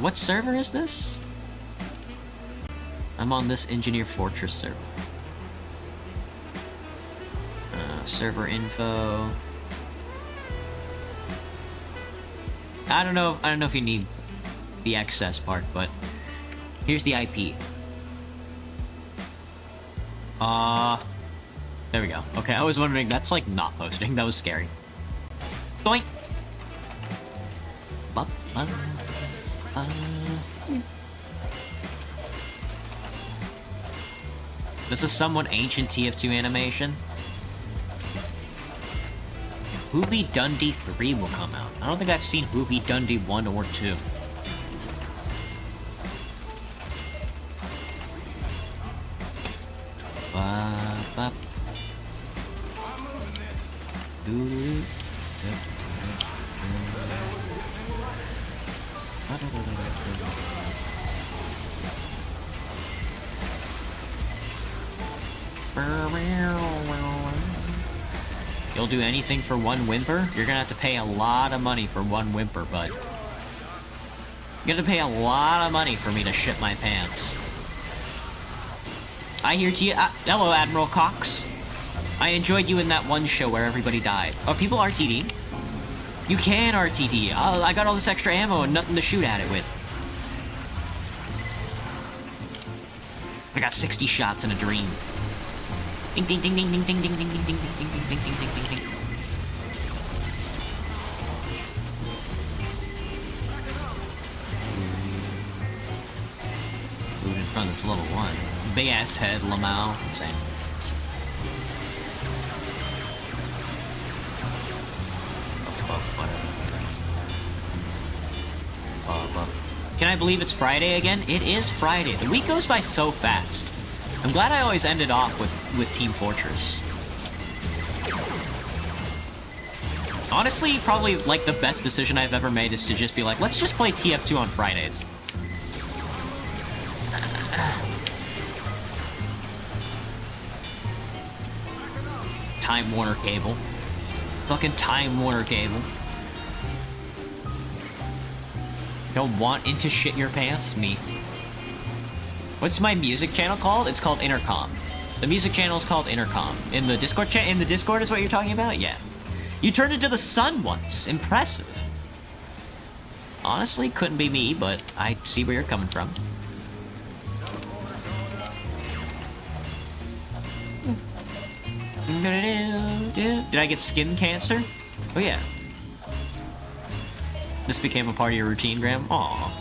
What server is this? I'm on this Engineer Fortress server. Server info. I don't know if you need the access part, but here's the IP. There we go. Okay, I was wondering, that's like not posting. That was scary. Doink! This is somewhat ancient TF2 animation. Hoovy Dundee 3 will come out. I don't think I've seen Hoovy Dundee 1 or 2. You'll do anything for one whimper? You're gonna have to pay a lot of money for one whimper, bud. You're gonna pay a lot of money for me to shit my pants. I hear to you. Hello, Admiral Cox. I enjoyed you in that one show where everybody died. Oh, people RTD? You can RTD. Oh, I got all this extra ammo and nothing to shoot at it with. I got 60 shots in a dream. Ding ding ding ding ding ding ding ding ding ding ding ding ding ding ding ding ding. from this little one. Big ass head, Lamau. Same. Can I believe it's Friday again? It is Friday. The week goes by so fast. I'm glad I always ended off with Team Fortress. Honestly, probably like the best decision I've ever made is to just be like, let's just play TF2 on Fridays. Time Warner cable. Fucking Time Warner cable. Don't want into shit your pants? Me. What's my music channel called? It's called Intercom. The music channel is called Intercom. In the Discord chat, in the Discord is what you're talking about? Yeah. You turned into the sun once. Impressive. Honestly, couldn't be me, but I see where you're coming from. Did I get skin cancer? Oh yeah. This became a part of your routine, Graham? Aww.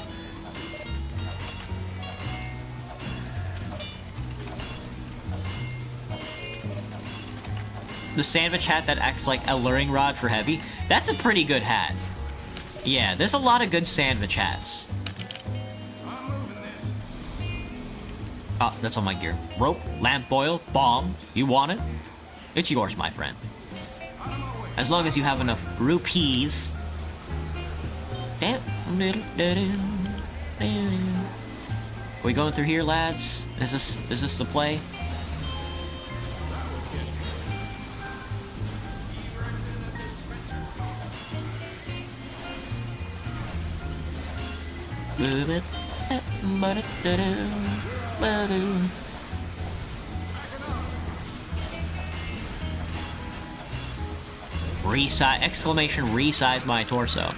The sandwich hat that acts like a luring rod for heavy. That's a pretty good hat. Yeah, there's a lot of good sandwich hats. Oh, that's on my gear. Rope, lamp oil, bomb. You want it? It's yours, my friend. As long as you have enough rupees. Are we going through here, lads? Is this the play? Resize! Exclamation! Resize my torso.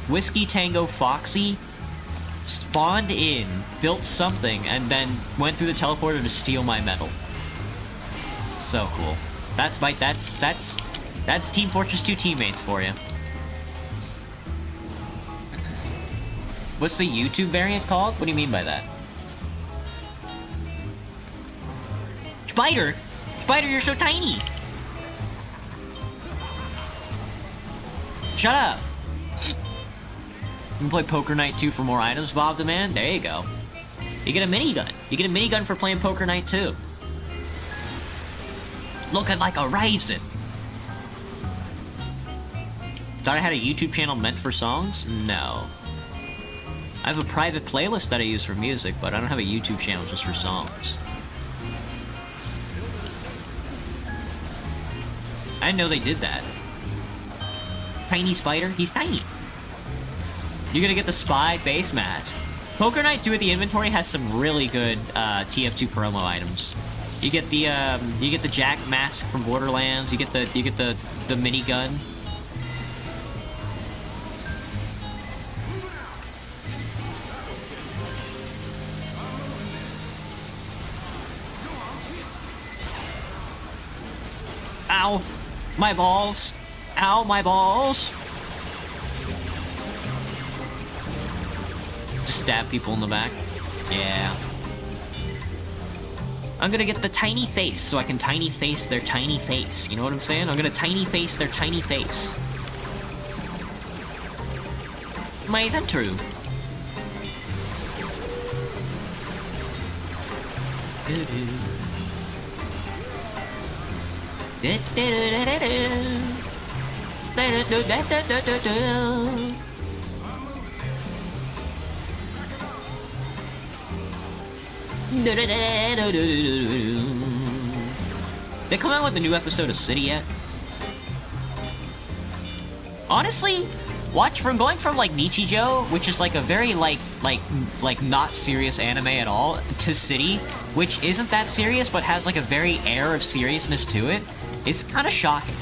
Whiskey Tango Foxy spawned in, built something, and then went through the teleporter to steal my medal. So cool. That's Team Fortress 2 teammates for you. What's the YouTube variant called? What do you mean by that? Spider! Spider, you're so tiny! Shut up! You can play Poker Night 2 for more items, Bob the Man? There you go. You get a minigun. You get a minigun for playing Poker Night 2. Looking like a raisin. Thought I had a YouTube channel meant for songs? No. I have a private playlist that I use for music, but I don't have a YouTube channel just for songs. I didn't know they did that. Tiny Spider? He's tiny. You're gonna get the Spy base mask. Poker Night 2 at the inventory has some really good TF2 promo items. You get the Jack mask from Borderlands. You get the minigun. Ow! My balls! Ow, my balls! Just stab people in the back. Yeah. I'm gonna get the tiny face so I can tiny face their tiny face. You know what I'm saying? I'm gonna tiny face their tiny face. Mais I'm true. They come out with a new episode of City yet? Honestly, going from like Nichijou, which is like a very like not serious anime at all, to City, which isn't that serious but has like a very air of seriousness to it, is kind of shocking.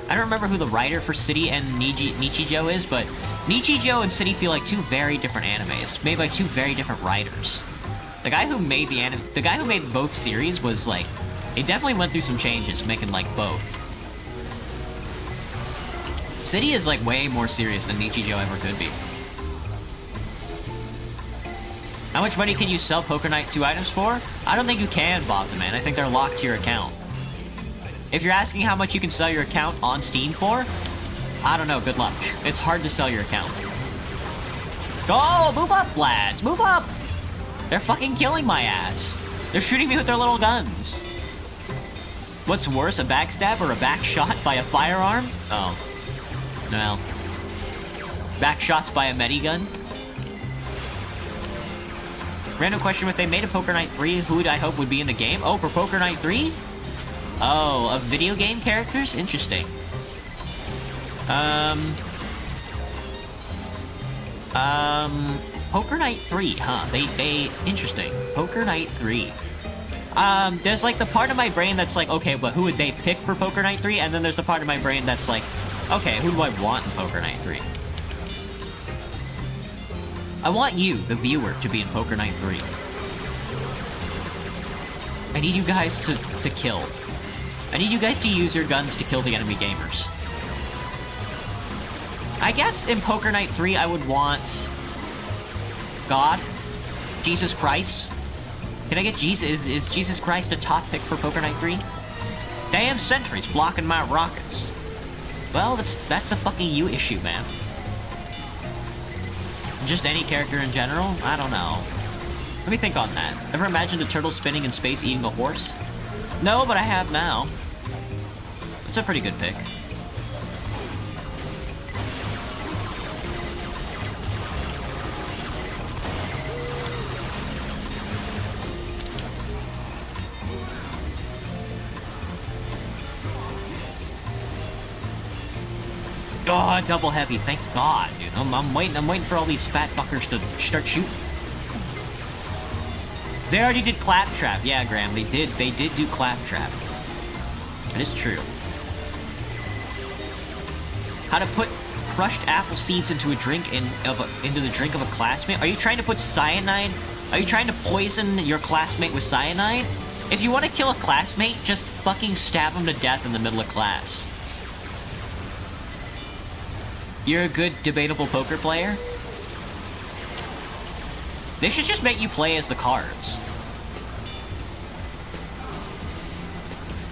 I don't remember who the writer for City and Nichijou is, but Nichijou and City feel like two very different animes, made by two very different writers. The guy who made both series was like, it definitely went through some changes making like both. City is like way more serious than Nichijou ever could be. How much money can you sell Poker Night 2 items for? I don't think you can, Bob the Man. I think they're locked to your account. If you're asking how much you can sell your account on Steam for, I don't know, good luck. It's hard to sell your account. Go! Move up, lads! Move up! They're fucking killing my ass. They're shooting me with their little guns. What's worse, a backstab or a back shot by a firearm? Oh. Well. Back shots by a medigun? Random question, if they made a Poker Night 3, who would I hope would be in the game? Oh, for Poker Night 3? Oh, of video game characters? Interesting. Poker Night 3, huh? They, interesting. Poker Night 3. There's like the part of my brain that's like, okay, but who would they pick for Poker Night 3? And then there's the part of my brain that's like, okay, who do I want in Poker Night 3? I want you, the viewer, to be in Poker Night 3. I need you guys to kill. I need you guys to use your guns to kill the enemy gamers. I guess in Poker Night 3 I would want... God? Jesus Christ? Can I get Jesus? Is Jesus Christ a top pick for Poker Night 3? Damn sentries blocking my rockets. Well, that's a fucking you issue, man. Just any character in general? I don't know. Let me think on that. Ever imagined a turtle spinning in space eating a horse? No, but I have now. It's a pretty good pick. Oh, double heavy, thank God, dude. I'm waiting for all these fat fuckers to start shooting. They already did Claptrap. Yeah, Graham, they did do Claptrap. That is true. How to put crushed apple seeds into a drink into the drink of a classmate? Are you trying to put cyanide? Are you trying to poison your classmate with cyanide? If you want to kill a classmate, just fucking stab him to death in the middle of class. You're a good debatable poker player? They should just make you play as the cards.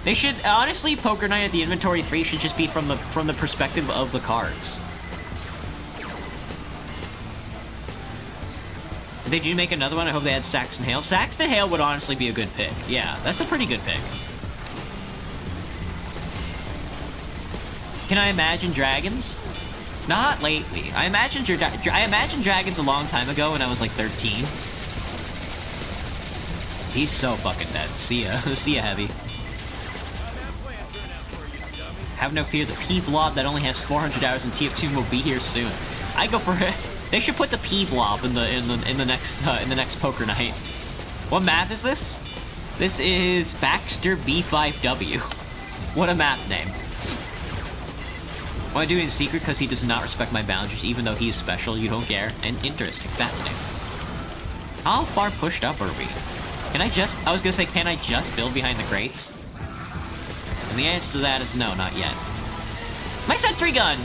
They should, honestly, Poker Night at the Inventory 3 should just be from the perspective of the cards. If they do make another one, I hope they had Saxton Hale. Saxton Hale would honestly be a good pick. Yeah, that's a pretty good pick. Can I imagine dragons? Not lately. I imagined dragons a long time ago when I was like 13. He's so fucking dead. See ya. See ya, Heavy. Have no fear, the P-Blob that only has 400 hours in TF2 will be here soon. I go for it. They should put the P-Blob in the next Poker Night. What map is this? This is Baxter B5W. What a map name. Want to do it in secret because he does not respect my boundaries, even though he is special. You don't care. And interesting. Fascinating. How far pushed up are we? I was gonna say, can I just build behind the crates? And the answer to that is no, not yet. My sentry gun!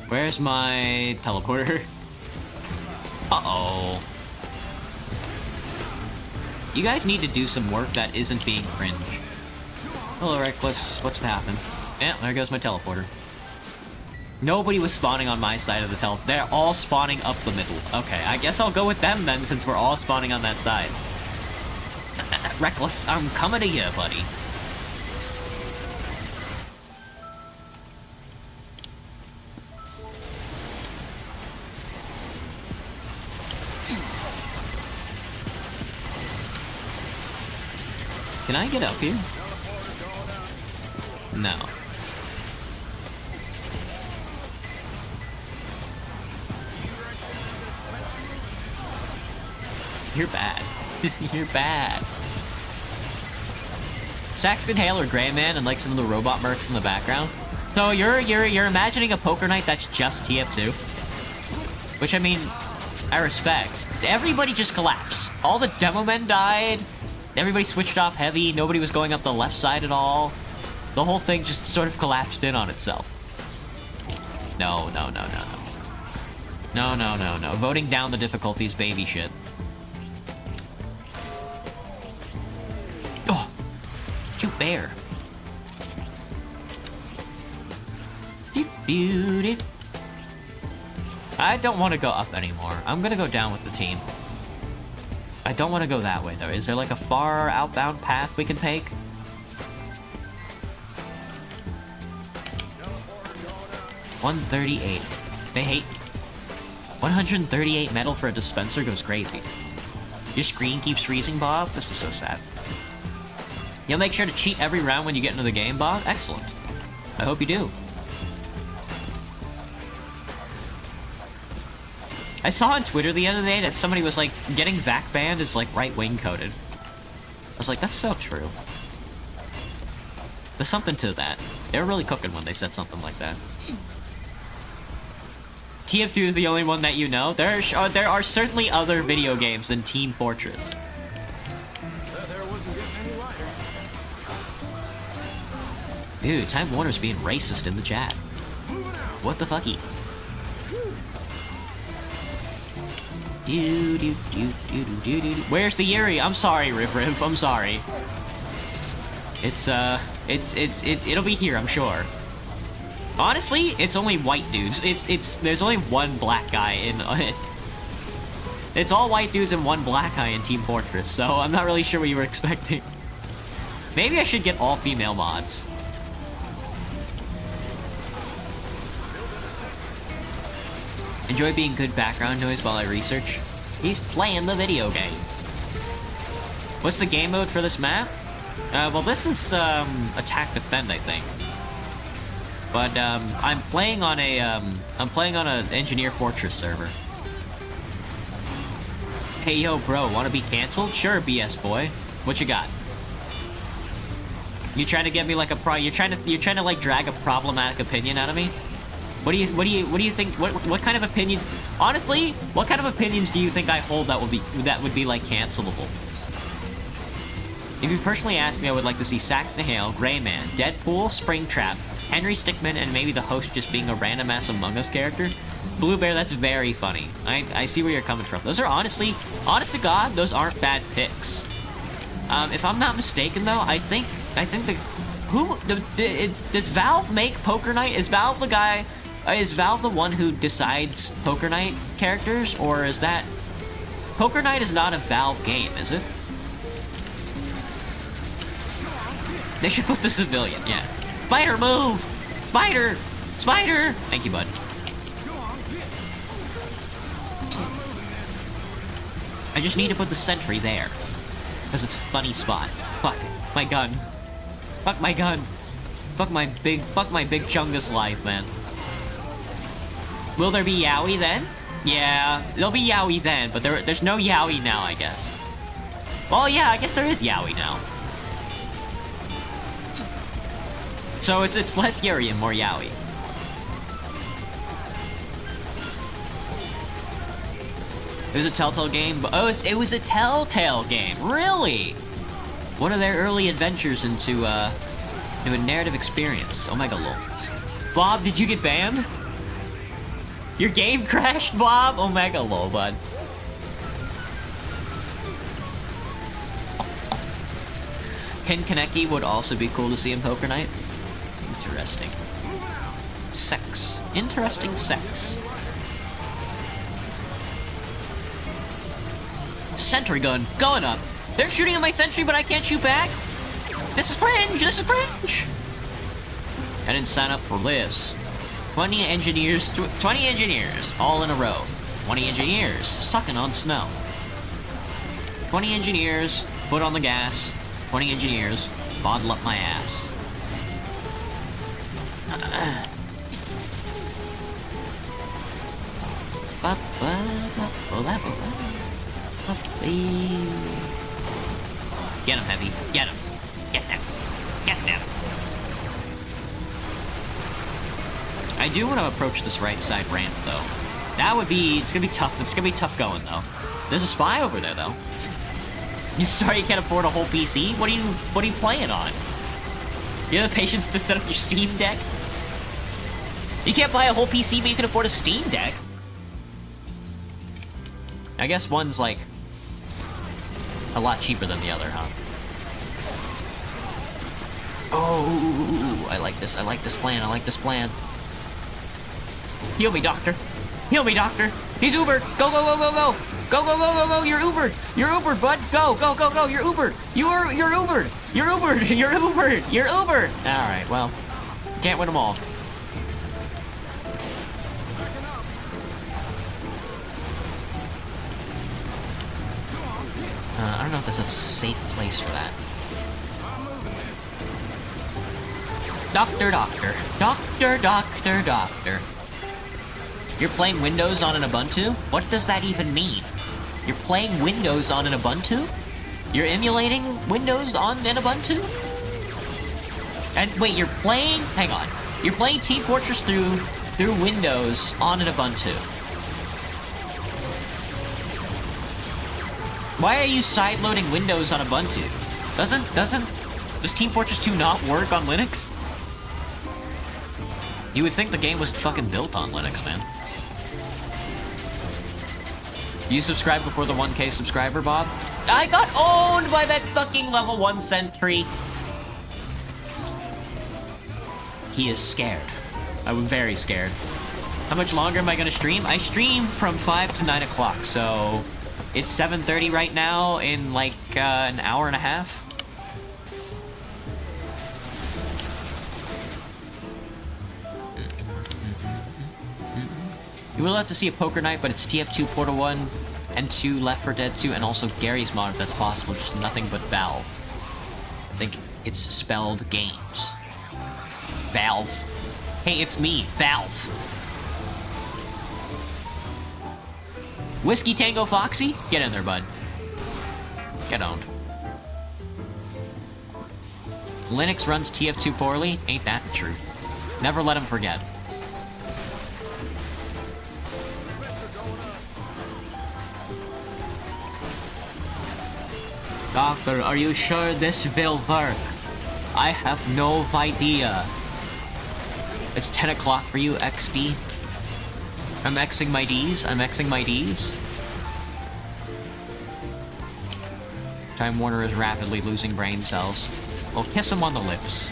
Where's my teleporter? Uh-oh. You guys need to do some work that isn't being cringe. Hello, Reckless. What's happened? Yeah, there goes my teleporter. Nobody was spawning on my side of the teleporter. They're all spawning up the middle. Okay, I guess I'll go with them then, since we're all spawning on that side. Reckless, I'm coming to you, buddy. Can I get up here? No. You're bad. You're bad. Saxton Hale or Grey Man and like some of the robot mercs in the background. So you're imagining a Poker Night that's just TF2? Which, I mean, I respect. Everybody just collapsed. All the demo men died. Everybody switched off heavy. Nobody was going up the left side at all. The whole thing just sort of collapsed in on itself. No, no, no, no, no. No, no, no, no. Voting down the difficulties, baby shit. Oh! Cute bear. I don't want to go up anymore. I'm gonna go down with the team. I don't want to go that way, though. Is there, like, a far outbound path we can take? $138. They hate me. 138 metal for a dispenser goes crazy. Your screen keeps freezing, Bob? This is so sad. You'll make sure to cheat every round when you get into the game, Bob? Excellent. I hope you do. I saw on Twitter the other day that somebody was like, getting VAC banned is like right-wing coded. I was like, that's so true. There's something to that. They were really cooking when they said something like that. tf2 is the only one that you know? There are certainly other video games than Team Fortress. There wasn't getting any lighter. Dude, Time Warner's being racist in the chat. What the fucky? Where's the Yuri? I'm sorry, Riv. I'm sorry. It'll be here, I'm sure. Honestly, it's only white dudes. There's only one black guy in it. It's all white dudes and one black guy in Team Fortress, so I'm not really sure what you were expecting. Maybe I should get all female mods. Enjoy being good background noise while I research. He's playing the video game. What's the game mode for this map? Well, this is attack defend, I think. But I'm playing on an Engineer Fortress server. Hey yo, bro, wanna be canceled? Sure, BS boy. What you got? You trying to get me like a you're trying to like drag a problematic opinion out of me? What do you think? What kind of opinions? Honestly, what kind of opinions do you think I hold that would be like cancelable? If you personally ask me, I would like to see Saxon Hale, Greyman, Deadpool, Springtrap, Henry Stickmin, and maybe the host just being a random ass Among Us character. Blue Bear, that's very funny. I see where you're coming from. Those are honest to God, those aren't bad picks. If I'm not mistaken though, I think does Valve make Poker Night? Is Valve the guy? Is Valve the one who decides Poker Night characters, or is that... Poker Night is not a Valve game, is it? They should put the civilian, yeah. Spider, move! Spider! Spider! Thank you, bud. I just need to put the sentry there. Because it's a funny spot. Fuck. My gun. Fuck my gun. Fuck my big chungus life, man. Will there be Yowie then? Yeah, there'll be Yowie then, but there's no Yowie now, I guess. Well, yeah, I guess there is Yowie now. So it's less Yuri and more Yowie. It was a Telltale game, but it was a Telltale game, really? One of their early adventures into a narrative experience. Omega lol. Bob, did you get banned? Your game crashed, Bob? Omega lol, bud. Ken Kaneki would also be cool to see in Poker Night. Interesting. Sex. Interesting sex. Sentry gun going up. They're shooting at my sentry, but I can't shoot back. This is cringe. This is cringe. I didn't sign up for this. 20 engineers, all in a row. 20 engineers, sucking on snow. 20 engineers, foot on the gas. 20 engineers, bottle up my ass. Get him, Heavy. Get him. Get them. Get them. I do want to approach this right side ramp, though. It's gonna be tough. It's gonna be tough going, though. There's a spy over there, though. You sorry you can't afford a whole PC? What are you playing on? You have the patience to set up your Steam Deck? You can't buy a whole PC, but you can afford a Steam Deck. I guess one's, like, a lot cheaper than the other, huh? Oh, I like this. I like this plan. I like this plan. Heal me, doctor. Heal me, doctor. He's Ubered. Go, go, go, go, go. Go, go, go, go, go. You're Ubered. You're Ubered, bud. Go, go, go, go. You're Ubered. You're Ubered. You're Ubered. You're Ubered. You're Ubered. All right, well, can't win them all. I don't know if there's a safe place for that. Doctor, doctor. Doctor, doctor, doctor. You're playing Windows on an Ubuntu? What does that even mean? You're playing Windows on an Ubuntu? You're emulating Windows on an Ubuntu? And wait, you're playing... Hang on. You're playing Team Fortress through Windows on an Ubuntu. Why are you sideloading Windows on Ubuntu? Does Team Fortress 2 not work on Linux? You would think the game was fucking built on Linux, man. You subscribed before the 1K subscriber, Bob? I got owned by that fucking level 1 sentry. He is scared. I'm very scared. How much longer am I gonna stream? I stream from 5 to 9 o'clock, so... It's 7:30 right now in like an hour and a half. You will have to see a poker night, but it's tf2 Portal 1 and 2 Left 4 Dead 2 and also Gary's mod if that's possible, just nothing but Valve. I think it's spelled games. Valve. Hey, it's me, Valve. Whiskey Tango Foxy? Get in there, bud. Get owned. Linux runs TF2 poorly? Ain't that the truth. Never let him forget. Doctor, are you sure this will work? I have no idea. It's 10 o'clock for you, XD. I'm Xing my Ds. I'm Xing my Ds. Time Warner is rapidly losing brain cells. Well, kiss him on the lips.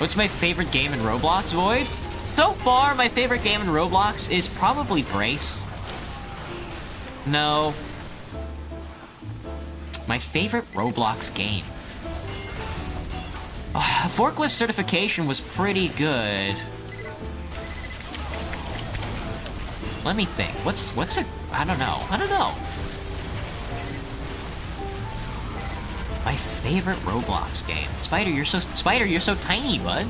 What's my favorite game in Roblox, Void? So far, my favorite game in Roblox is probably Brace. No. My favorite Roblox game. Forklift certification was pretty good. Let me think. What's a... I don't know. My favorite Roblox game. Spider, you're so tiny, bud.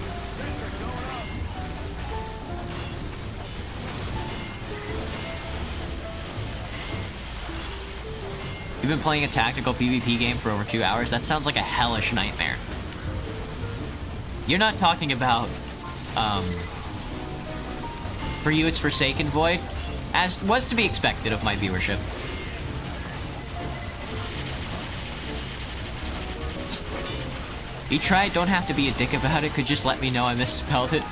You've been playing a tactical PvP game for over 2 hours? That sounds like a hellish nightmare. You're not talking about, for you it's Forsaken Void? As was to be expected of my viewership. You tried, don't have to be a dick about it, could just let me know I misspelled it.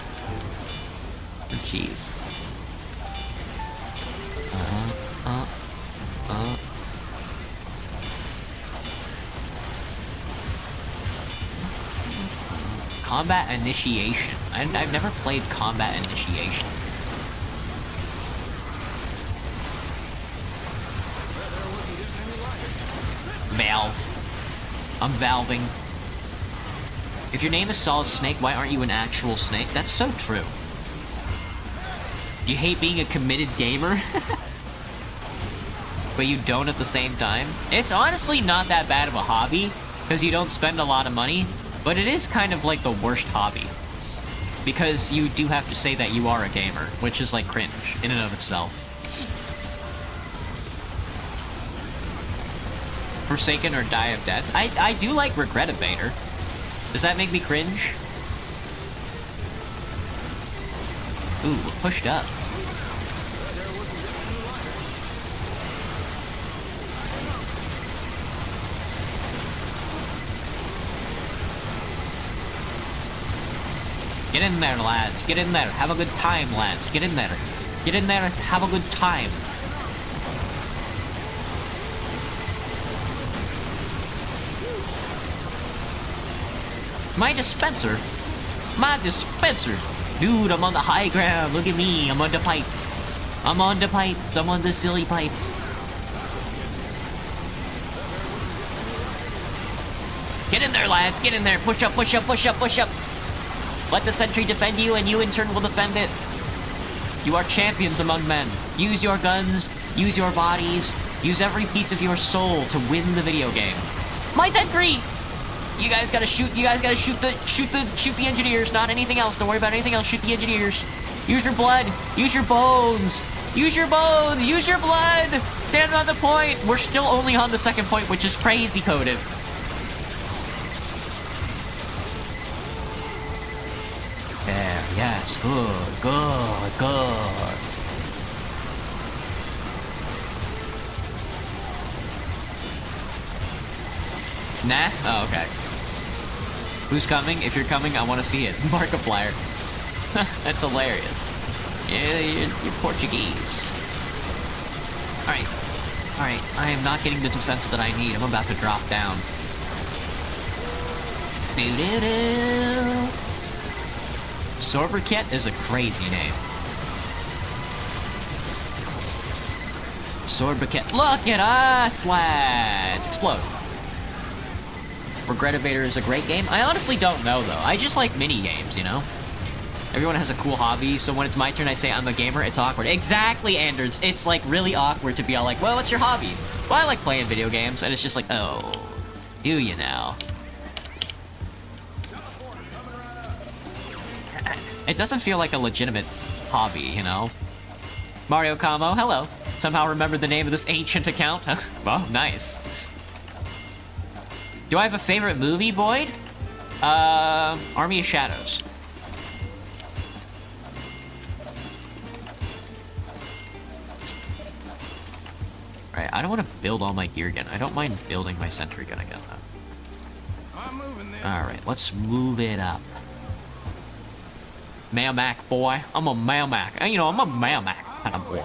Oh, jeez. Combat Initiation. I've never played Combat Initiation. Valve. I'm valving. If your name is Solid Snake, why aren't you an actual snake? That's so true. You hate being a committed gamer? But you don't at the same time? It's honestly not that bad of a hobby, because you don't spend a lot of money, but it is kind of like the worst hobby. Because you do have to say that you are a gamer, which is like cringe in and of itself. Forsaken or Die of Death? I do like Regret Evader. Does that make me cringe? Ooh, pushed up. Get in there, lads. Get in there. Have a good time, lads. Get in there. Get in there. Have a good time. My dispenser? My dispenser? Dude, I'm on the high ground. Look at me. I'm on the pipe. I'm on the pipes. I'm on the silly pipes. Get in there, lads. Get in there. Push up, push up, push up, push up. Let the sentry defend you, and you in turn will defend it. You are champions among men. Use your guns. Use your bodies. Use every piece of your soul to win the video game. My sentry! You guys gotta shoot. You guys gotta shoot the engineers. Not anything else. Don't worry about anything else. Shoot the engineers. Use your blood. Use your bones. Use your bones. Use your blood. Stand on the point. We're still only on the second point, which is crazy coded. There. Yes. Good. Good. Good. Nah? Oh, okay. Who's coming? If you're coming, I want to see it. Markiplier. That's hilarious. Yeah, you're Portuguese. Alright. Alright, I am not getting the defense that I need. I'm about to drop down. Doo-doo-doo. Sobriquet is a crazy name. Sobriquet. Look at us, lads! Explode. Regret Evader is a great game? I honestly don't know, though. I just like mini-games, you know? Everyone has a cool hobby, so when it's my turn, I say I'm a gamer, it's awkward. Exactly, Anders! It's, like, really awkward to be all like, well, what's your hobby? Well, I like playing video games, and it's just like, oh, do you now? It doesn't feel like a legitimate hobby, you know? Mario Kamo, hello. Somehow remembered the name of this ancient account. Well, nice. Do I have a favorite movie, Boyd? Army of Shadows. Alright, I don't want to build all my gear again. I don't mind building my sentry gun again, though. Alright, let's move it up. Mac, boy. I'm a Mac. You know, I'm a Mac kind of boy.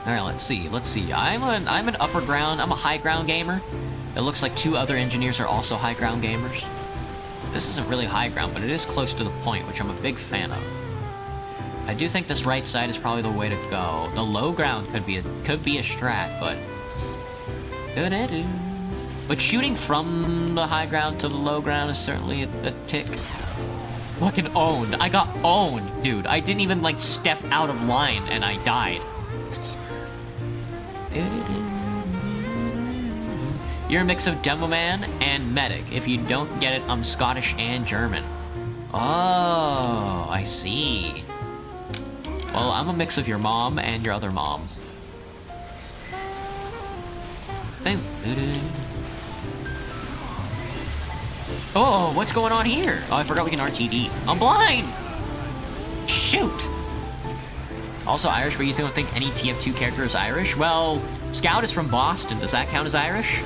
Alright, let's see. I'm an upper ground, I'm a high ground gamer. It looks like two other engineers are also high ground gamers. This isn't really high ground, but it is close to the point, which I'm a big fan of. I do think this right side is probably the way to go. The low ground could be a strat, but... But shooting from the high ground to the low ground is certainly a tick. Fucking owned. I got owned, dude. I didn't even, like, step out of line, and I died. You're a mix of Demo Man and Medic. If you don't get it, I'm Scottish and German. Oh, I see. Well, I'm a mix of your mom and your other mom. Oh, what's going on here? Oh, I forgot we can RTD. I'm blind! Shoot! Also Irish, but you don't think any tf2 character is Irish? Well, Scout is from Boston. Does that count as Irish?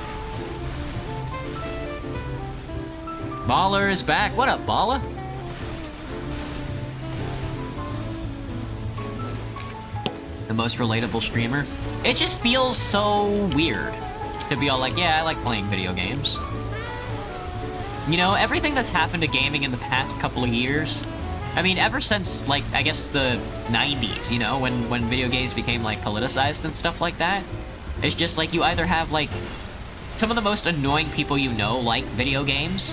Baller is back. What up, Baller? The most relatable streamer? It just feels so weird to be all like, yeah, I like playing video games. You know, everything that's happened to gaming in the past couple of years, I mean, ever since, like, I guess the 90s, you know, when video games became, like, politicized and stuff like that, it's just, like, you either have, like, some of the most annoying people you know like video games,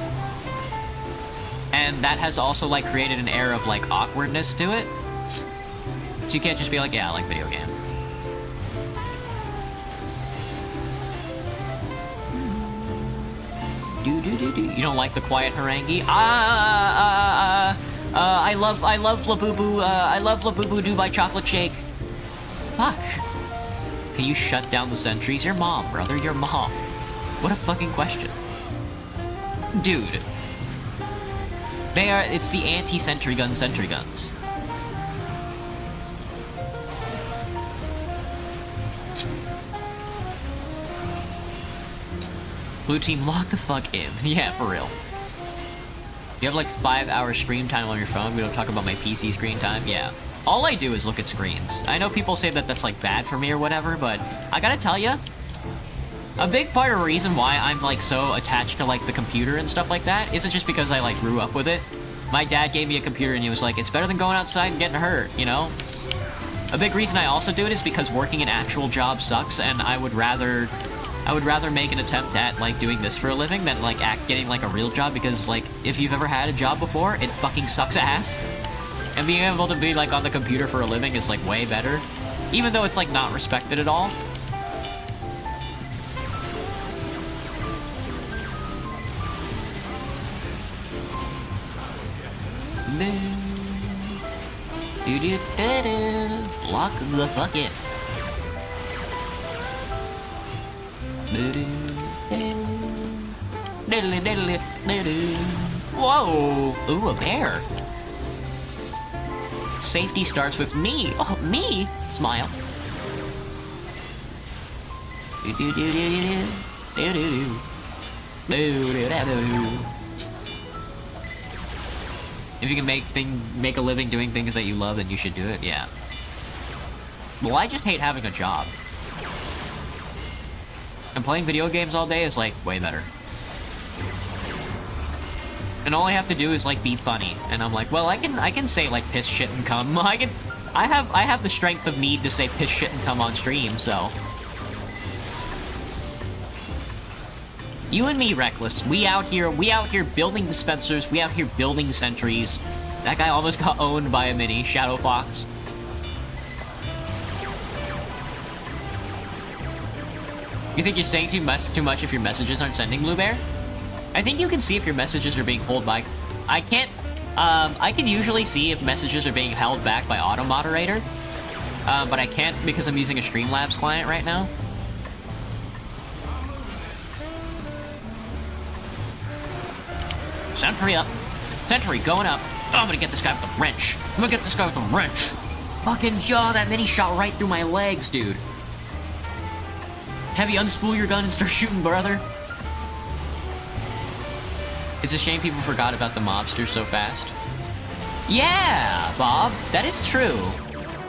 and that has also, like, created an air of, like, awkwardness to it. So you can't just be like, yeah, I like video game. You don't like the quiet harangue? I love Labubu, I love Labubu Dubai chocolate shake. Fuck. Can you shut down the sentries? Your mom, brother, your mom. What a fucking question. Dude. It's the anti-sentry guns. Blue team, lock the fuck in. Yeah, for real. You have like 5 hours screen time on your phone. We don't talk about my PC screen time. Yeah. All I do is look at screens. I know people say that that's like bad for me or whatever, but I gotta tell you, a big part of the reason why I'm like so attached to like the computer and stuff like that isn't just because I like grew up with it. My dad gave me a computer and he was like, it's better than going outside and getting hurt, you know? A big reason I also do it is because working an actual job sucks, and I would rather make an attempt at like doing this for a living than like getting like a real job, because like if you've ever had a job before, it fucking sucks ass. And being able to be like on the computer for a living is like way better, even though it's like not respected at all. Lock the fuck in. Whoa! Ooh, a bear. Safety starts with me. Oh, me? Smile. If you can make a living doing things that you love, then you should do it, yeah. Well, I just hate having a job. And playing video games all day is, like, way better. And all I have to do is, like, be funny. And I'm like, well, I can say, like, piss, shit, and cum. I have the strength of need to say piss, shit, and cum on stream, so... You and me, Reckless. We out here building dispensers. We out here building sentries. That guy almost got owned by a mini. Shadow Fox. You think you're saying too much if your messages aren't sending, Blue Bear? I think you can see if your messages are being held by... I can't... I can usually see if messages are being held back by Auto Moderator. But I can't because I'm using a Streamlabs client right now. Sentry up. Sentry going up. Oh, I'm gonna get this guy with a wrench. I'm gonna get this guy with a wrench. Fucking jaw, that mini shot right through my legs, dude. Heavy, unspool your gun and start shooting, brother. It's a shame people forgot about the mobsters so fast. Yeah, Bob, that is true.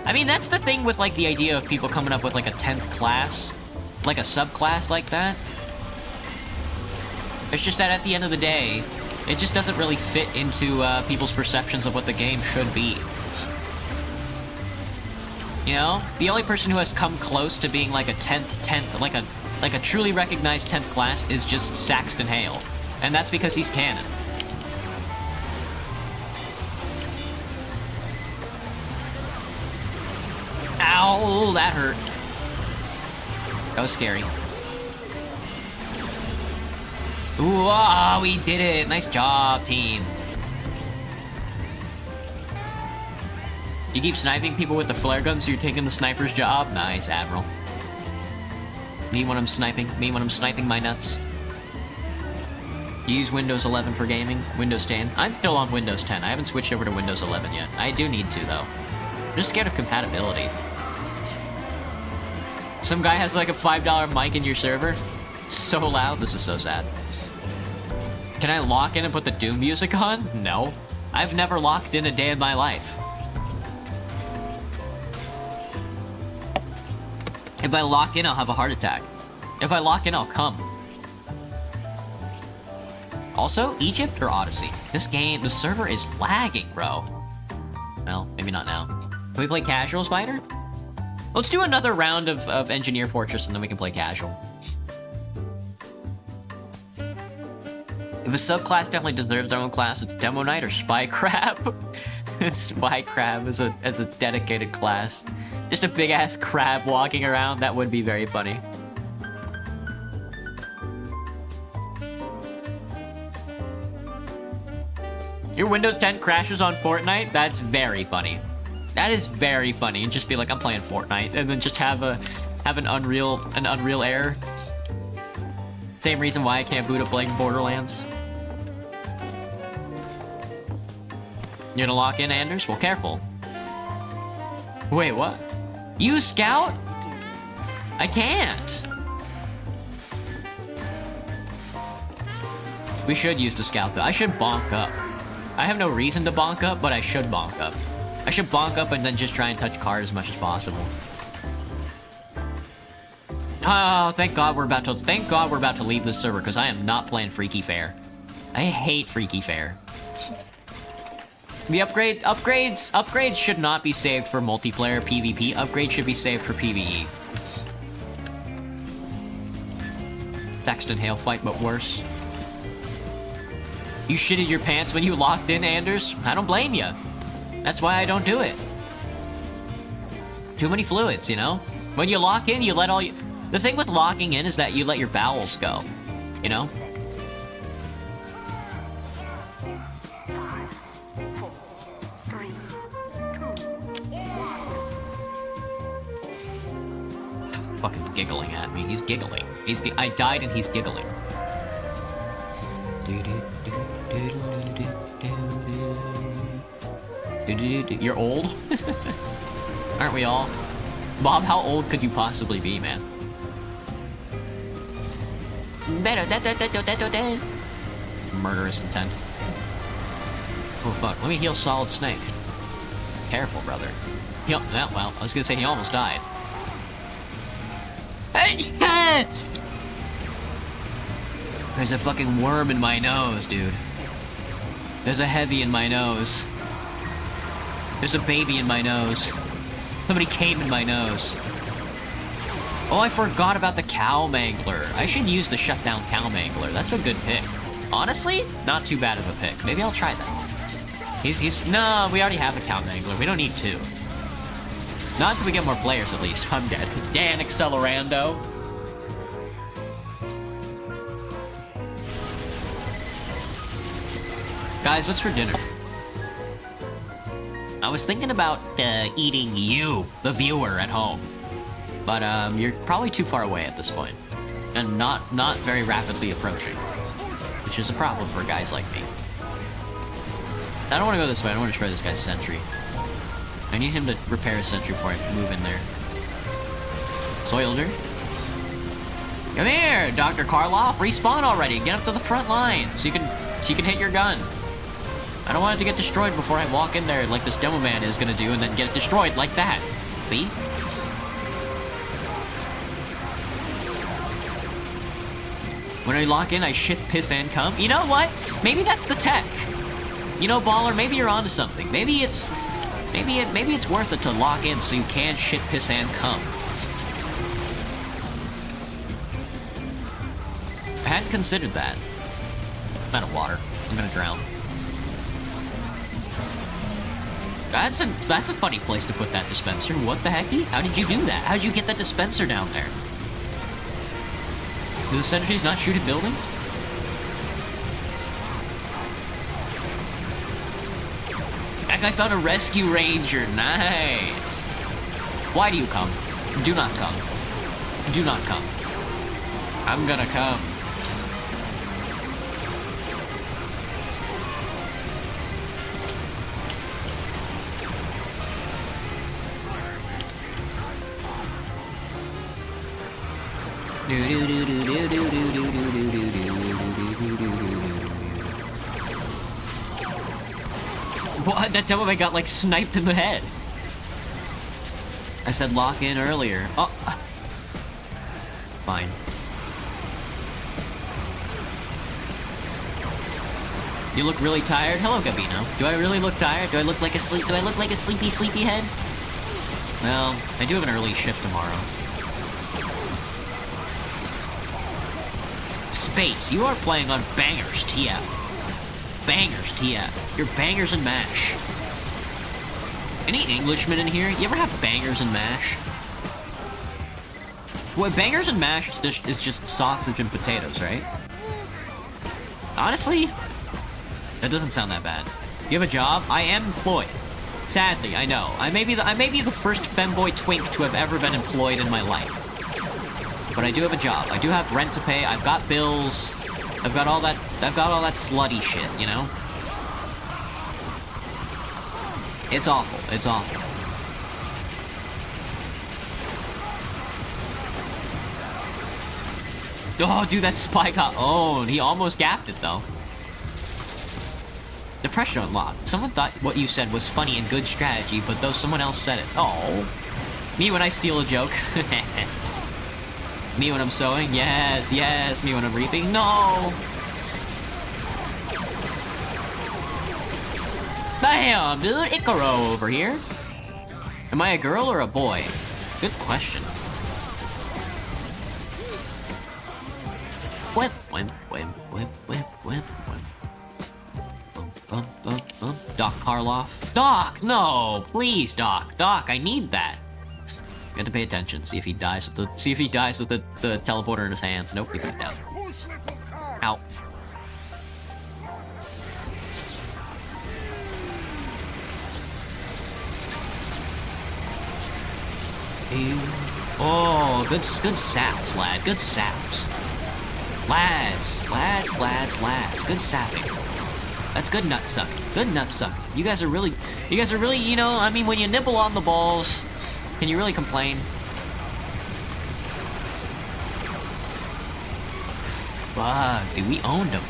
I mean, that's the thing with, like, the idea of people coming up with, like, a 10th class. Like a subclass like that. It's just that at the end of the day, it just doesn't really fit into people's perceptions of what the game should be. You know? The only person who has come close to being like a 10th, like a truly recognized 10th class is just Saxton Hale. And that's because he's canon. Ow, that hurt. That was scary. Ooh, ah, we did it! Nice job, team. You keep sniping people with the flare gun, so you're taking the sniper's job? Nice, Admiral. Me when I'm sniping my nuts. You use Windows 11 for gaming? Windows 10? I'm still on Windows 10. I haven't switched over to Windows 11 yet. I do need to, though. I'm just scared of compatibility. Some guy has like a $5 mic in your server? So loud, this is so sad. Can I lock in and put the Doom music on? No. I've never locked in a day in my life. If I lock in, I'll have a heart attack. If I lock in, I'll come. Also, Egypt or Odyssey? This game, the server is lagging, bro. Well, maybe not now. Can we play casual, Spider? Let's do another round of Engineer Fortress and then we can play casual. If a subclass definitely deserves their own class, it's Demo Knight or Spy Crab. Spy Crab as a dedicated class. Just a big ass crab walking around, that would be very funny. Your Windows 10 crashes on Fortnite? That's very funny. That is very funny. And just be like, I'm playing Fortnite, and then just have an Unreal error. Same reason why I can't boot up like Borderlands. You're gonna lock in, Anders? Well, careful. Wait, what? You scout? I can't. We should use the scout, though. I should bonk up. I have no reason to bonk up, but I should bonk up. I should bonk up and then just try and touch card as much as possible. Oh, thank God we're about to leave this server, because I am not playing Freaky Fair. I hate Freaky Fair. The upgrades should not be saved for multiplayer PvP. Upgrades should be saved for PvE. Text and hail fight, but worse. You shitted your pants when you locked in, Anders? I don't blame you. That's why I don't do it. Too many fluids, you know? When you lock in, you let all you... The thing with locking in is that you let your bowels go. You know? Fucking giggling at me. He's giggling. I died and he's giggling. You're old? Aren't we all? Bob, how old could you possibly be, man? Murderous intent. Oh fuck, let me heal Solid Snake. Careful, brother. Well, I was gonna say he almost died. There's a fucking worm in my nose, dude. There's a heavy in my nose. There's a baby in my nose. Somebody came in my nose. Oh, I forgot about the Cow Mangler. I should use the Shutdown Cow Mangler. That's a good pick. Honestly, not too bad of a pick. Maybe I'll try that. No, we already have a Cow Mangler. We don't need two. Not until we get more players, at least. I'm dead. Dan Accelerando. Guys, what's for dinner? I was thinking about eating you, the viewer, at home. But you're probably too far away at this point. And not very rapidly approaching. Which is a problem for guys like me. I don't want to go this way. I don't want to try this guy's sentry. I need him to repair his sentry before I move in there. Soilder. Come here, Dr. Karloff. Respawn already. Get up to the front line so you can hit your gun. I don't want it to get destroyed before I walk in there like this demo man is gonna do and then get it destroyed like that. See? When I lock in, I shit, piss, and cum. You know what? Maybe that's the tech. You know, Baller, maybe you're onto something. Maybe it's worth it to lock in so you can shit, piss, and cum. I hadn't considered that. I'm out of water. I'm gonna drown. That's a funny place to put that dispenser. What the hecky? How did you do that? How did you get that dispenser down there? Do the sentries not shoot at buildings? That guy found a rescue ranger. Nice. Why do you come? Do not come. Do not come. I'm gonna come. What? That demo got like sniped in the head. I said lock in earlier. Oh. Fine. You look really tired. Hello, Gabino. Do I really look tired? Do I look like a sleepy head? Well, I do have an early shift tomorrow. Space, you are playing on Bangers TF. Bangers TF. You're Bangers and Mash. Any Englishmen in here? You ever have Bangers and Mash? Well, Bangers and Mash is just sausage and potatoes, right? Honestly, that doesn't sound that bad. You have a job? I am employed. Sadly, I know. I may be the first femboy twink to have ever been employed in my life. But I do have a job. I do have rent to pay. I've got bills. I've got all that slutty shit, you know? It's awful. It's awful. Oh, dude, that spy got owned. He almost gapped it, though. Depression unlocked. Someone thought what you said was funny and good strategy, but though someone else said it. Oh. Me when I steal a joke. Me when I'm sewing. Yes, yes. Me when I'm reaping. No. Damn, dude. Icaro over here. Am I a girl or a boy? Good question. Whip, whip, whip, whip, whip, whip, whip. Doc Karloff. Doc, no, please, Doc. Doc, I need that. You have to pay attention. See if he dies with the teleporter in his hands. Nope, he put it down. Ow. Oh, good saps, lad. Good saps. Lads. Good sapping. That's good nut sucking. Good nut sucking. You guys are really, you know, I mean, when you nibble on the balls, can you really complain? Fuck, dude, we owned him.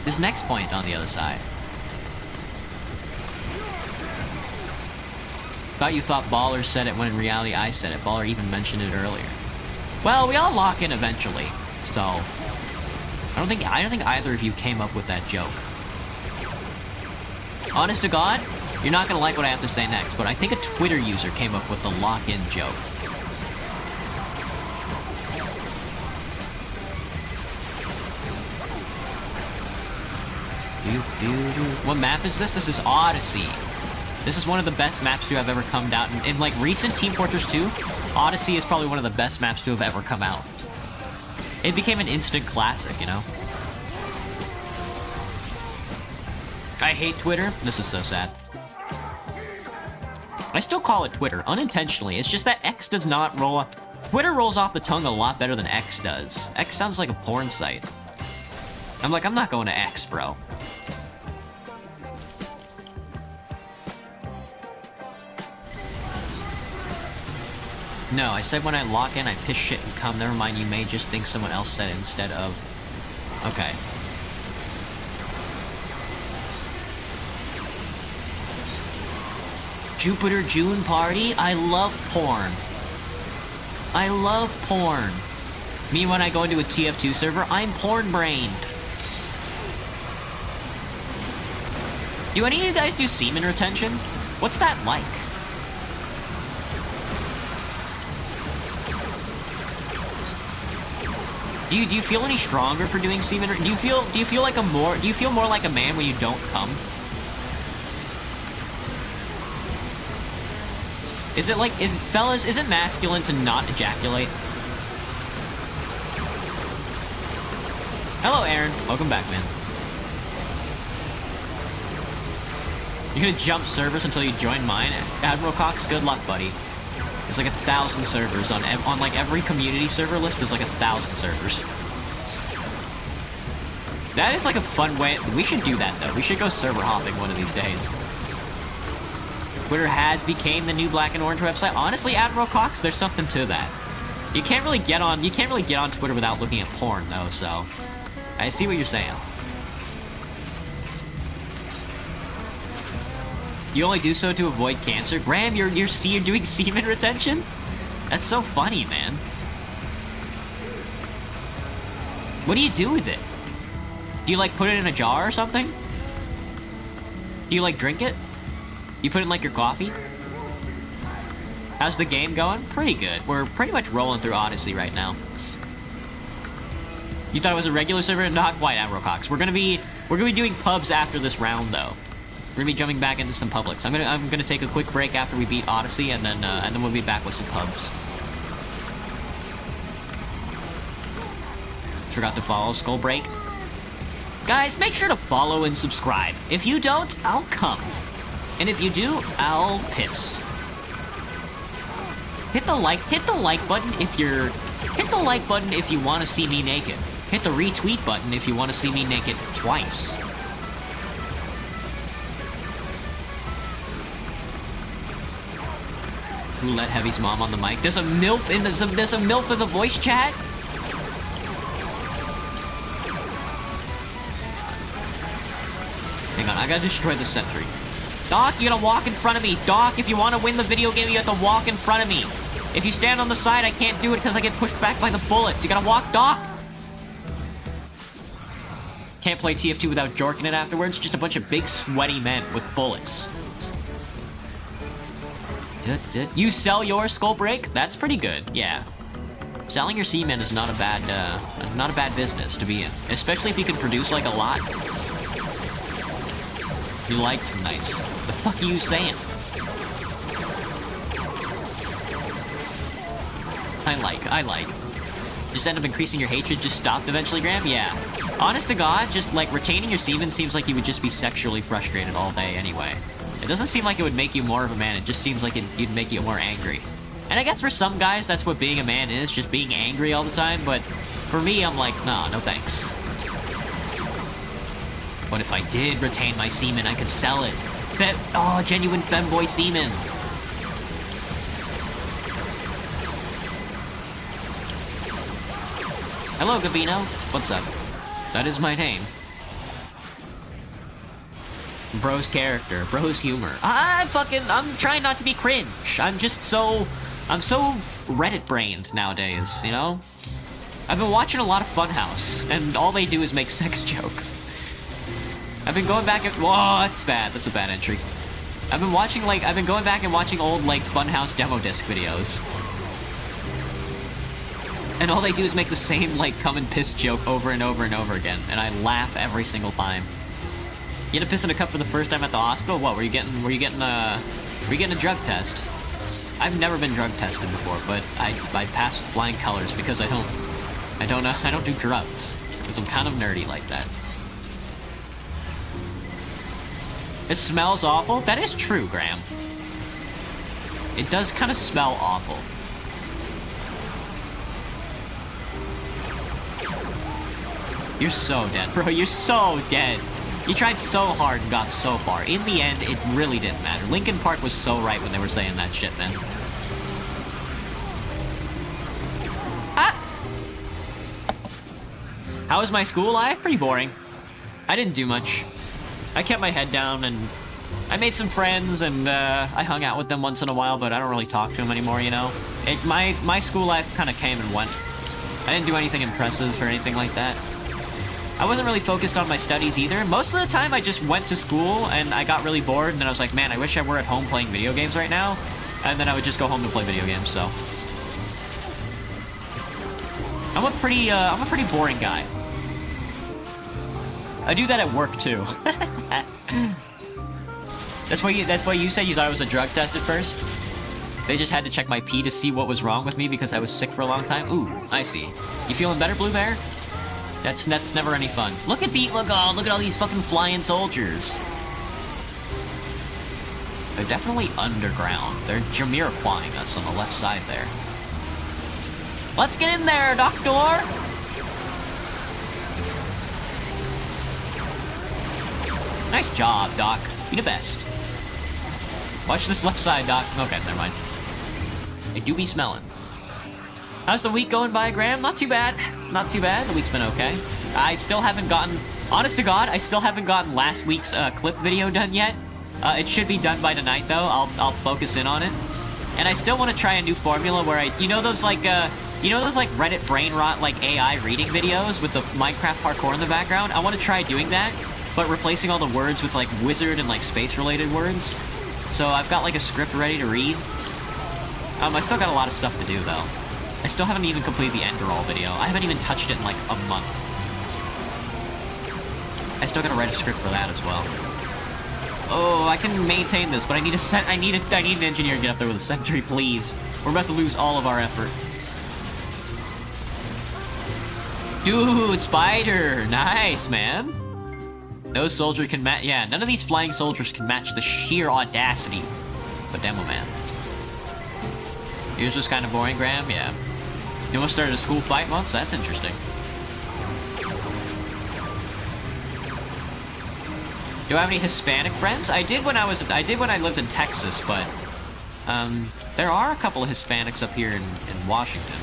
This next point on the other side. Thought you thought Baller said it when in reality I said it. Baller even mentioned it earlier. Well, we all lock in eventually, so I don't think either of you came up with that joke. Honest to God, you're not gonna like what I have to say next, but I think a Twitter user came up with the lock-in joke. What map is this? This is Odyssey. This is one of the best maps to have ever come out. In like recent Team Fortress 2, Odyssey is probably one of the best maps to have ever come out. It became an instant classic, you know? I hate Twitter. This is so sad. I still call it Twitter, unintentionally. It's just that X does not roll up. Twitter rolls off the tongue a lot better than X does. X sounds like a porn site. I'm like, I'm not going to X, bro. No, I said when I lock in, I piss shit and come. Never mind, you may just think someone else said it instead of... Okay. Jupiter June party? I love porn. I love porn. Me when I go into a tf2 server, I'm porn-brained. Do any of you guys do semen retention? What's that like? Do you feel any stronger for doing semen? Do you feel more like a man when you don't come? Is it fellas, is it masculine to not ejaculate? Hello, Aaron. Welcome back, man. You're gonna jump servers until you join mine? Admiral Cox, good luck, buddy. There's like 1,000 servers on like every community server list. There's like 1,000 servers. That is like a fun way. We should do that though. We should go server hopping one of these days. Twitter has became the new black and orange website. Honestly, Admiral Cox, there's something to that. You can't really get on Twitter without looking at porn though. So I see what you're saying. You only do so to avoid cancer? Graham, you're doing semen retention? That's so funny, man. What do you do with it? Do you, like, put it in a jar or something? Do you, like, drink it? You put it in, like, your coffee? How's the game going? Pretty good. We're pretty much rolling through Odyssey right now. You thought it was a regular server? Not quite, Admiral Cox. We're gonna be doing pubs after this round, though. We're gonna be jumping back into some publics. I'm gonna take a quick break after we beat Odyssey, and then we'll be back with some pubs. Forgot to follow Skull Break. Guys, make sure to follow and subscribe. If you don't, I'll come, and if you do, I'll piss. Hit the like button if you want to see me naked. Hit the retweet button if you want to see me naked twice. Who let Heavy's mom on the mic? There's a MILF in the voice chat? Hang on, I gotta destroy the sentry. Doc, you gotta walk in front of me. Doc, if you want to win the video game, you have to walk in front of me. If you stand on the side, I can't do it because I get pushed back by the bullets. You gotta walk, Doc. Can't play TF2 without jorking it afterwards. Just a bunch of big, sweaty men with bullets. You sell your skull break? That's pretty good, yeah. Selling your semen is not a bad business to be in. Especially if you can produce, like, a lot. You like some nice. The fuck are you saying? I like. Just end up increasing your hatred, just stopped eventually, Graham? Yeah. Honest to God, just, like, retaining your semen seems like you would just be sexually frustrated all day anyway. It doesn't seem like it would make you more of a man, it just seems like it'd make you more angry. And I guess for some guys, that's what being a man is, just being angry all the time, but for me, I'm like, nah, no thanks. What if I did retain my semen? I could sell it. Genuine femboy semen. Hello, Gabino. What's up? That is my name. Bro's character, bro's humor. I'm trying not to be cringe. I'm so Reddit-brained nowadays, you know? I've been watching a lot of Funhouse, and all they do is make sex jokes. I've been going back and... Whoa, that's bad. That's a bad entry. I've been going back and watching old, like, Funhouse demo disc videos. And all they do is make the same, like, come and piss joke over and over and over again, and I laugh every single time. You had to piss in a cup for the first time at the hospital? What, were you getting a drug test? I've never been drug tested before, but I passed with flying colors because I don't do drugs. Because I'm kind of nerdy like that. It smells awful? That is true, Graham. It does kind of smell awful. You're so dead, bro. You're so dead. You tried so hard and got so far. In the end, it really didn't matter. Linkin Park was so right when they were saying that shit, man. How was my school life? Pretty boring. I didn't do much. I kept my head down, and I made some friends, and I hung out with them once in a while, but I don't really talk to them anymore, you know? My school life kind of came and went. I didn't do anything impressive or anything like that. I wasn't really focused on my studies either. Most of the time, I just went to school, and I got really bored, and then I was like, man, I wish I were at home playing video games right now. And then I would just go home to play video games, so. I'm a pretty boring guy. I do that at work, too. That's why you said you thought I was a drug test at first? They just had to check my pee to see what was wrong with me because I was sick for a long time? Ooh, I see. You feeling better, Blue Bear? That's never any fun. Look at all these fucking flying soldiers. They're definitely underground. They're Jamiroquaiing us on the left side there. Let's get in there, Doctor! Nice job, Doc. Be the best. Watch this left side, Doc. Okay, never mind. I do be smelling. How's the week going by, Graham? Not too bad. Not too bad. The week's been okay. I still haven't gotten... Honest to God, I still haven't gotten last week's clip video done yet. It should be done by tonight, though. I'll focus in on it. And I still want to try a new formula where you know those Reddit brain rot, like, AI reading videos with the Minecraft parkour in the background? I want to try doing that, but replacing all the words with, like, wizard and, like, space-related words. So I've got, like, a script ready to read. I still got a lot of stuff to do, though. I still haven't even completed the Enderall video. I haven't even touched it in, like, a month. I still gotta write a script for that as well. Oh, I can maintain this, but I need an engineer to get up there with a sentry, please. We're about to lose all of our effort. Dude, spider! Nice, man! No soldier can match... Yeah, none of these flying soldiers can match the sheer audacity of a demo man. He was just kind of boring, Graham? Yeah. You almost started a school fight once? That's interesting. Do I have any Hispanic friends? I did when I lived in Texas, but there are a couple of Hispanics up here in Washington.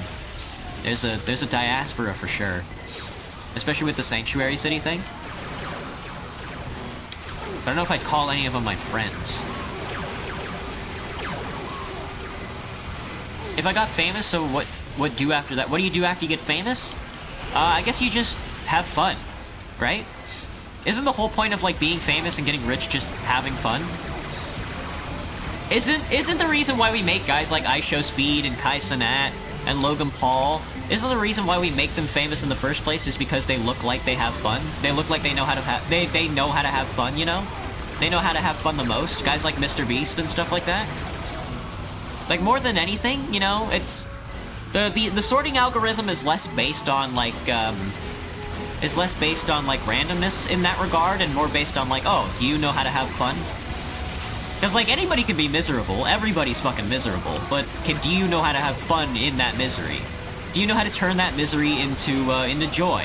There's a diaspora for sure, especially with the Sanctuary City thing. I don't know if I'd call any of them my friends. If I got famous, so what do after that? What do you do after you get famous? I guess you just have fun, right? Isn't the whole point of like being famous and getting rich just having fun? Isn't the reason why we make guys like IShowSpeed and Kai Cenat and Logan Paul, isn't the reason why we make them famous in the first place is because they look like they have fun? They look like they know how to have they know how to have fun, you know? They know how to have fun the most. Guys like Mr. Beast and stuff like that. Like more than anything, you know, it's the sorting algorithm is less based on like randomness in that regard and more based on like, oh, do you know how to have fun? Because, like, anybody can be miserable. Everybody's fucking miserable. But do you know how to have fun in that misery? Do you know how to turn that misery into joy?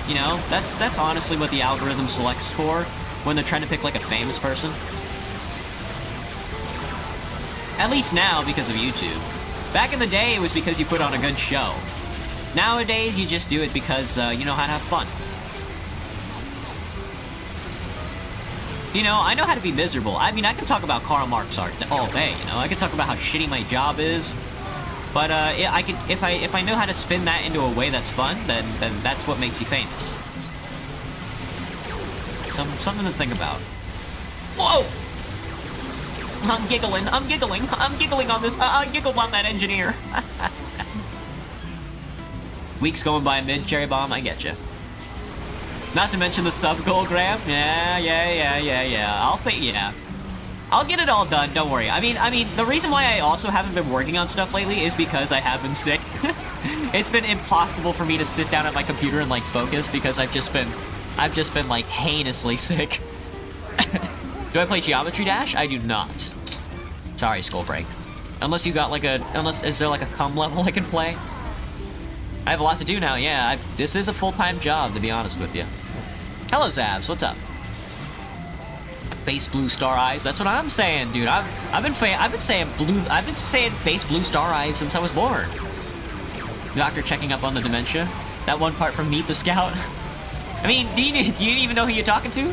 You know, that's honestly what the algorithm selects for when they're trying to pick, like, a famous person. At least now, because of YouTube. Back in the day, it was because you put on a good show. Nowadays, you just do it because you know how to have fun. You know, I know how to be miserable. I mean, I can talk about Karl Marx art all day, you know? I can talk about how shitty my job is. But, I can, if I know how to spin that into a way that's fun, then that's what makes you famous. Something to think about. Whoa! I'm giggling on this, I giggled on that engineer. Weeks going by mid, Cherry Bomb, I get you. Not to mention the sub goal grab. Yeah. I'll get it all done, don't worry. I mean, the reason why I also haven't been working on stuff lately is because I have been sick. It's been impossible for me to sit down at my computer and, like, focus because I've just been, like, heinously sick. Do I play Geometry Dash? I do not. Sorry, Skull Break. Unless you got, like, is there, like, a cum level I can play? I have a lot to do now, yeah. This is a full-time job, to be honest with you. Hello, Zabs. What's up? Face blue star eyes. That's what I'm saying, dude. I've been saying face blue star eyes since I was born. Doctor checking up on the dementia. That one part from Meet the Scout. I mean, do you even know who you're talking to?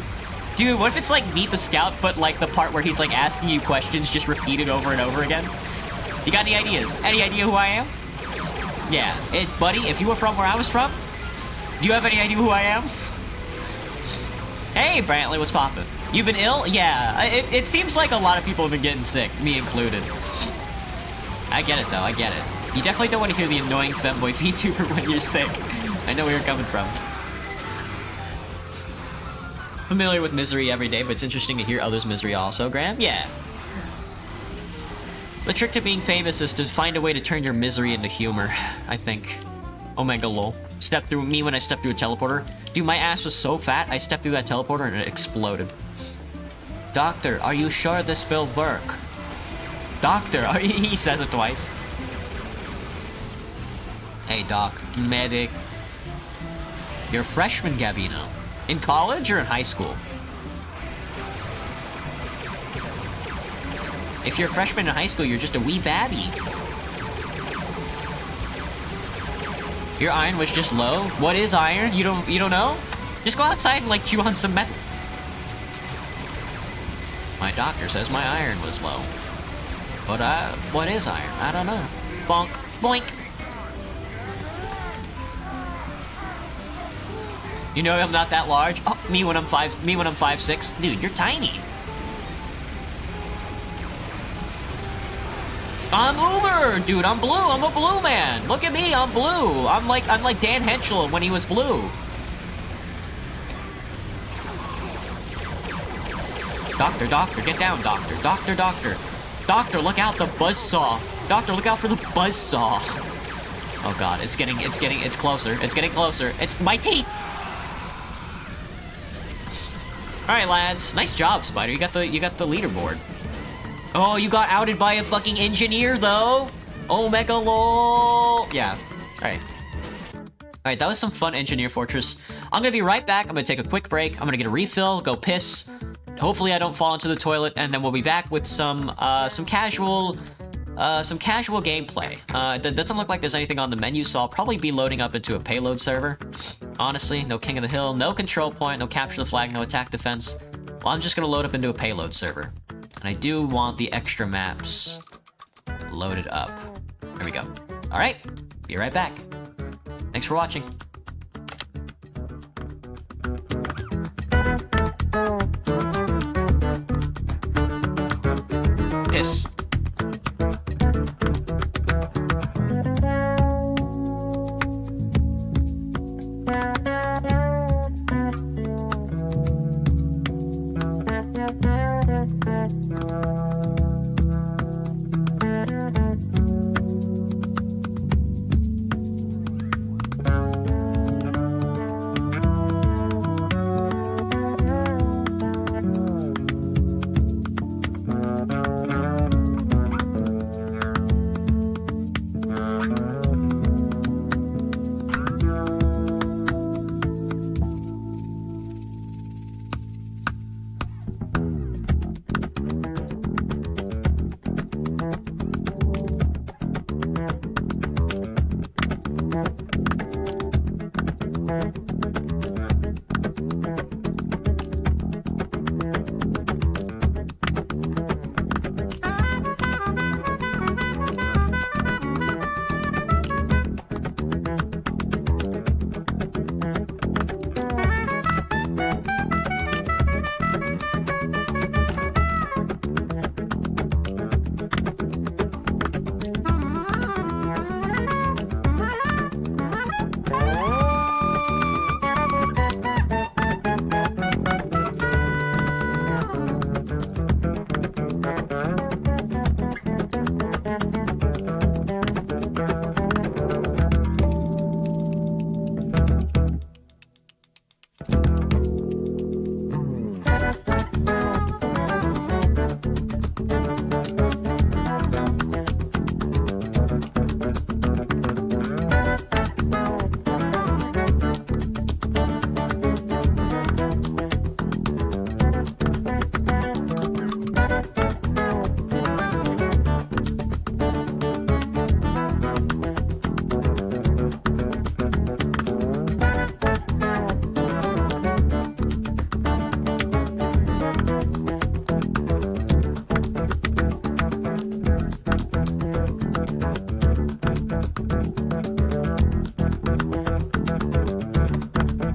Dude, what if it's like Meet the Scout, but like the part where he's like asking you questions just repeated over and over again? You got any ideas? Any idea who I am? Yeah, buddy, if you were from where I was from, do you have any idea who I am? Hey, Brantley, what's poppin'? You've been ill? Yeah, it seems like a lot of people have been getting sick, me included. I get it, though, I get it. You definitely don't want to hear the annoying femboy VTuber when you're sick. I know where you're coming from. Familiar with misery every day, but it's interesting to hear others' misery also, Graham? Yeah. The trick to being famous is to find a way to turn your misery into humor, I think. Omega lol. Stepped through me when I stepped through a teleporter. Dude, my ass was so fat, I stepped through that teleporter and it exploded. Doctor, are you sure this will work? Doctor, he says it twice. Hey, Doc. Medic. You're a freshman, Gabino. In college or in high school? If you're a freshman in high school, you're just a wee babby. Your iron was just low? What is iron? You don't know? Just go outside and like chew on some metal. My doctor says my iron was low. But what is iron? I don't know. Bonk. Boink. You know I'm not that large? Oh, me when I'm 5'6". Dude, you're tiny. I'm Uber! Dude, I'm blue. I'm a blue man. Look at me, I'm blue. I'm like Dan Henschel when he was blue. Doctor, get down, doctor. Doctor, look out, the buzzsaw. Doctor, look out for the buzzsaw. Oh god, it's closer. It's getting closer. It's my teeth. Alright, lads. Nice job, Spider. You got the leaderboard. Oh, you got outed by a fucking engineer, though. Omega lol. Yeah. Alright. Alright, that was some fun Engineer Fortress. I'm gonna be right back. I'm gonna take a quick break. I'm gonna get a refill, go piss. Hopefully I don't fall into the toilet, and then we'll be back with some casual gameplay. That doesn't look like there's anything on the menu, so I'll probably be loading up into a payload server. Honestly, no King of the Hill, no control point, no capture the flag, no attack defense. Well, I'm just gonna load up into a payload server. And I do want the extra maps loaded up. There we go. Alright, be right back. Thanks for watching. Piss.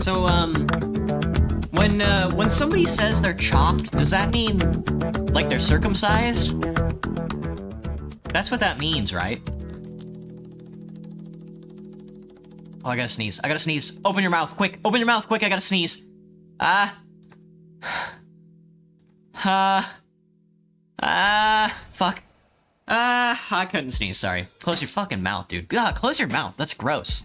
So, when somebody says they're chopped, does that mean, like, they're circumcised? That's what that means, right? Oh, I gotta sneeze. I gotta sneeze. Open your mouth, quick. Open your mouth, quick. I gotta sneeze. Fuck. I couldn't sneeze, sorry. Close your fucking mouth, dude. God, close your mouth. That's gross.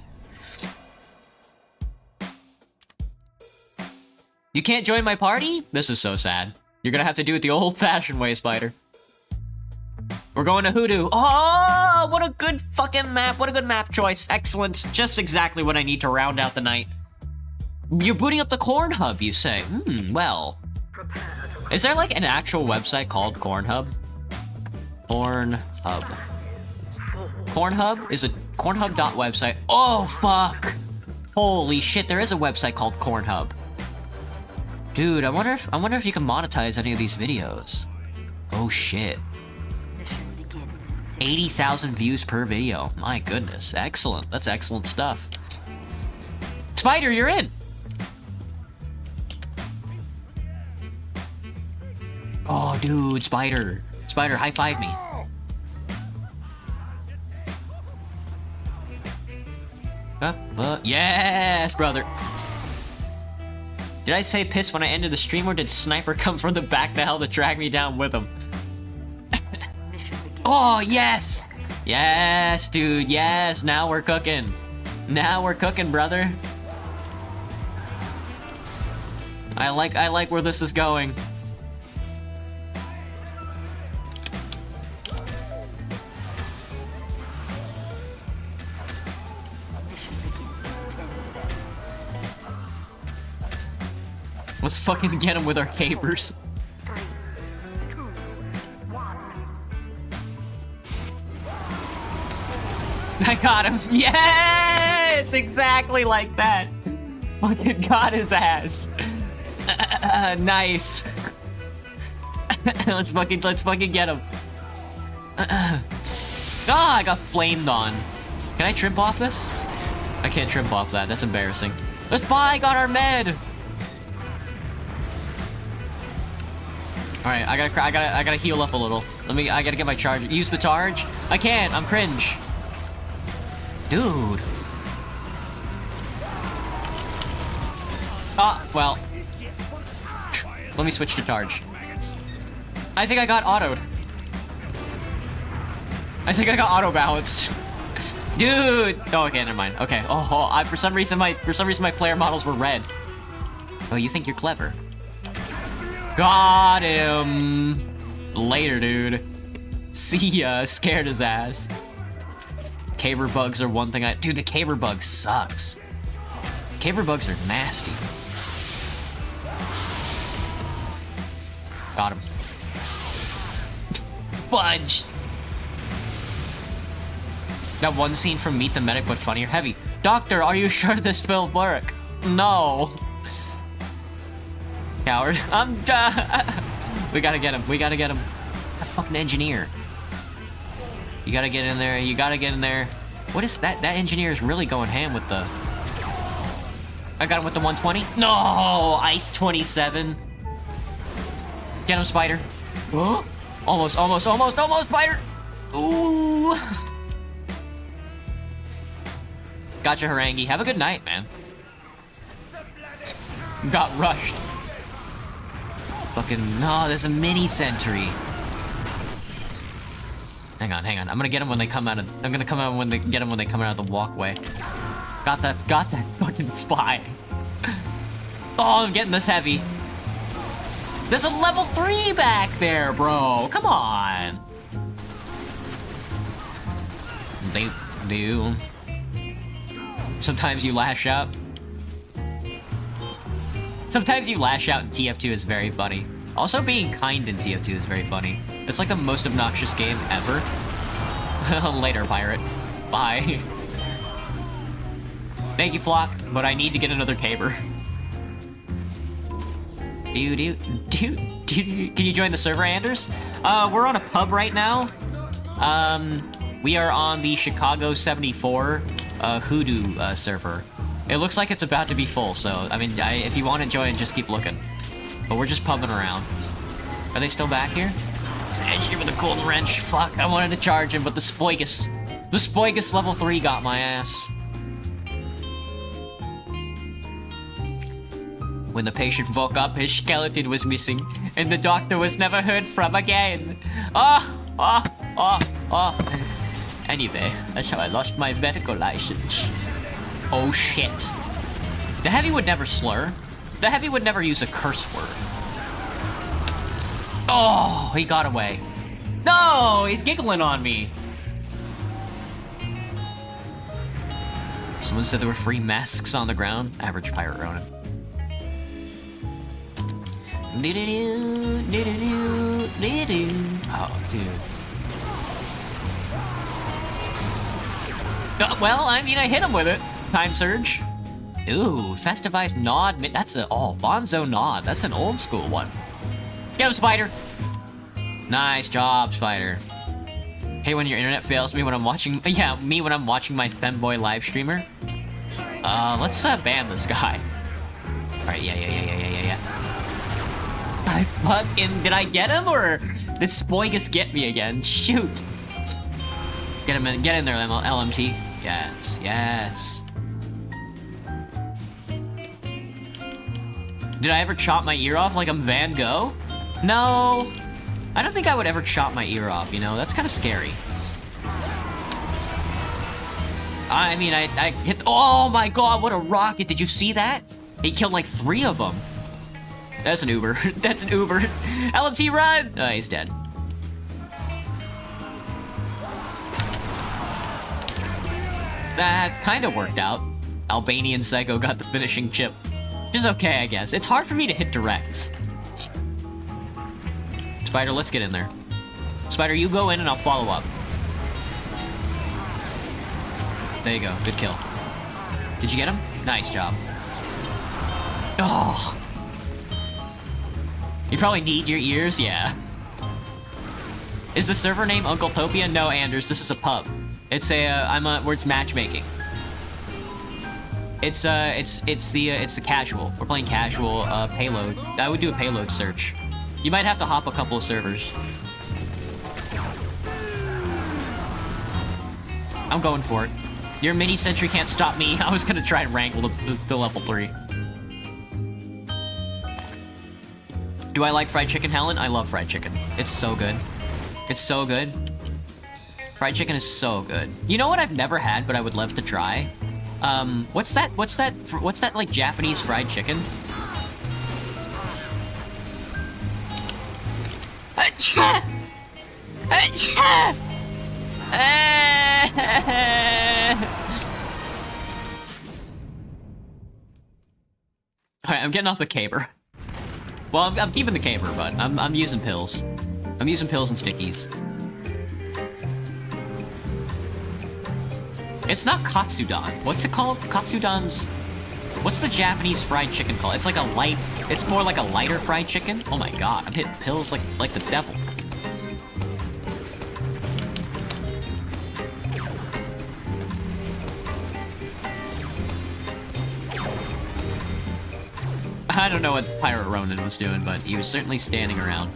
You can't join my party? This is so sad. You're gonna have to do it the old-fashioned way, Spider. We're going to Hoodoo. Oh, what a good fucking map. What a good map choice. Excellent. Just exactly what I need to round out the night. You're booting up the Corn Hub, you say? Well. Is there like an actual website called Corn Hub? Corn Hub. Corn Hub is a cornhub.website. Oh, fuck. Holy shit, there is a website called Corn Hub. Dude, I wonder if you can monetize any of these videos. Oh shit. 80,000 views per video. My goodness, excellent. That's excellent stuff. Spider, you're in. Oh, dude, Spider. Spider, high five me. Yes, brother. Did I say piss when I ended the stream, or did Sniper come from the back to hell to drag me down with him? Oh, yes! Yes, dude, yes! Now we're cooking. Now we're cooking, brother. I like where this is going. Let's fucking get him with our capers. 3, 2, 1. I got him. Yes! Exactly like that. Fucking got his ass. Nice. let's fucking get him. Ah, I got flamed on. Can I trimp off this? I can't trimp off that. That's embarrassing. Let's buy. I got our med. All right, I gotta heal up a little. I gotta get my charge. Use the charge. I can't. I'm cringe. Dude. Ah, well. Let me switch to charge. I think I got autoed. I think I got auto balanced. Dude. Oh, okay, never mind. Okay. Oh, for some reason my player models were red. Oh, you think you're clever? Got him. Later, dude. See ya. Scared his ass. Caber bugs are one thing dude, the caber bug sucks. Caber bugs are nasty. Got him. Fudge. That one scene from Meet the Medic, but funnier. Heavy. Doctor, are you sure this will work? No. Coward. I'm done. We gotta get him. We gotta get him. That fucking engineer. You gotta get in there. You gotta get in there. What is that? That engineer is really going ham with the... I got him with the 120. No! Ice 27. Get him, Spider. Oh, almost, Spider! Ooh! Gotcha, Harangi. Have a good night, man. Got rushed. Fucking... No, there's a mini sentry. Hang on. I'm gonna get him when they come out of... I'm gonna come out when they get him when they come out of the walkway. Got that fucking spy. Oh, I'm getting this heavy. There's a level 3 back there, bro. Come on. Do. Sometimes you lash out. Sometimes you lash out in TF2 is very funny. Also, being kind in TF2 is very funny. It's like the most obnoxious game ever. Later, pirate. Bye. Thank you, Flock, but I need to get another caber. Can you join the server, Anders? We're on a pub right now. We are on the Chicago 74 Hoodoo server. It looks like it's about to be full, so, I mean, if you want to join, just keep looking. But we're just pubbing around. Are they still back here? This engineer with a golden wrench. Fuck, I wanted to charge him, but the Spoigus level 3 got my ass. When the patient woke up, his skeleton was missing, and the doctor was never heard from again. Anyway, that's how I lost my medical license. Oh shit. The Heavy would never slur. The Heavy would never use a curse word. Oh, he got away. No, he's giggling on me. Someone said there were free masks on the ground. Average pirate Ronin. Oh, dude. Well, I mean, I hit him with it. Time surge. Ooh, festivized nod. That's Bonzo nod. That's an old school one. Get him, Spider. Nice job, Spider. Hey, when your internet fails me when I'm watching... Yeah, me when I'm watching my femboy live streamer. Let's ban this guy. Alright, yeah. I fucking... Did I get him, or did Spoigus get me again? Shoot. Get him in. Get in there, LMT. Yes. Did I ever chop my ear off like I'm Van Gogh? No. I don't think I would ever chop my ear off, you know? That's kind of scary. I mean, I hit... Oh my god, what a rocket. Did you see that? He killed like 3 of them. That's an Uber. That's an Uber. LMT, run! Oh, he's dead. That kind of worked out. Albanian Psycho got the finishing chip. Which is okay, I guess. It's hard for me to hit directs. Spider, let's get in there. Spider, you go in and I'll follow up. There you go. Good kill. Did you get him? Nice job. Oh. You probably need your ears? Yeah. Is the server name Uncletopia? No, Anders, this is a pub. It's where it's matchmaking. It's the casual. We're playing casual, payload. I would do a payload search. You might have to hop a couple of servers. I'm going for it. Your mini sentry can't stop me. I was gonna try and wrangle the level 3. Do I like fried chicken, Helen? I love fried chicken. It's so good. It's so good. Fried chicken is so good. You know what I've never had, but I would love to try? What's that, like, Japanese fried chicken? Achoo! Achoo! Alright, I'm getting off the caber. Well, I'm keeping the caber, but I'm using pills. I'm using pills and stickies. It's not katsudon. What's it called? Katsudan's... What's the Japanese fried chicken called? It's like a light... It's more like a lighter fried chicken? Oh my god, I'm hitting pills like the devil. I don't know what Pirate Ronin was doing, but he was certainly standing around.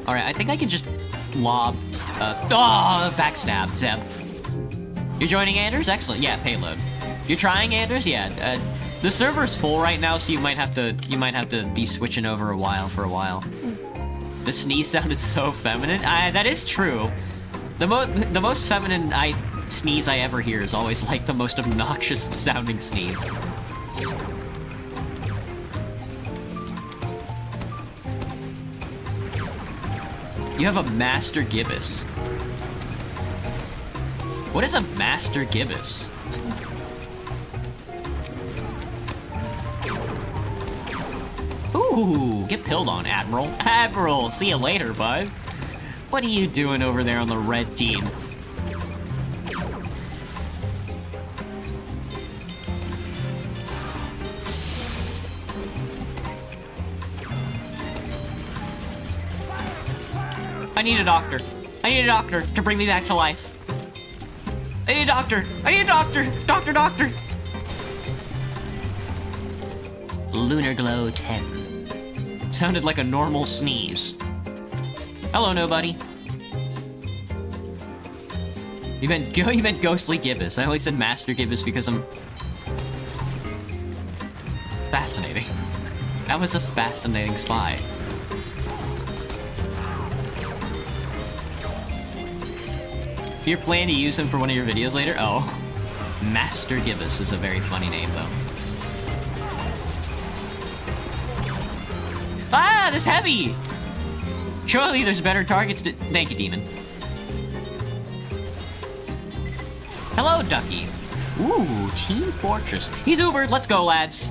Alright, I think I can just lob... backstab, Zeb. You're joining, Anders? Excellent. Yeah, payload. You're trying, Anders? Yeah. The server's full right now, so you might have to be switching over for a while. The sneeze sounded so feminine. That is true. The most feminine sneeze I ever hear is always like the most obnoxious sounding sneeze. You have a Master Gibbous. What is a Master Gibbous? Ooh, get pilled on, Admiral. Admiral, see you later, bud. What are you doing over there on the red team? I need a doctor. I need a doctor to bring me back to life. I need a doctor. I need a doctor. Doctor. Lunar Glow 10. Sounded like a normal sneeze. Hello, nobody. You meant Ghostly Gibbous. I only said Master Gibbous because I'm... Fascinating. That was a fascinating spy. You're planning to use him for one of your videos later? Oh. Master Gibbous is a very funny name, though. Ah, this heavy! Surely there's better targets to... Thank you, Demon. Hello, Ducky. Ooh, Team Fortress. He's Ubered. Let's go, lads.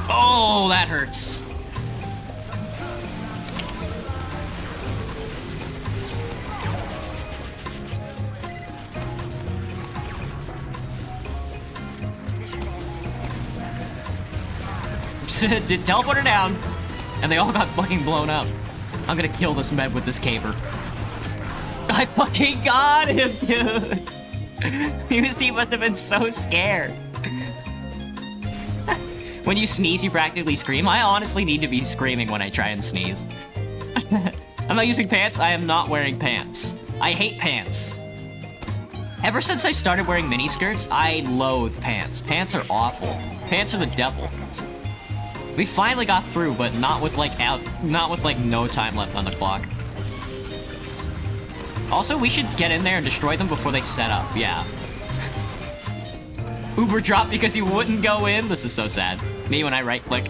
Oh, that hurts. Teleport her down. And they all got fucking blown up. I'm gonna kill this med with this caber. I fucking got him, dude. He must have been so scared. When you sneeze, you practically scream. I honestly need to be screaming when I try and sneeze. I'm not using pants. I am not wearing pants. I hate pants. Ever since I started wearing miniskirts, I loathe pants. Pants are awful. Pants are the devil. We finally got through, but not with like no time left on the clock. Also, we should get in there and destroy them before they set up. Yeah. Uber dropped because he wouldn't go in. This is so sad. Me when I right click.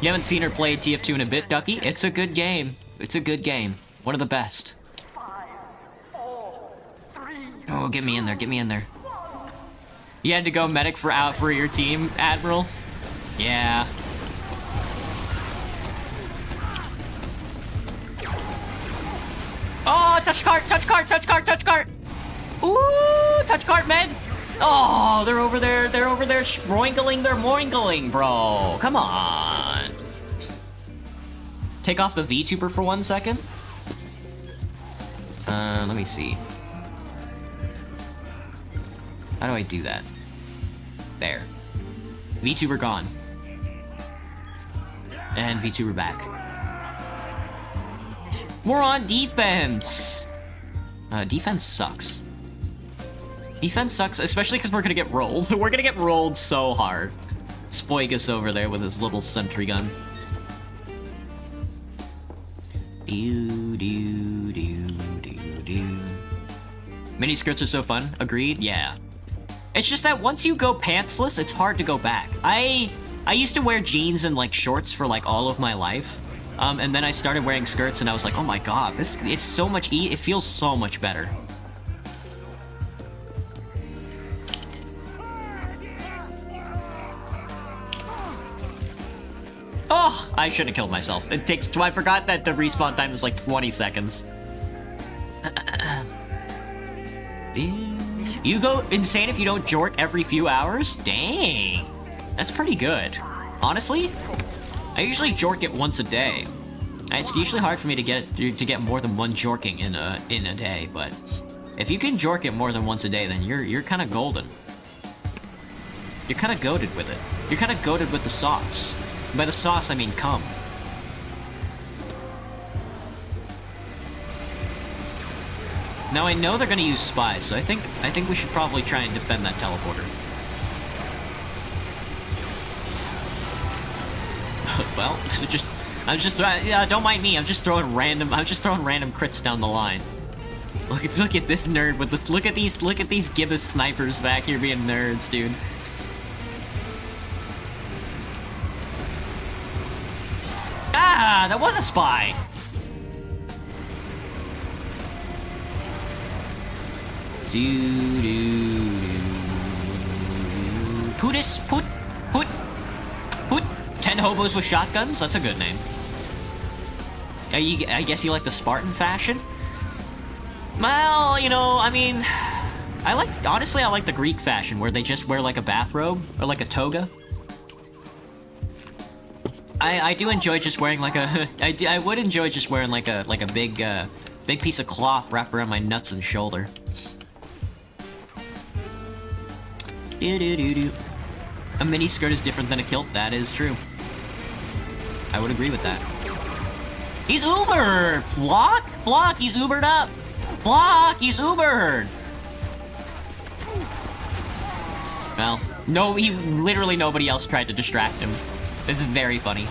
You haven't seen her play tf2 in a bit, Ducky? It's a good game. It's a good game. One of the best. Oh, get me in there. Get me in there. You had to go medic for your team, Admiral? Yeah. Oh, touch cart, touch cart, touch cart, touch cart. Ooh, touch cart, med. Oh, they're over there. They're over there sproingling. They're moingling, bro. Come on. Take off the VTuber for 1 second. Let me see. How do I do that? There. VTuber gone. And VTuber back. We're on defense! Defense sucks. Defense sucks, especially because we're gonna get rolled. We're gonna get rolled so hard. Spoigus over there with his little sentry gun. Mini skirts are so fun. Agreed? Yeah. It's just that once you go pantsless, it's hard to go back. I used to wear jeans and like shorts for like all of my life. And then I started wearing skirts and I was like, oh my god, it's so much it feels so much better. Oh, I should have killed myself. I forgot that the respawn time is like 20 seconds. You go insane if you don't jork every few hours? Dang. That's pretty good. Honestly, I usually jork it once a day. It's usually hard for me to get more than one jorking in a day, but if you can jork it more than once a day, then you're kind of golden. You're kind of goated with it. You're kind of goated with the sauce. By the sauce, I mean cum. Now I know they're gonna use spies, so I think we should probably try and defend that teleporter. Well, don't mind me. I'm just throwing random crits down the line. Look at this nerd with this. Look at these gibbous snipers back here being nerds, dude. Ah, that was a spy. Put 10 hobos with shotguns? That's a good name. I guess you like the Spartan fashion? Well, you know, I mean, honestly, I like the Greek fashion where they just wear like a bathrobe or like a toga. I do enjoy just wearing like a, I would enjoy just wearing like a big piece of cloth wrapped around my nuts and shoulder. A mini skirt is different than a kilt, that is true. I would agree with that. He's Ubered! Flock, he's Ubered up! Flock, he's Ubered! Well, no, literally nobody else tried to distract him. It's very funny.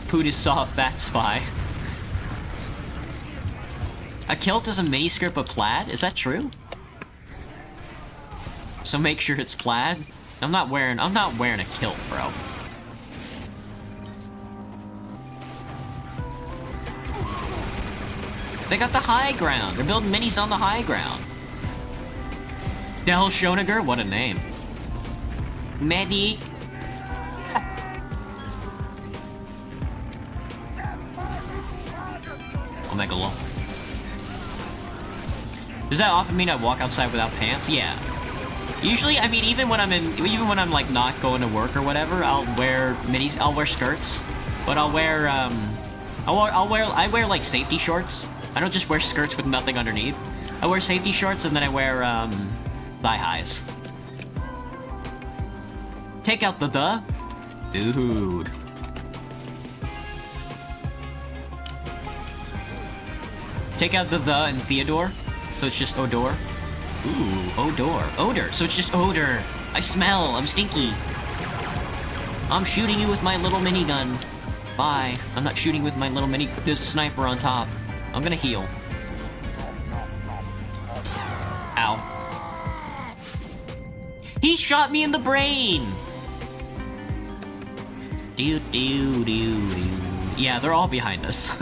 Pootis saw a fat spy. A kilt is a mini skirt but plaid? Is that true? So make sure it's plaid. I'm not wearing a kilt, bro. They got the high ground. They're building minis on the high ground. Del Schoeniger, what a name. Medic. Omega Law. Does that often mean I walk outside without pants? Yeah. Usually, I mean, even when I'm like not going to work or whatever, I'll wear skirts, but I wear like safety shorts. I don't just wear skirts with nothing underneath. I wear safety shorts and then I wear thigh highs. Take out the. Dude. Take out the and Theodore, so it's just Odor. Ooh, Odor. So it's just odor. I smell. I'm stinky. I'm shooting you with my little minigun. Bye. I'm not shooting with my little mini. There's a sniper on top. I'm gonna heal. Ow. He shot me in the brain! Yeah, they're all behind us.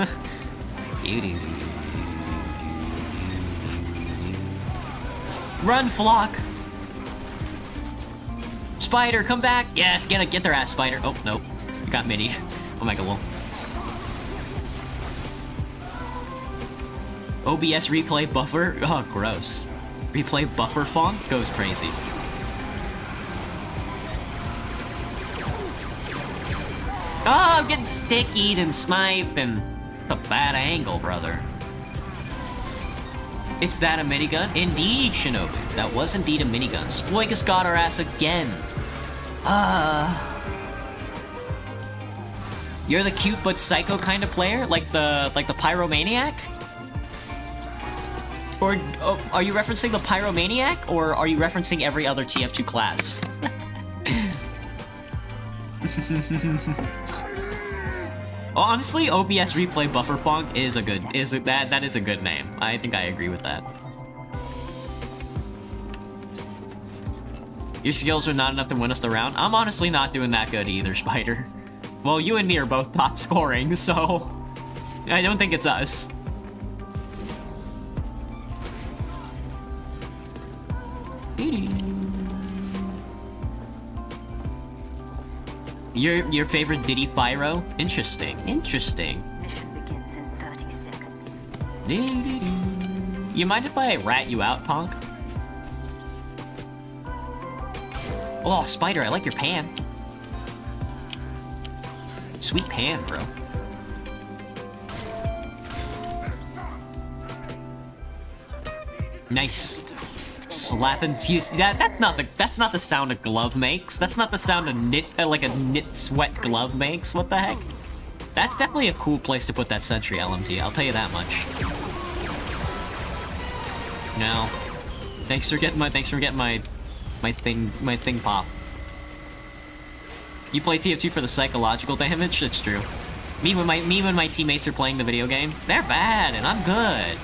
Run, Flock! Spider, come back! Yes, get their ass, Spider. Oh, nope. Got mini. Omega Wolf. OBS replay buffer? Oh, gross. Replay buffer font goes crazy. Oh, I'm getting stickied and sniped, and it's a bad angle, brother. It's that a minigun? Indeed, Shinobi. That was indeed a minigun. Spoigus got our ass again. You're the cute but psycho kind of player? Like the pyromaniac? Or are you referencing the pyromaniac, or are you referencing every other TF2 class? Honestly, OBS replay buffer font is that is a good name. I think I agree with that. Your skills are not enough to win us the round. I'm honestly not doing that good either, Spider. Well, you and me are both top scoring, so I don't think it's us. Your favorite Diddy Fyro? Interesting. Interesting. Mission begins in 30 seconds. You mind if I rat you out, Ponk? Oh, Spider, I like your pan. Sweet pan, bro. Nice. Slapping. That's not the sound a glove makes. That's not the sound a knit sweat glove makes. What the heck? That's definitely a cool place to put that sentry LMG. I'll tell you that much. Now, thanks for getting my thing pop. You play TF2 for the psychological damage? It's true. Me when my teammates are playing the video game, they're bad and I'm good.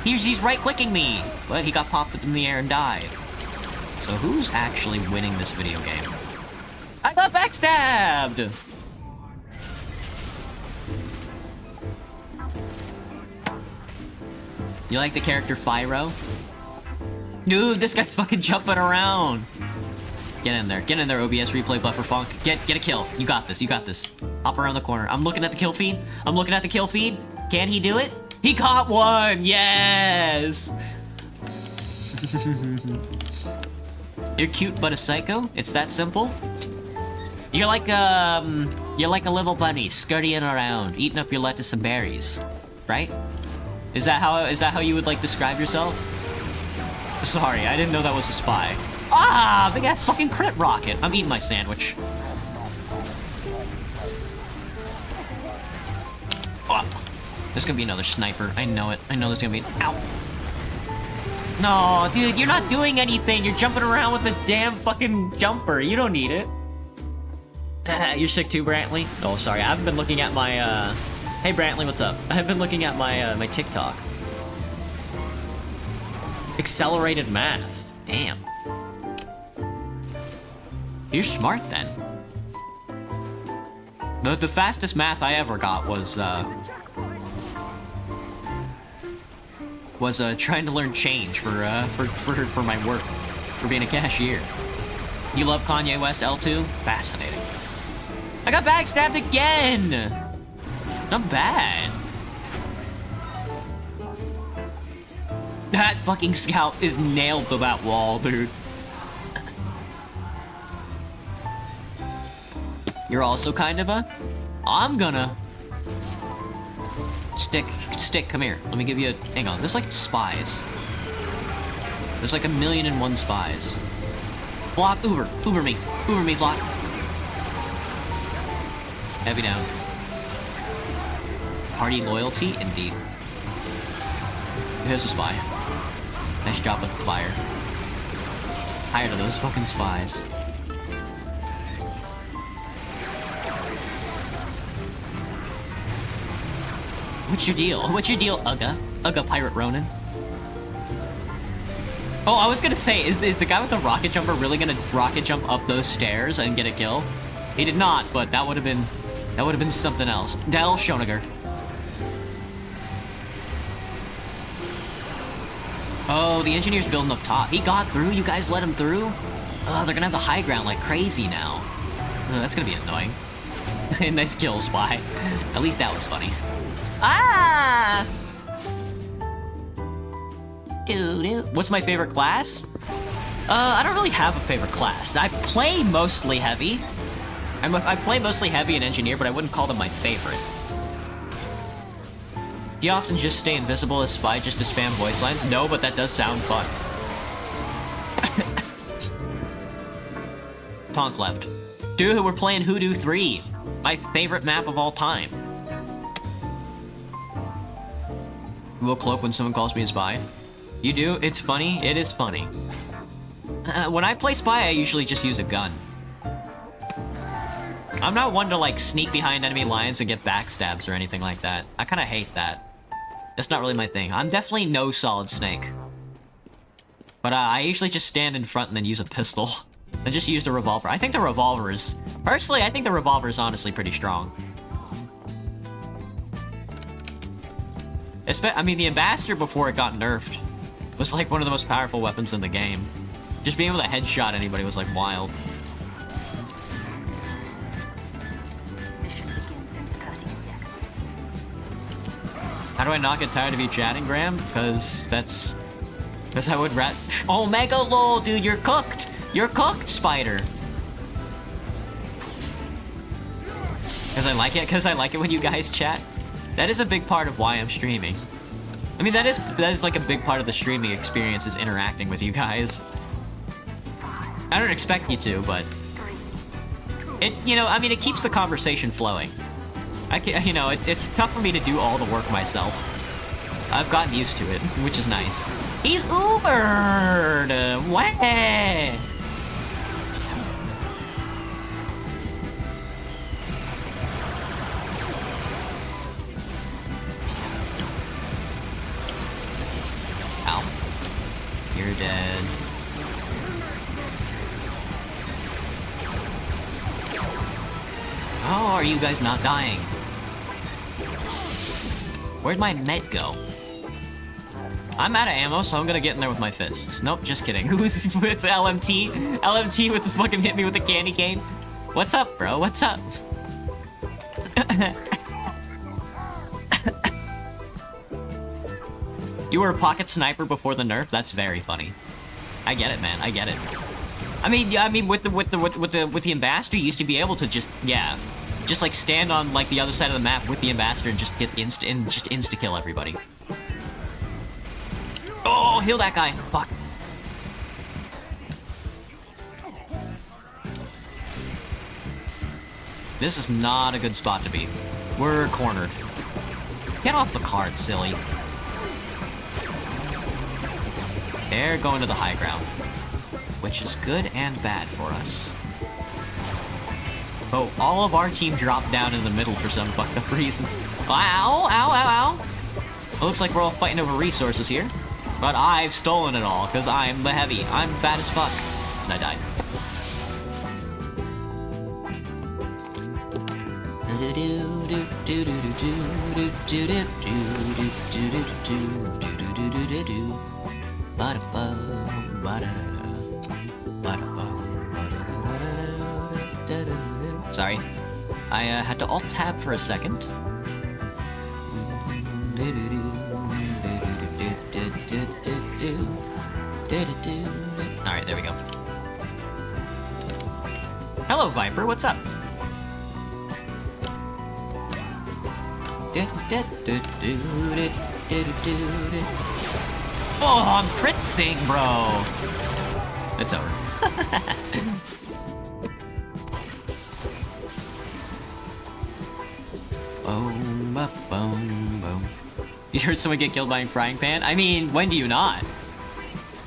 He's right-clicking me, but he got popped up in the air and died. So who's actually winning this video game? I got backstabbed! You like the character Fyro? Dude, this guy's fucking jumping around! Get in there, OBS replay buffer funk. Get a kill. You got this, you got this. Hop around the corner. I'm looking at the kill feed. Can he do it? He caught one! Yes! You're cute but a psycho? It's that simple? You're like a little bunny scurrying around, eating up your lettuce and berries. Right? Is that how you would like describe yourself? Sorry, I didn't know that was a spy. Ah! Big ass fucking crit rocket! I'm eating my sandwich. Oh. There's gonna be another sniper. I know it. I know there's gonna be. Ow! No, dude, you're not doing anything. You're jumping around with the damn fucking jumper. You don't need it. You're sick too, Brantley? Oh, sorry. I haven't been looking at my, Hey, Brantley, what's up? I've been looking at my, my TikTok. Accelerated math. Damn. You're smart, then. The fastest math I ever got was trying to learn change for my work, for being a cashier. You love Kanye West L2? Fascinating. I got backstabbed again! Not bad. That fucking scout is nailed to that wall, dude. You're also kind of a... I'm gonna... Stick, come here. Let me give you a... Hang on, there's like spies. There's like 1,000,001 spies. Flock, Uber me, Flock. Heavy down. Party loyalty, indeed. Here's a spy. Nice job with the fire. Tired of those fucking spies. What's your deal? What's your deal, Ugga? Ugga Pirate Ronin? Oh, I was gonna say, is the guy with the rocket jumper really gonna rocket jump up those stairs and get a kill? He did not, but that would have been something else. Del Schoeniger. Oh, the engineer's building up top. He got through? You guys let him through? Oh, they're gonna have the high ground like crazy now. Oh, that's gonna be annoying. Nice kill, Spy. At least that was funny. Ah! What's my favorite class? I don't really have a favorite class. I play mostly heavy. I play mostly heavy and engineer, but I wouldn't call them my favorite. Do you often just stay invisible as Spy just to spam voice lines? No, but that does sound fun. Tonk left. Dude, we're playing Hoodoo 3. My favorite map of all time. Will cloak when someone calls me a spy. You do? It's funny? It is funny. When I play Spy, I usually just use a gun. I'm not one to, like, sneak behind enemy lines and get backstabs or anything like that. I kinda hate that. That's not really my thing. I'm definitely no Solid Snake. But I usually just stand in front and then use a pistol. I just used a revolver. I think the revolver is... Personally, I think the revolver is honestly pretty strong. I mean, the Ambassador before it got nerfed was like one of the most powerful weapons in the game. Just being able to headshot anybody was like wild. Mission begins in 30 seconds. How do I not get tired of you chatting, Graham? Because that's... Because I would Oh, Mega lol, dude, you're cooked! You're cooked, Spider! Because I like it? Because I like it when you guys chat? That is a big part of why I'm streaming. I mean, that is like a big part of the streaming experience, is interacting with you guys. I don't expect you to, but... It, you know, I mean, it keeps the conversation flowing. You know, it's tough for me to do all the work myself. I've gotten used to it, which is nice. He's Ubered! Way! Ow. You're dead. How are you guys not dying? Where'd my med go? I'm out of ammo, so I'm gonna get in there with my fists. Nope, just kidding. Who's with LMT? LMT with the fucking hit me with the candy cane? What's up, bro? What's up? You were a pocket sniper before the nerf? That's very funny. I get it, man. I get it. I mean, yeah, I mean, with the Ambassador, you used to be able to just, yeah, just like stand on like the other side of the map with the Ambassador and just get insta kill everybody. Oh, heal that guy. Fuck. This is not a good spot to be. We're cornered. Get off the card, silly. They're going to the high ground, which is good and bad for us. Oh, all of our team dropped down in the middle for some fucked up reason. Ow, ow, ow, ow. It looks like we're all fighting over resources here. But I've stolen it all, because I'm the heavy. I'm fat as fuck. And I died. Sorry. I had to alt-tab for a second. Alright, there we go. Hello, Viper, what's up? Oh, I'm crit-sing, bro! It's over. Boom, boom, boom. You heard someone get killed by a frying pan? I mean, when do you not?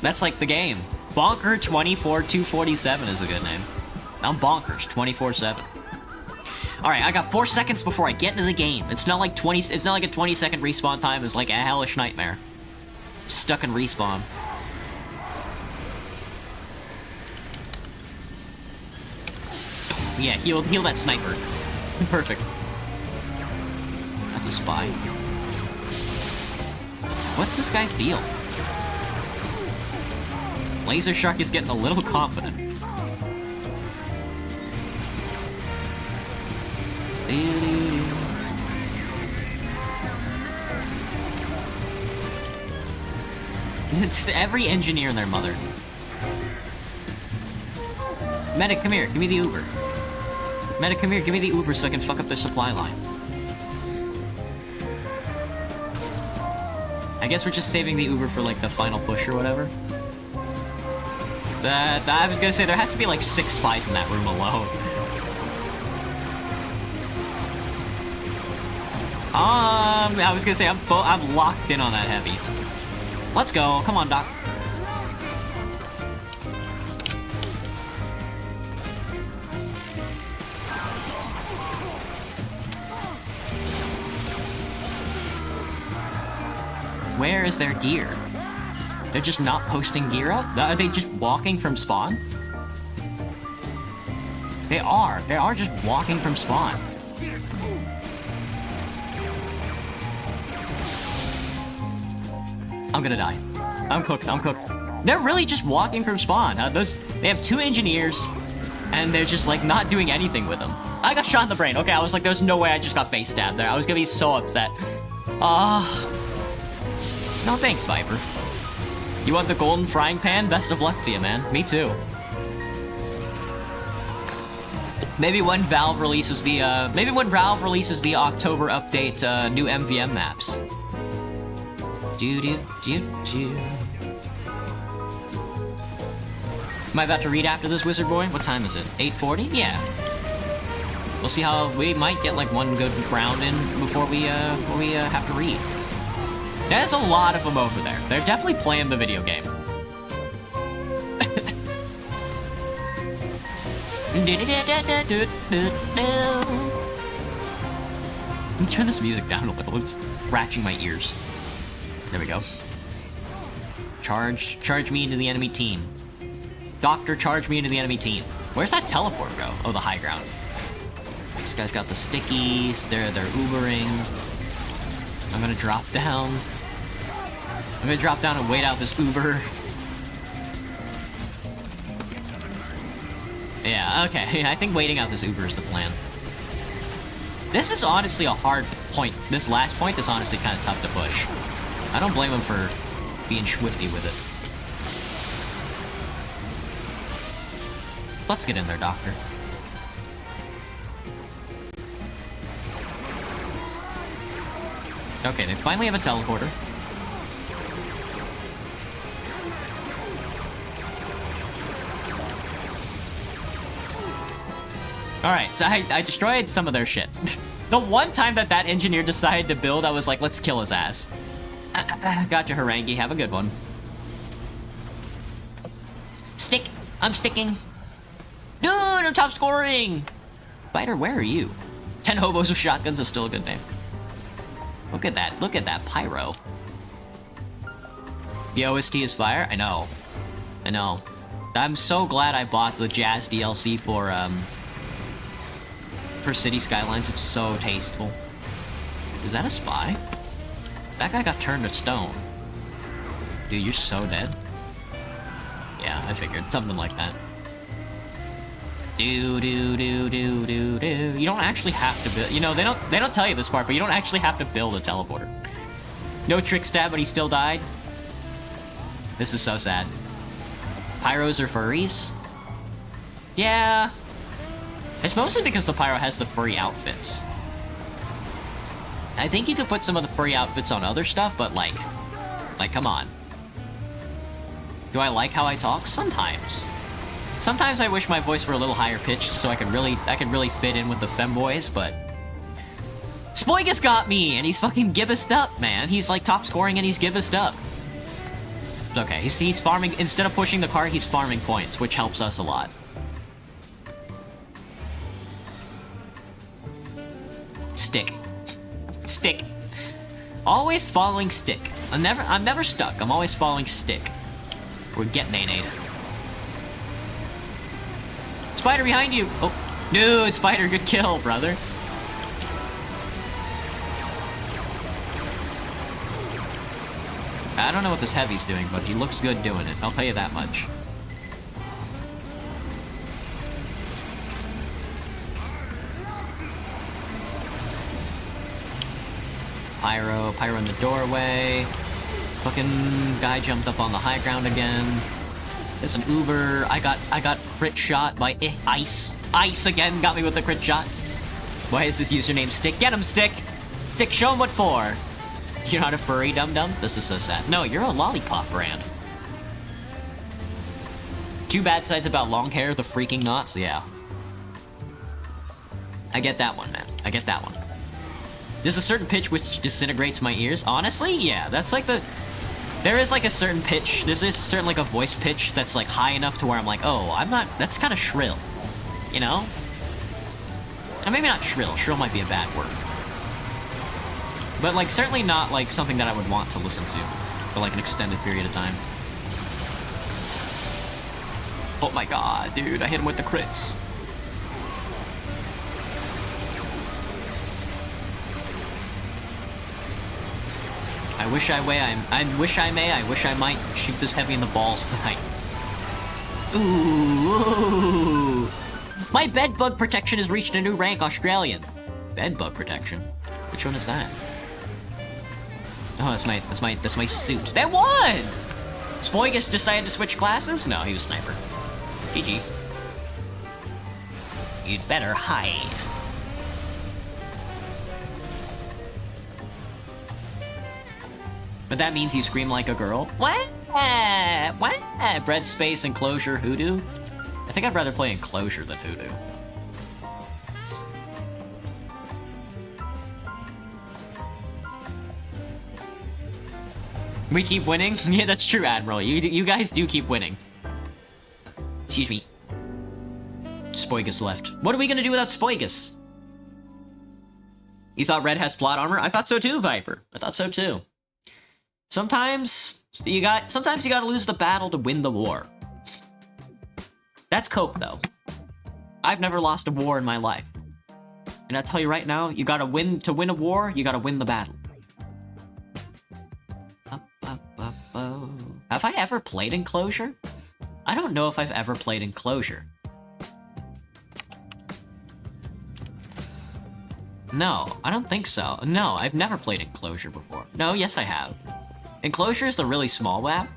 That's like the game. Bonker 24247 is a good name. I'm bonkers 24/7. All right, I got 4 seconds before I get into the game. It's not like 20. It's not like a 20-second respawn time. It's like a hellish nightmare. Stuck in respawn. Yeah, heal that sniper. Perfect. That's a spy. What's this guy's deal? Laser Shark is getting a little confident. It's every engineer and their mother. Medic, come here. Give me the Uber. Medic, come here. Give me the Uber so I can fuck up their supply line. I guess we're just saving the Uber for, like, the final push or whatever. I was gonna say, there has to be, like, 6 spies in that room alone. I was gonna say, I'm locked in on that heavy. Let's go. Come on, Doc. Where is their gear? They're just not posting gear up? Are they just walking from spawn? They are. They are just walking from spawn. I'm gonna die. I'm cooked. I'm cooked. They're really just walking from spawn. They have 2 engineers, and they're just, like, not doing anything with them. I got shot in the brain. Okay, I was like, there's no way I just got face stabbed there. I was gonna be so upset. No thanks, Viper. You want the golden frying pan? Best of luck to you, man. Me too. Maybe when Valve releases the October update, new MVM maps. Am I about to read after this, Wizard Boy? What time is it? 8:40? Yeah. We'll see how we might get like one good round in before we have to read. There's a lot of them over there. They're definitely playing the video game. Let me turn this music down a little. It's scratching my ears. There we go. Charge me into the enemy team. Doctor, charge me into the enemy team. Where's that teleport go? Oh, the high ground. This guy's got the stickies. They're Ubering. I'm gonna drop down. I'm gonna drop down and wait out this Uber. Yeah, okay. I think waiting out this Uber is the plan. This is honestly a hard point. This last point is honestly kind of tough to push. I don't blame him for being swifty with it. Let's get in there, Doctor. Okay, they finally have a teleporter. Alright, so I destroyed some of their shit. The one time that engineer decided to build, I was like, let's kill his ass. Gotcha, Harangi. Have a good one. Stick! I'm sticking! Dude, I'm top scoring! Spider, where are you? 10 hobos with shotguns is still a good name. Look at that. Look at that pyro. The OST is fire? I know. I know. I'm so glad I bought the Jazz DLC for City Skylines. It's so tasteful. Is that a spy? That guy got turned to stone. Dude, you're so dead. Yeah, I figured. Something like that. You don't actually have to build... You know, they don't tell you this part, but you don't actually have to build a teleporter. No trick stab, but he still died. This is so sad. Pyros are furries? Yeah. It's mostly because the pyro has the furry outfits. I think you could put some of the furry outfits on other stuff, but like, come on. Do I like how I talk? Sometimes. Sometimes I wish my voice were a little higher pitched so I could really fit in with the femboys, but... Spoigus got me, and he's fucking gibbused up, man. He's like top scoring and he's gibbused up. Okay, he's farming, instead of pushing the cart, he's farming points, which helps us a lot. Stick. Stick. Always following stick. I'm never stuck. I'm always following stick. We're getting nade. Spider behind you! Oh, dude, Spider, good kill, brother. I don't know what this heavy's doing, but he looks good doing it. I'll tell you that much. Pyro. Pyro in the doorway. Fucking guy jumped up on the high ground again. It's an Uber. I got crit shot by Ice. Ice again got me with the crit shot. Why is this username Stick? Get him, Stick! Stick, show him what for! You're not a furry dum-dum? This is so sad. No, you're a lollipop brand. Two bad sides about long hair, the freaking knots, yeah. I get that one, man. I get that one. There's a certain pitch which disintegrates my ears. Honestly, yeah, that's like the... There is like a certain pitch, there's a certain like a voice pitch that's like high enough to where I'm like, oh, I'm not, that's kind of shrill, you know? And maybe not shrill, shrill might be a bad word. But like certainly not like something that I would want to listen to for like an extended period of time. Oh my god, dude, I hit him with the crits. I wish I might shoot this heavy in the balls tonight. Ooh. My bed bug protection has reached a new rank, Australian. Bed bug protection? Which one is that? Oh, that's my suit. They won! Spoigus decided to switch classes? No, he was sniper. GG. You'd better hide. But that means you scream like a girl? What? What? Bread space, enclosure, hoodoo? I think I'd rather play enclosure than hoodoo. We keep winning? Yeah, that's true, Admiral. You guys do keep winning. Excuse me. Spoigus left. What are we gonna do without Spoigus? You thought Red has plot armor? I thought so too, Viper. I thought so too. Sometimes you gotta lose the battle to win the war. That's cope, though. I've never lost a war in my life. And I tell you right now, you gotta win to win a war, you gotta win the battle. Have I ever played Enclosure? I don't know if I've ever played Enclosure. No, I don't think so. No, I've never played Enclosure before. No, yes I have. Enclosure is the really small map?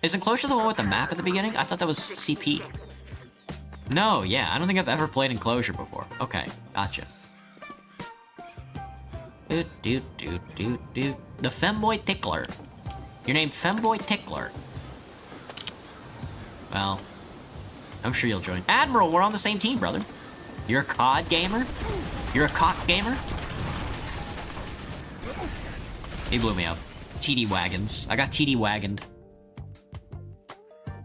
Is Enclosure the one with the map at the beginning? I thought that was CP. No, yeah, I don't think I've ever played Enclosure before. Okay, gotcha. The Femboy Tickler. You're named Femboy Tickler. Well, I'm sure you'll join. Admiral, we're on the same team, brother. You're a COD gamer? You're a cock gamer? He blew me up. TD wagons. I got TD wagoned.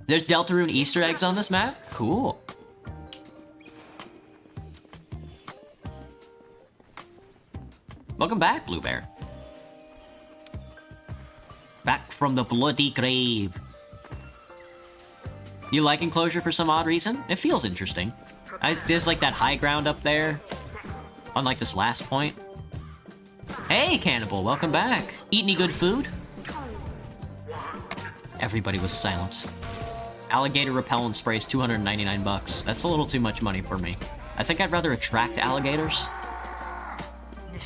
There's Deltarune Easter eggs on this map? Cool. Welcome back, Blue Bear. Back from the bloody grave. You like Enclosure for some odd reason? It feels interesting. There's like that high ground up there. Unlike this last point. Hey, Cannibal, welcome back. Eat any good food? Everybody was silent. Alligator repellent spray is 299 bucks. That's a little too much money for me. I think I'd rather attract alligators.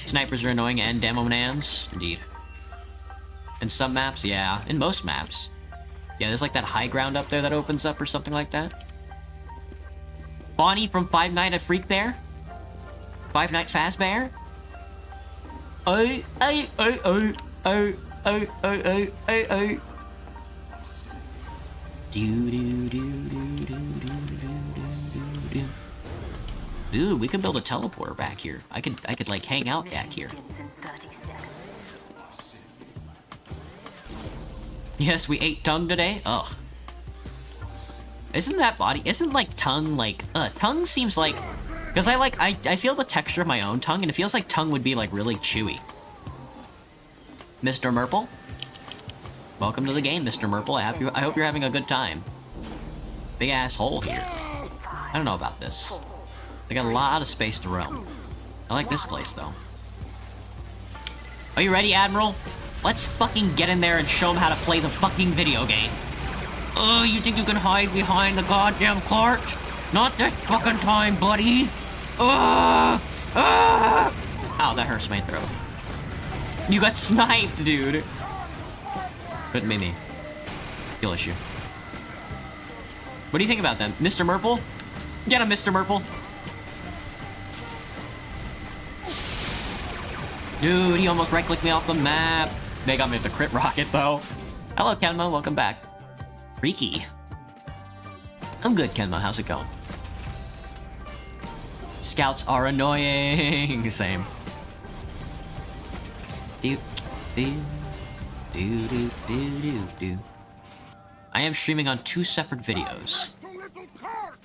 Snipers are annoying and demonans. Indeed. In some maps, yeah. In most maps. Yeah, there's like that high ground up there that opens up or something like that. Bonnie from Five Nights at Freak Bear? Five Nights Fazbear? Oh. Dude, we could build a teleporter back here. I could like hang out back here. Yes, we ate tongue today? Ugh. Isn't like tongue like, tongue seems like, because I feel the texture of my own tongue, and it feels like tongue would be like really chewy. Mr. Merple? Welcome to the game, Mr. Merple. I hope you're having a good time. Big ass hole here. I don't know about this. They got a lot of space to roam. I like this place, though. Are you ready, Admiral? Let's fucking get in there and show them how to play the fucking video game. Oh, you think you can hide behind the goddamn cart? Not this fucking time, buddy. Ow, that hurts my throat. You got sniped, dude. Couldn't be me. Skill issue. What do you think about them? Mr. Merple? Get him, Mr. Merple. Dude, he almost right-clicked me off the map. They got me with the crit rocket, though. Hello, Kenmo. Welcome back. Freaky. I'm good, Kenmo. How's it going? Scouts are annoying. Same. Do, do, do, do, do, do, do. I am streaming on 2 separate videos.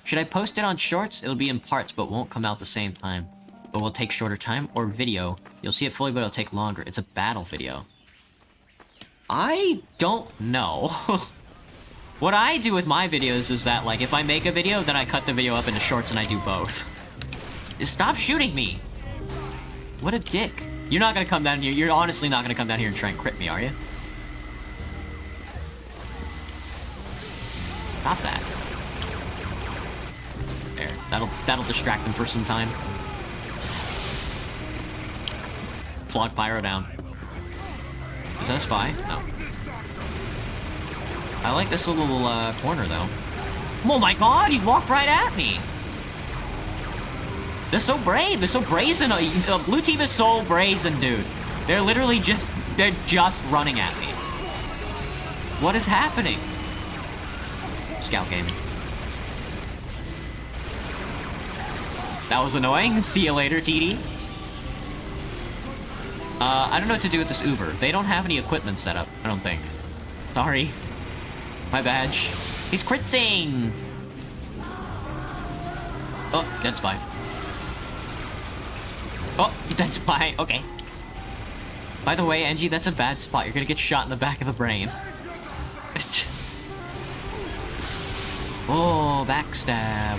Should I post it on shorts? It'll be in parts, but won't come out the same time. But will take shorter time, or video. You'll see it fully, but it'll take longer. It's a battle video. I don't know. What I do with my videos is that, like, if I make a video, then I cut the video up into shorts and I do both. Stop shooting me! What a dick. You're not gonna come down here. You're honestly not gonna come down here and try and crit me, are you? Stop that. There. That'll distract them for some time. Flog Pyro down. Is that a spy? No. I like this little corner, though. Oh my god, he walked right at me! They're so brave, they're so brazen. The blue team is so brazen, dude. They're literally just running at me. What is happening? Scout gaming. That was annoying. See you later, TD. I don't know what to do with this Uber. They don't have any equipment set up, I don't think. Sorry. My badge. He's critzing! Oh, dead spy. Oh, you dead spy. Okay. By the way, Angie, that's a bad spot. You're gonna get shot in the back of the brain. Oh, backstab.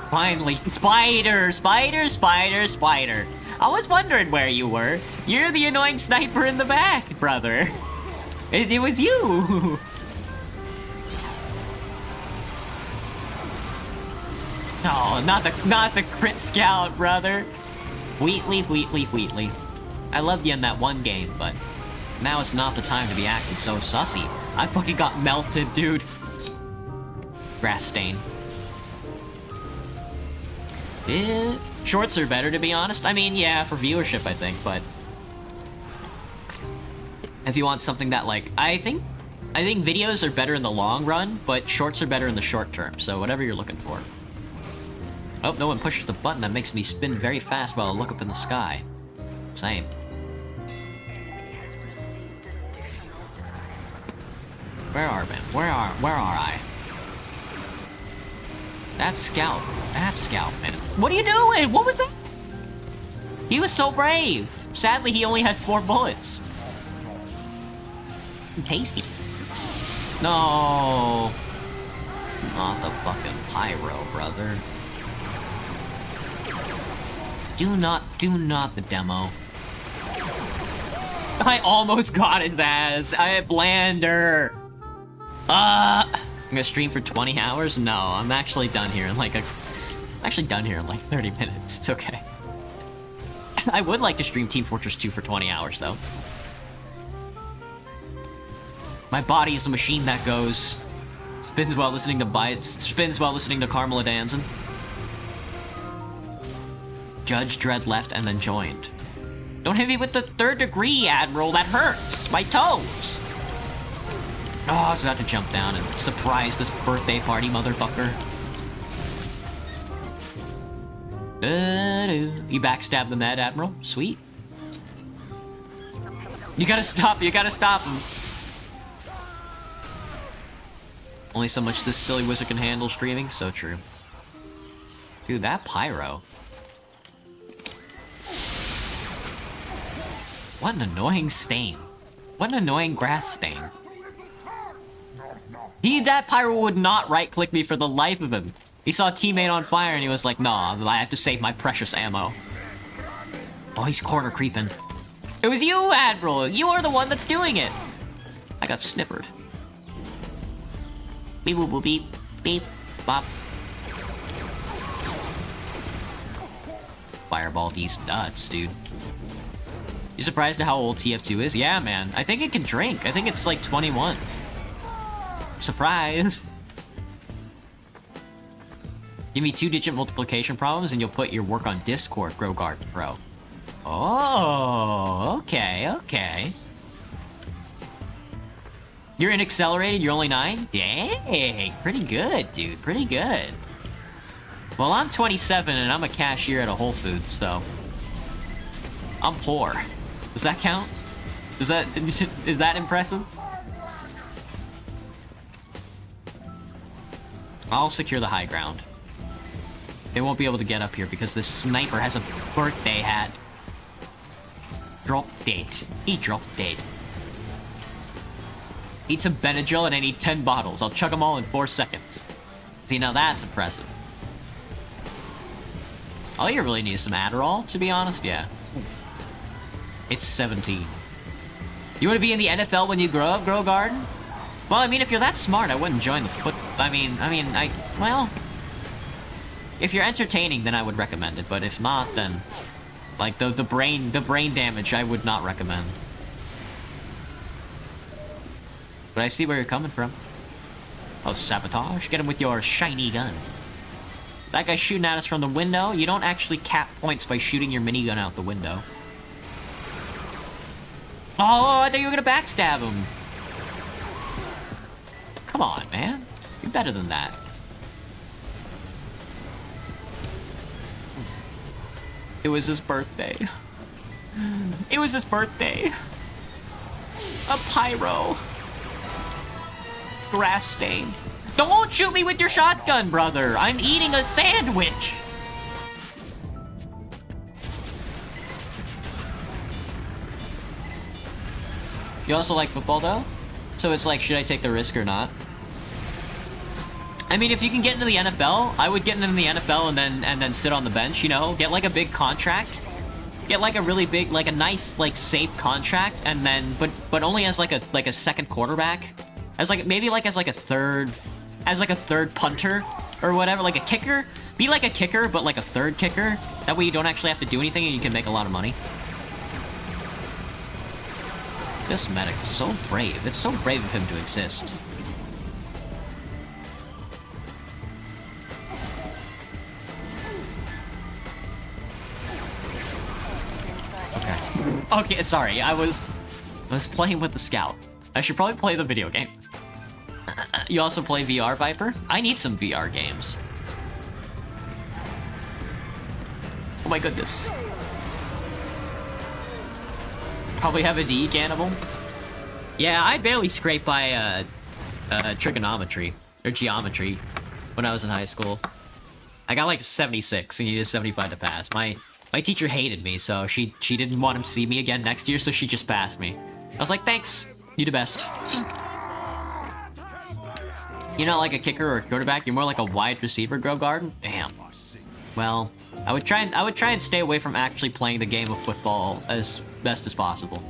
Finally. Spider! Spider! Spider! Spider! I was wondering where you were. You're the annoying sniper in the back, brother. It was you! No, not the crit scout, brother. Wheatley, Wheatley, Wheatley. I loved you in that one game, but now it's not the time to be acting so sussy. I fucking got melted, dude. Grass stain. Shorts are better, to be honest. I mean, yeah, for viewership, I think, but if you want something that, like, I think videos are better in the long run, but shorts are better in the short term, so whatever you're looking for. Oh, no one pushes the button that makes me spin very fast while I look up in the sky. Same. Where are we? Where are I? That's Scout. That's Scout, man. What are you doing? What was that? He was so brave. Sadly, he only had 4 bullets. Tasty. No. Not the fucking pyro, brother. Do not the demo. I almost got his ass. I had Blander. I'm gonna stream for 20 hours? No, I'm actually done here in like 30 minutes. It's okay. I would like to stream Team Fortress 2 for 20 hours, though. My body is a machine that goes. Spins while listening to Carmela Danzen. Judge Dredd left and then joined. Don't hit me with the 3rd degree, Admiral. That hurts. My toes. Oh, I was about to jump down and surprise this birthday party, motherfucker. You backstab the Mad Admiral? Sweet. You gotta stop him. Only so much this silly wizard can handle streaming? So true. Dude, that pyro. What an annoying stain. What an annoying grass stain. That pyro would not right-click me for the life of him. He saw a teammate on fire and he was like, nah, I have to save my precious ammo. Oh, he's corner creeping. It was you, Admiral! You are the one that's doing it! I got snippered. Beep boop boop beep. Beep. Bop. Fireball these nuts, dude. You surprised at how old tf2 is? Yeah, man. I think it can drink. I think it's like 21. Surprise! Give me 2-digit multiplication problems and you'll put your work on Discord, Grow Garden Pro. Oh, okay, okay. You're in accelerated, you're only 9? Dang, pretty good, dude, pretty good. Well, I'm 27 and I'm a cashier at a Whole Foods, so... I'm poor. Does that count? Is that impressive? I'll secure the high ground. They won't be able to get up here because this sniper has a birthday hat. Drop dead. He dropped dead. Eat some Benadryl and I need 10 bottles. I'll chug them all in 4 seconds. See, now that's impressive. All you really need is some Adderall, to be honest, yeah. It's 17. You want to be in the NFL when you grow up, Grow Garden? Well, I mean, if you're that smart, I wouldn't join the foot... well... If you're entertaining, then I would recommend it, but if not, then... Like, the brain damage, I would not recommend. But I see where you're coming from. Oh, sabotage? Get him with your shiny gun. That guy's shooting at us from the window. You don't actually cap points by shooting your minigun out the window. Oh, I thought you were gonna backstab him. Come on, man. You're better than that. It was his birthday. It was his birthday. A pyro. Grass stain. Don't shoot me with your shotgun, brother. I'm eating a sandwich. You also like football, though? So it's like, should I take the risk or not? I mean, if you can get into the NFL, I would get into the NFL and then sit on the bench, you know? Get like a big contract. Get like a really big, like a nice, like safe contract, and then, but only as like a second quarterback. As like, maybe like as like a third punter or whatever, like a kicker. Be like a kicker, but like a third kicker. That way you don't actually have to do anything and you can make a lot of money. This medic is so brave. It's so brave of him to exist. Okay, sorry, I was playing with the scout. I should probably play the video game. You also play VR, Viper? I need some VR games. Oh my goodness. Probably have a D, Cannibal? Yeah, I barely scraped by trigonometry, or geometry, when I was in high school. I got like 76 and you needed 75 to pass. My teacher hated me, so she didn't want him to see me again next year, so she just passed me. I was like, thanks, you the best. You're not like a kicker or a quarterback, you're more like a wide receiver, Grow Garden? Damn. Well, I would try and stay away from actually playing the game of football as best as possible.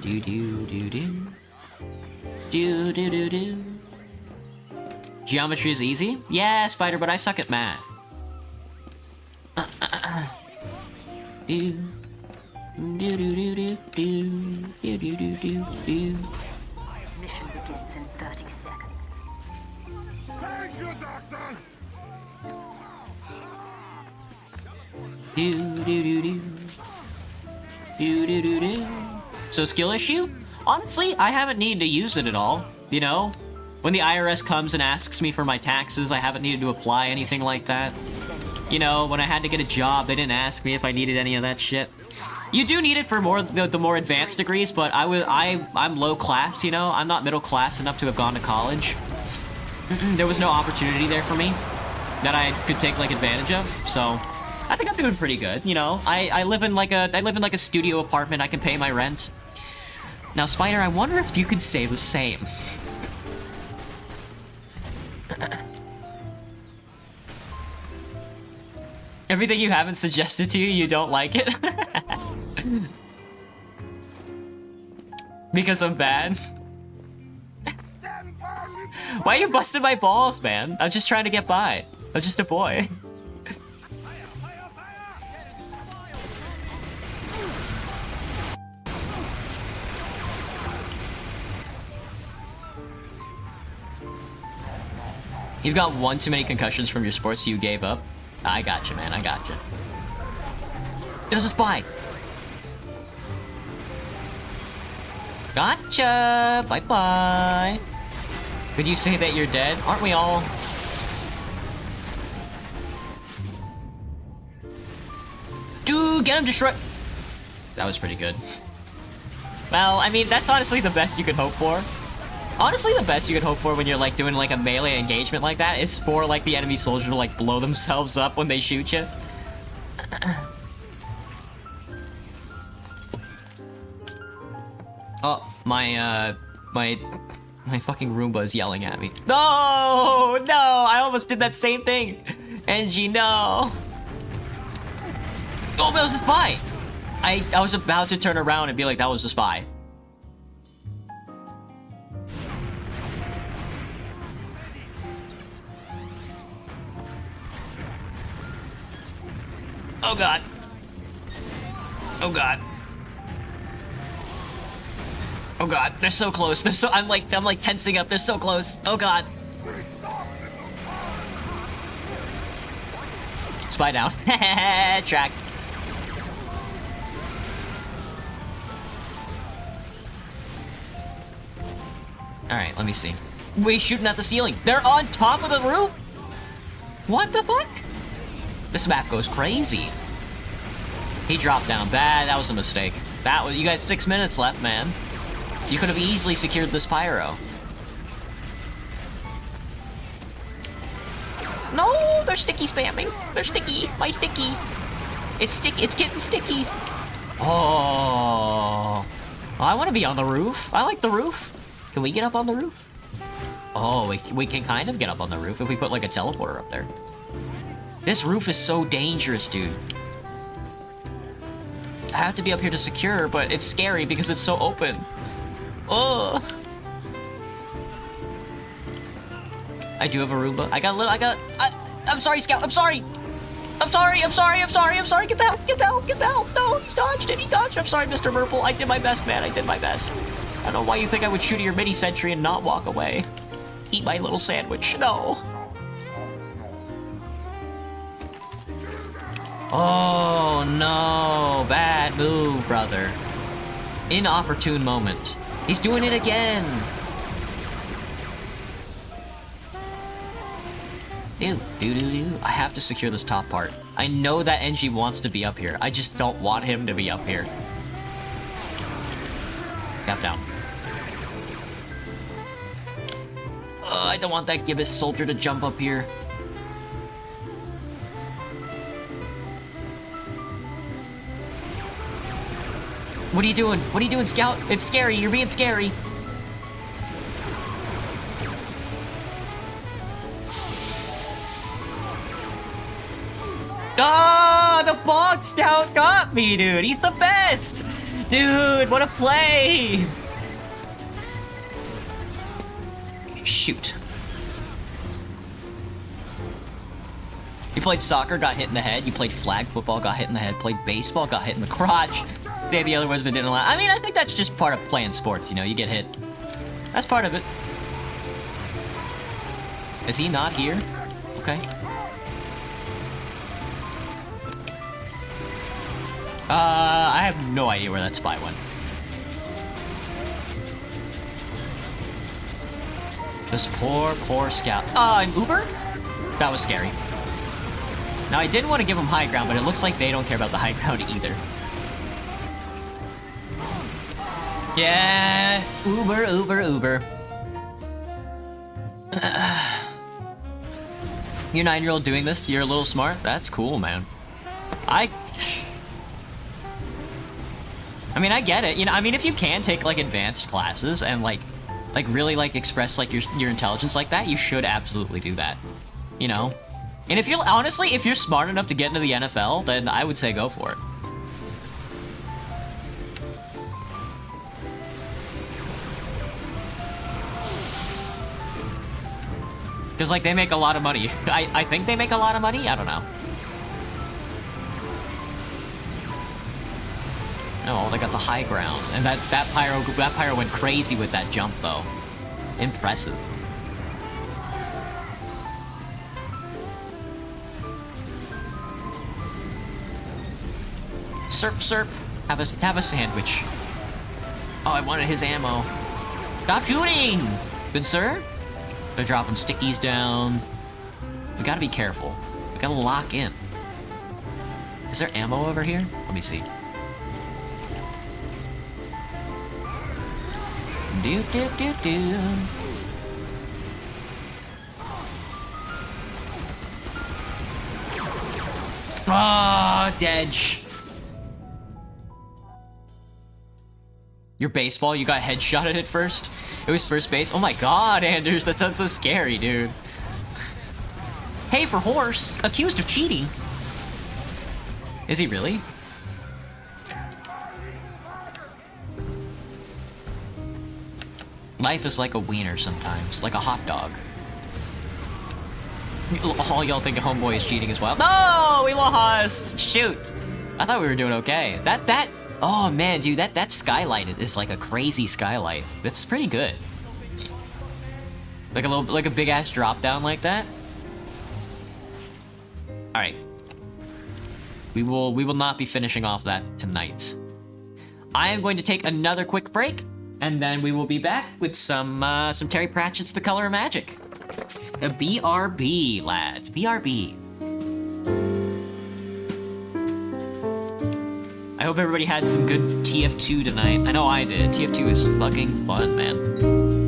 Do do do do. Do do do do. Geometry is easy? Yeah, Spider, but I suck at math. Do do do do do do do do do do do. Mission begins in 30 seconds. Thank you, Doctor! Do do do do. Do do do do. So skill issue? Honestly, I haven't needed to use it at all. You know, when the IRS comes and asks me for my taxes, I haven't needed to apply anything like that. You know, when I had to get a job, they didn't ask me if I needed any of that shit. You do need it for the more advanced degrees, but I'm low class, you know? I'm not middle class enough to have gone to college. There was no opportunity there for me that I could take like advantage of, so I think I'm doing pretty good, you know? I live in like a studio apartment, I can pay my rent. Now, Spider, I wonder if you could say the same. Everything you haven't suggested to you, you don't like it? Because I'm bad? Why are you busting my balls, man? I'm just trying to get by. I'm just a boy. You've got one too many concussions from your sports, so you gave up. I gotcha, man. I gotcha. There's a spy. Gotcha. Bye-bye. Could you say that you're dead? Aren't we all? Dude, get him destroyed. That was pretty good. Well, I mean, that's honestly the best you could hope for. Honestly, the best you could hope for when you're, like, doing, like, a melee engagement like that is for, like, the enemy soldier to, like, blow themselves up when they shoot you. Oh, my fucking Roomba's yelling at me. No! No! I almost did that same thing! Angie, no! Oh, that was a spy! I was about to turn around and be like, that was a spy. Oh god. Oh god. Oh god, they're so close. They're so I'm like tensing up. They're so close. Oh god. Spy down. Track. Alright, let me see. Wait, shooting at the ceiling. They're on top of the roof? What the fuck? This map goes crazy. He dropped down bad. That was a mistake. That was. You got 6 minutes left, man. You could have easily secured this pyro. No, they're sticky spamming. They're sticky. My sticky. It's sticky. It's getting sticky. Oh. Well, I want to be on the roof. I like the roof. Can we get up on the roof? Oh, we can kind of get up on the roof if we put like a teleporter up there. This roof is so dangerous, dude. I have to be up here to secure, but it's scary because it's so open. Oh. I do have a Roomba. I'm sorry, Scout. I'm sorry. I'm sorry. Get down. No, he's dodged it. He dodged. I'm sorry, Mr. Merple. I did my best, man. I did my best. I don't know why you think I would shoot at your mini sentry and not walk away. Eat my little sandwich. No. Oh, no. Bad move, brother. Inopportune moment. He's doing it again. Dude. I have to secure this top part. I know that NG wants to be up here. I just don't want him to be up here. Cap down. I don't want that gibbous soldier to jump up here. What are you doing? What are you doing, Scout? It's scary. You're being scary. Ah, the Bog Scout got me, dude. He's the best. Dude, what a play. Shoot. You played soccer, got hit in the head. You played flag football, got hit in the head. Played baseball, got hit in the crotch. Say the other words, but didn't allow. I mean, I think that's just part of playing sports, you know? You get hit. That's part of it. Is he not here? Okay. I have no idea where that spy went. This poor Scout. An Uber? That was scary. Now, I didn't want to give him high ground, but it looks like they don't care about the high ground either. Yes! Uber. Your 9-year-old doing this? You're a little smart? That's cool, man. I mean, I get it. You know, I mean, if you can take, like, advanced classes and, like really, like, express, like, your intelligence like that, you should absolutely do that. You know? And if you're, honestly, if you're smart enough to get into the NFL, then I would say go for it. Because, like, they make a lot of money. I think they make a lot of money? I don't know. No, they got the high ground. And that pyro went crazy with that jump, though. Impressive. Serp, serp. Have a sandwich. Oh, I wanted his ammo. Stop shooting! Good sir? Gonna drop him stickies down. We gotta be careful. We gotta lock in. Is there ammo over here? Let me see. Do do do do. Ah, Dedge. Your baseball, you got headshotted at first? It was first base? Oh my god, Anders, that sounds so scary, dude. Hey, for horse, accused of cheating. Is he really? Life is like a wiener sometimes, like a hot dog. All y'all think a homeboy is cheating as well. No, we lost. Shoot. I thought we were doing okay. Oh man, dude, that skylight is like a crazy skylight. It's pretty good. Like a big ass drop down like that. All right. We will not be finishing off that tonight. I am going to take another quick break, and then we will be back with some Terry Pratchett's The Color of Magic. A BRB, lads. BRB. I hope everybody had some good TF2 tonight. I know I did. TF2 is fucking fun, man.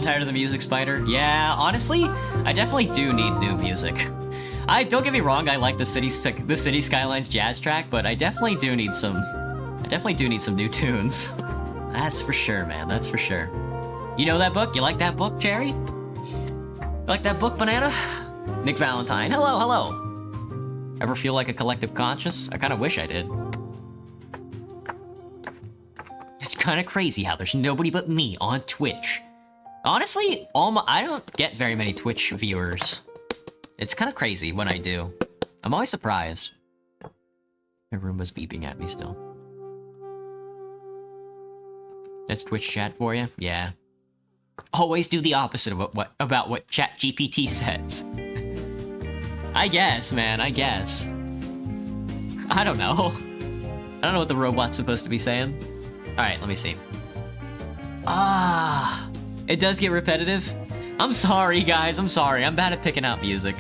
Tired of the music, Spider? Yeah, honestly, I definitely do need new music. Don't get me wrong, I like the City Skylines jazz track, but I definitely do need some new tunes. That's for sure, man. That's for sure. You know that book? You like that book, Cherry? You like that book, Banana? Nick Valentine. Hello, hello. Ever feel like a collective conscious? I kind of wish I did. It's kind of crazy how there's nobody but me on Twitch. Honestly, I don't get very many Twitch viewers. It's kind of crazy when I do. I'm always surprised. My room was beeping at me still. That's Twitch chat for you? Yeah. Always do the opposite of what ChatGPT says. I guess, man, I guess. I don't know. I don't know what the robot's supposed to be saying. Alright, let me see. It does get repetitive. I'm sorry, guys. I'm sorry. I'm bad at picking out music.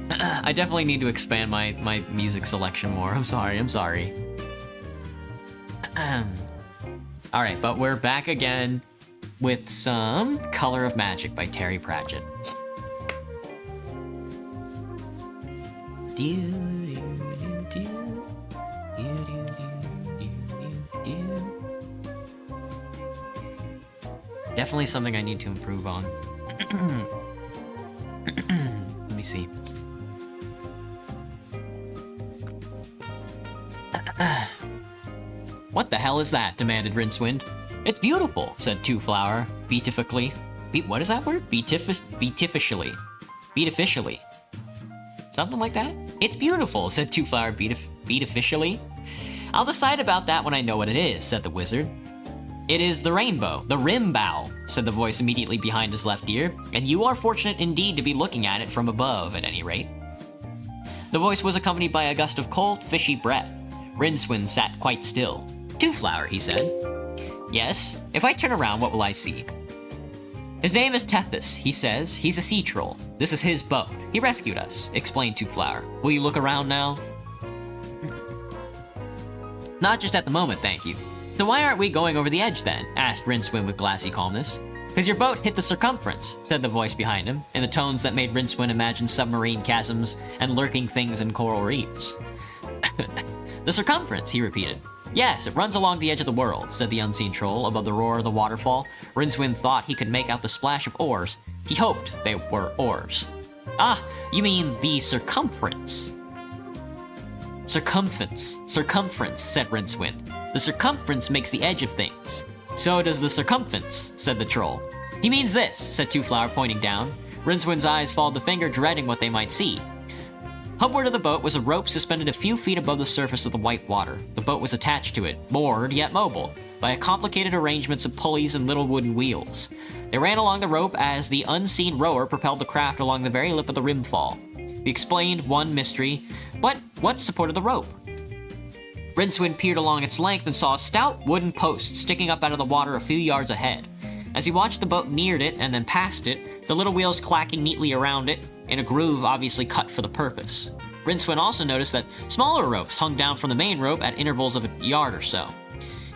I definitely need to expand my music selection more. I'm sorry. I'm sorry. Alright, but we're back again with some Color of Magic by Terry Pratchett. Definitely something I need to improve on. Let me see. What the hell is that? Demanded Rincewind. It's beautiful, said Two Flower, beatifically. What is that word? Beatificially. Beatificially. Something like that? It's beautiful, said Two Flower, beatificially. I'll decide about that when I know what it is, said the wizard. It is the rainbow, the rimbow, said the voice immediately behind his left ear, and you are fortunate indeed to be looking at it from above, at any rate. The voice was accompanied by a gust of cold, fishy breath. Rincewind sat quite still. Two Flower, he said. Yes, if I turn around, what will I see? His name is Tethys, he says. He's a sea troll. This is his boat. He rescued us, explained Two Flower. Will you look around now? Not just at the moment, thank you. So why aren't we going over the edge then? Asked Rincewind with glassy calmness. Because your boat hit the circumference, said the voice behind him, in the tones that made Rincewind imagine submarine chasms and lurking things in coral reefs. The circumference, he repeated. Yes, it runs along the edge of the world, said the unseen troll above the roar of the waterfall. Rincewind thought he could make out the splash of oars. He hoped they were oars. Ah, you mean the circumference. Circumference, said Rincewind. The circumference makes the edge of things. So does the circumference, said the troll. He means this, said Two Flower, pointing down. Rincewind's eyes followed the finger, dreading what they might see. Hubward of the boat was a rope suspended a few feet above the surface of the white water. The boat was attached to it, moored yet mobile, by a complicated arrangements of pulleys and little wooden wheels. They ran along the rope as the unseen rower propelled the craft along the very lip of the rimfall. He explained one mystery, but what supported the rope? Rincewind peered along its length and saw a stout wooden post sticking up out of the water a few yards ahead. As he watched the boat neared it and then past it, the little wheels clacking neatly around it, in a groove obviously cut for the purpose. Rincewind also noticed that smaller ropes hung down from the main rope at intervals of a yard or so.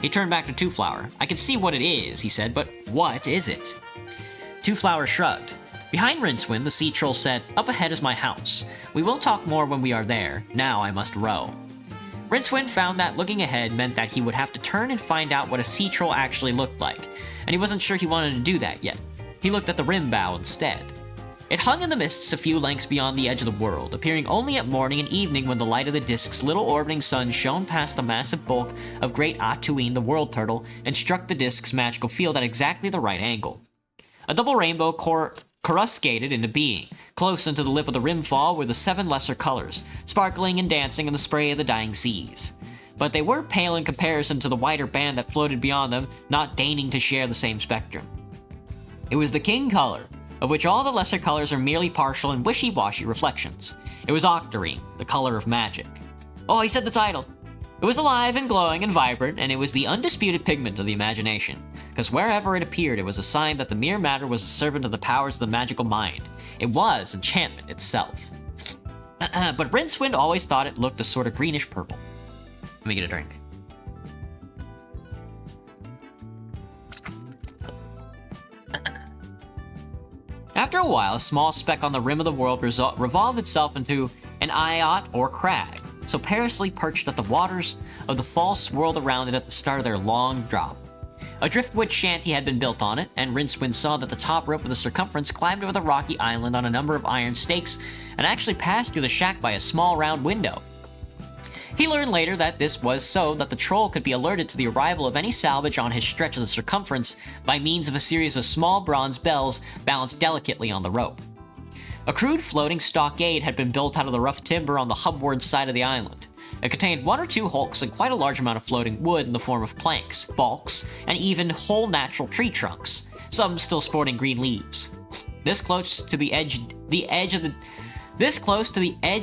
He turned back to Two Flower. I can see what it is, he said, but what is it? Two Flower shrugged. Behind Rincewind, the sea troll said, Up ahead is my house. We will talk more when we are there. Now I must row. Rincewind found that looking ahead meant that he would have to turn and find out what a sea troll actually looked like, and he wasn't sure he wanted to do that yet. He looked at the rim bow instead. It hung in the mists a few lengths beyond the edge of the world, appearing only at morning and evening when the light of the disk's little orbiting sun shone past the massive bulk of great Atuin the world turtle and struck the disk's magical field at exactly the right angle. A double rainbow coruscated into being. Close into the lip of the rimfall were the 7 lesser colors, sparkling and dancing in the spray of the dying seas. But they were pale in comparison to the wider band that floated beyond them, not deigning to share the same spectrum. It was the king color, of which all the lesser colors are merely partial and wishy-washy reflections. It was Octarine, the color of magic. Oh, he said the title! It was alive and glowing and vibrant, and it was the undisputed pigment of the imagination, because wherever it appeared it was a sign that the mere matter was a servant of the powers of the magical mind. It was enchantment itself. But Rincewind always thought it looked a sort of greenish purple. Let me get a drink. After a while, a small speck on the rim of the world revolved itself into an eyot or crag, so perilously perched that the waters of the fall swirled around it at the start of their long drop. A driftwood shanty had been built on it, and Rincewind saw that the top rope of the circumference climbed over the rocky island on a number of iron stakes and actually passed through the shack by a small round window. He learned later that this was so that the troll could be alerted to the arrival of any salvage on his stretch of the circumference by means of a series of small bronze bells balanced delicately on the rope. A crude floating stockade had been built out of the rough timber on the hubward side of the island. It contained 1 or 2 hulks and quite a large amount of floating wood in the form of planks, balks, and even whole natural tree trunks, some still sporting green leaves. This close to the edge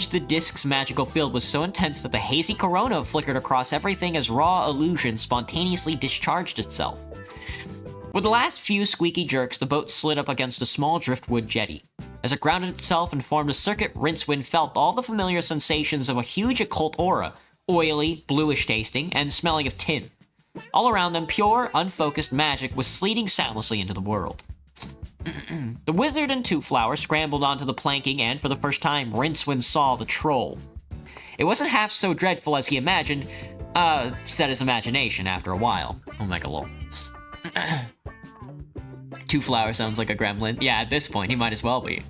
the disk's magical field was so intense that the hazy corona flickered across everything as raw illusion spontaneously discharged itself. With the last few squeaky jerks, the boat slid up against a small driftwood jetty. As it grounded itself and formed a circuit, Rincewind felt all the familiar sensations of a huge occult aura, oily, bluish tasting, and smelling of tin. All around them, pure, unfocused magic was sleeting soundlessly into the world. The wizard and Two Flower scrambled onto the planking, and for the first time, Rincewind saw the troll. It wasn't half so dreadful as he imagined, set his imagination after a while. Oh my god, lol. Two Flower sounds like a gremlin. Yeah, at this point, he might as well be.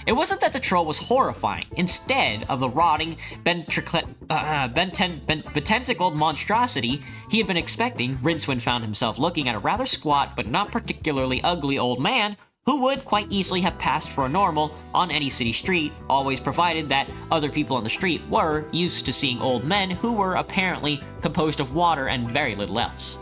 It wasn't that the troll was horrifying. Instead of the rotting, betentacled monstrosity he had been expecting, Rincewind found himself looking at a rather squat but not particularly ugly old man who would quite easily have passed for a normal on any city street, always provided that other people on the street were used to seeing old men who were apparently composed of water and very little else.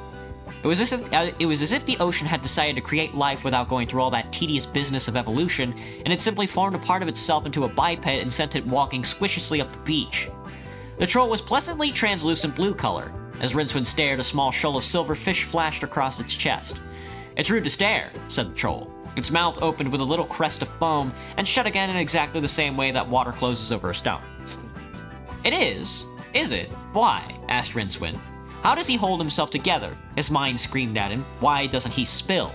It was as if the ocean had decided to create life without going through all that tedious business of evolution, and it simply formed a part of itself into a biped and sent it walking squishishly up the beach. The troll was pleasantly translucent blue color. As Rincewind stared, a small shoal of silver fish flashed across its chest. "It's rude to stare," said the troll. Its mouth opened with a little crest of foam and shut again in exactly the same way that water closes over a stone. "It is it? Why?" asked Rincewind. How does he hold himself together? His mind screamed at him. Why doesn't he spill?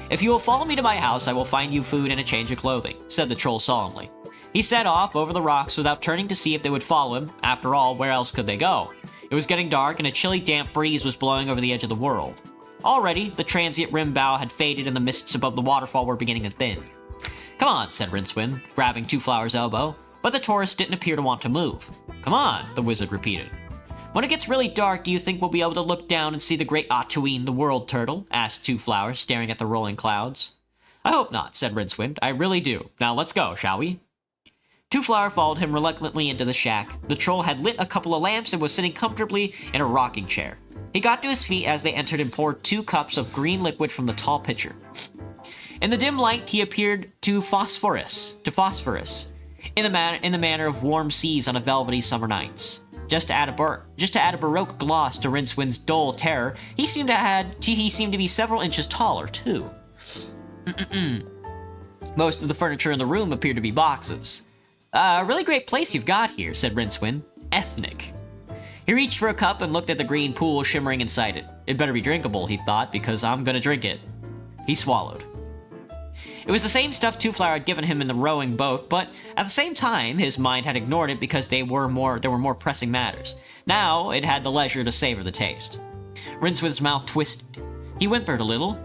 "If you will follow me to my house, I will find you food and a change of clothing," said the troll solemnly. He set off over the rocks without turning to see if they would follow him. After all, where else could they go? It was getting dark, and a chilly, damp breeze was blowing over the edge of the world. Already, the transient rim bow had faded, and the mists above the waterfall were beginning to thin. "Come on," said Rincewind, grabbing Two Flower's elbow, but the tourist didn't appear to want to move. "Come on," the wizard repeated. "When it gets really dark, do you think we'll be able to look down and see the great Atuine, the world turtle?" asked Two Flower, staring at the rolling clouds. "I hope not," said Rincewind. "I really do. Now let's go, shall we?" Two Flower followed him reluctantly into the shack. The troll had lit a couple of lamps and was sitting comfortably in a rocking chair. He got to his feet as they entered and poured 2 cups of green liquid from the tall pitcher. In the dim light, he appeared to phosphorus, in the manner of warm seas on a velvety summer nights. Just to add a baroque gloss to Rincewind's dull terror, he seemed to be several inches taller, too. Most of the furniture in the room appeared to be boxes. "A really great place you've got here," said Rincewind. "Ethnic." He reached for a cup and looked at the green pool shimmering inside it. It better be drinkable, he thought, because I'm gonna drink it. He swallowed. It was the same stuff Two Flower had given him in the rowing boat, but at the same time, his mind had ignored it because there were more pressing matters. Now, it had the leisure to savor the taste. Rincewind's mouth twisted. He whimpered a little.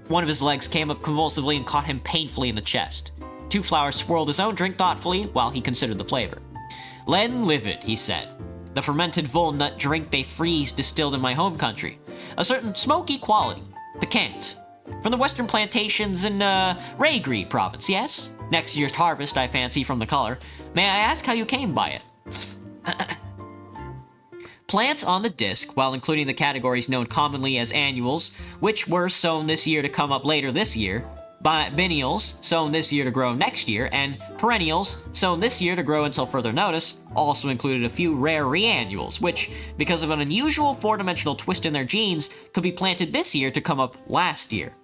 One of his legs came up convulsively and caught him painfully in the chest. Two Flower swirled his own drink thoughtfully while he considered the flavor. "Glenlivet," he said. "The fermented walnut drink they freeze distilled in my home country. A certain smoky quality. Piquant. From the western plantations in, Raygree province, yes? Next year's harvest, I fancy, from the color. May I ask how you came by it?" Plants on the disc, while including the categories known commonly as annuals, which were sown this year to come up later this year, biennials, sown this year to grow next year, and perennials, sown this year to grow until further notice, also included a few rare reannuals, which, because of an unusual 4-dimensional twist in their genes, could be planted this year to come up last year.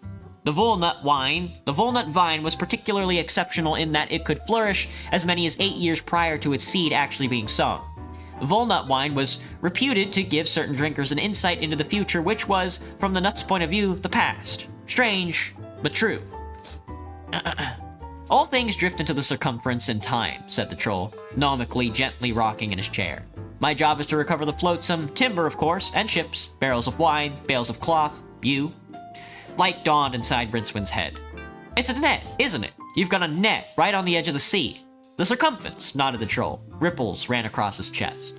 The walnut vine was particularly exceptional in that it could flourish as many as 8 years prior to its seed actually being sown. Walnut wine was reputed to give certain drinkers an insight into the future, which was, from the nut's point of view, the past. Strange, but true. "All things drift into the circumference in time," said the troll, gnomically gently rocking in his chair. "My job is to recover the flotsam, timber, of course, and ships, barrels of wine, bales of cloth, you." Light dawned inside Rincewind's head. "It's a net, isn't it? You've got a net right on the edge of the sea." "The circumference," nodded the troll. Ripples ran across his chest.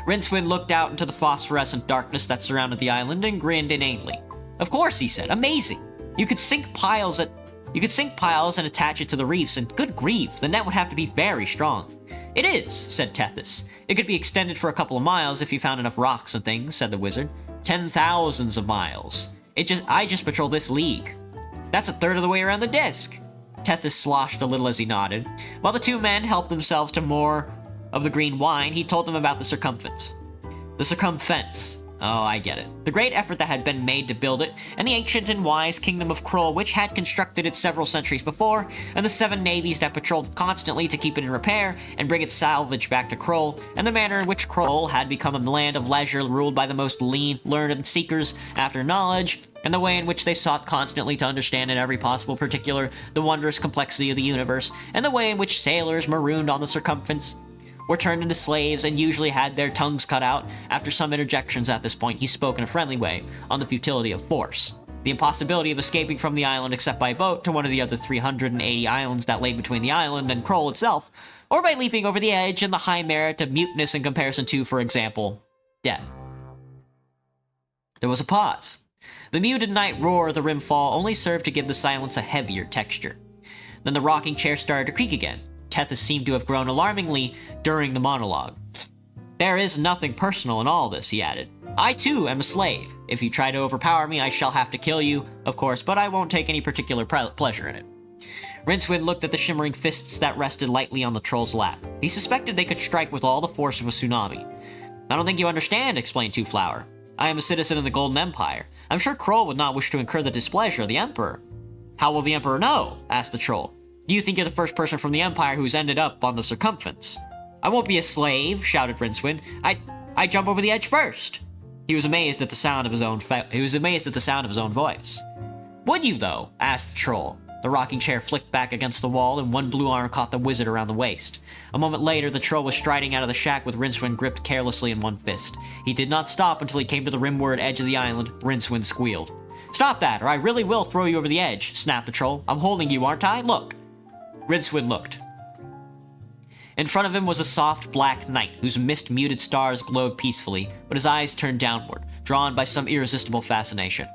Rincewind looked out into the phosphorescent darkness that surrounded the island and grinned inanely. "Of course," he said. "Amazing. You could sink piles and attach it to the reefs, and good grief, the net would have to be very strong." "It is," said Tethys. "It could be extended for a couple of miles if you found enough rocks and things," said the wizard. 10,000s of miles. I just patrol this league. That's a third of the way around the disc." Tethys sloshed a little as he nodded. While the two men helped themselves to more of the green wine, he told them about the circumference. "The circumference," Oh, I get it. The great effort that had been made to build it, and the ancient and wise kingdom of Krull, which had constructed it several centuries before, and the 7 navies that patrolled constantly to keep it in repair and bring its salvage back to Krull, and the manner in which Krull had become a land of leisure ruled by the most learned seekers after knowledge, and the way in which they sought constantly to understand in every possible particular the wondrous complexity of the universe, and the way in which sailors marooned on the circumference were turned into slaves and usually had their tongues cut out. After some interjections at this point, he spoke in a friendly way on the futility of force, the impossibility of escaping from the island except by boat to one of the other 380 islands that lay between the island and Krull itself, or by leaping over the edge, and the high merit of muteness in comparison to, for example, death. There was a pause. The muted night roar of the rimfall only served to give the silence a heavier texture. Then the rocking chair started to creak again. Tethys seemed to have grown alarmingly during the monologue. There is nothing personal in all this, he added. I too am a slave. If you try to overpower me, I shall have to kill you, of course, but I won't take any particular pleasure in it. Rincewind looked at the shimmering fists that rested lightly on the troll's lap. He suspected they could strike with all the force of a tsunami. I don't think you understand, explained Two Flower. I am a citizen of the Golden Empire. I'm sure Krull would not wish to incur the displeasure of the Emperor. How will the Emperor know? Asked the troll. Do you think you're the first person from the Empire who's ended up on the circumference? I won't be a slave, shouted Rincewind. I jump over the edge first. He was amazed at the sound of his own voice. Would you, though? Asked the troll. The rocking chair flicked back against the wall, and one blue arm caught the wizard around the waist. A moment later, the troll was striding out of the shack with Rincewind gripped carelessly in one fist. He did not stop until he came to the rimward edge of the island. Rincewind squealed. Stop that, or I really will throw you over the edge, snapped the troll. I'm holding you, aren't I? Look. Rincewind looked. In front of him was a soft black night, whose mist-muted stars glowed peacefully, but his eyes turned downward, drawn by some irresistible fascination.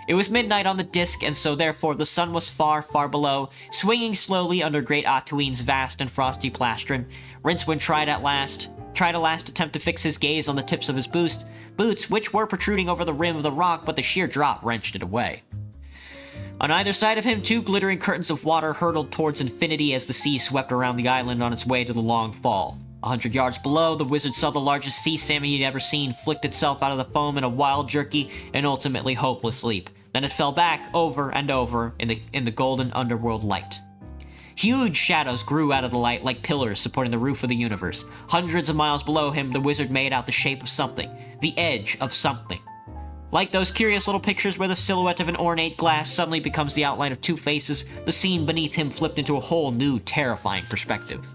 It was midnight on the disk, and so therefore the sun was far, far below, swinging slowly under great Atuine's vast and frosty plastron. Rincewind tried a last attempt to fix his gaze on the tips of his boots, which were protruding over the rim of the rock, but the sheer drop wrenched it away. On either side of him, 2 glittering curtains of water hurtled towards infinity as the sea swept around the island on its way to the long fall. 100 yards below, the wizard saw the largest sea salmon he'd ever seen flicked itself out of the foam in a wild, jerky, and ultimately hopeless leap. Then it fell back over and over in the golden underworld light. Huge shadows grew out of the light like pillars supporting the roof of the universe. Hundreds of miles below him, the wizard made out the shape of something, the edge of something. Like those curious little pictures where the silhouette of an ornate glass suddenly becomes the outline of 2 faces, the scene beneath him flipped into a whole new, terrifying perspective.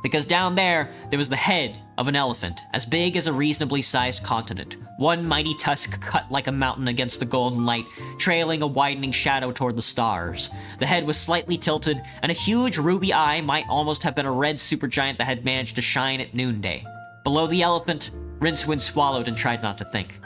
Because down there was the head of an elephant, as big as a reasonably sized continent. One mighty tusk cut like a mountain against the golden light, trailing a widening shadow toward the stars. The head was slightly tilted, and a huge ruby eye might almost have been a red supergiant that had managed to shine at noonday. Below the elephant, Rincewind swallowed and tried not to think.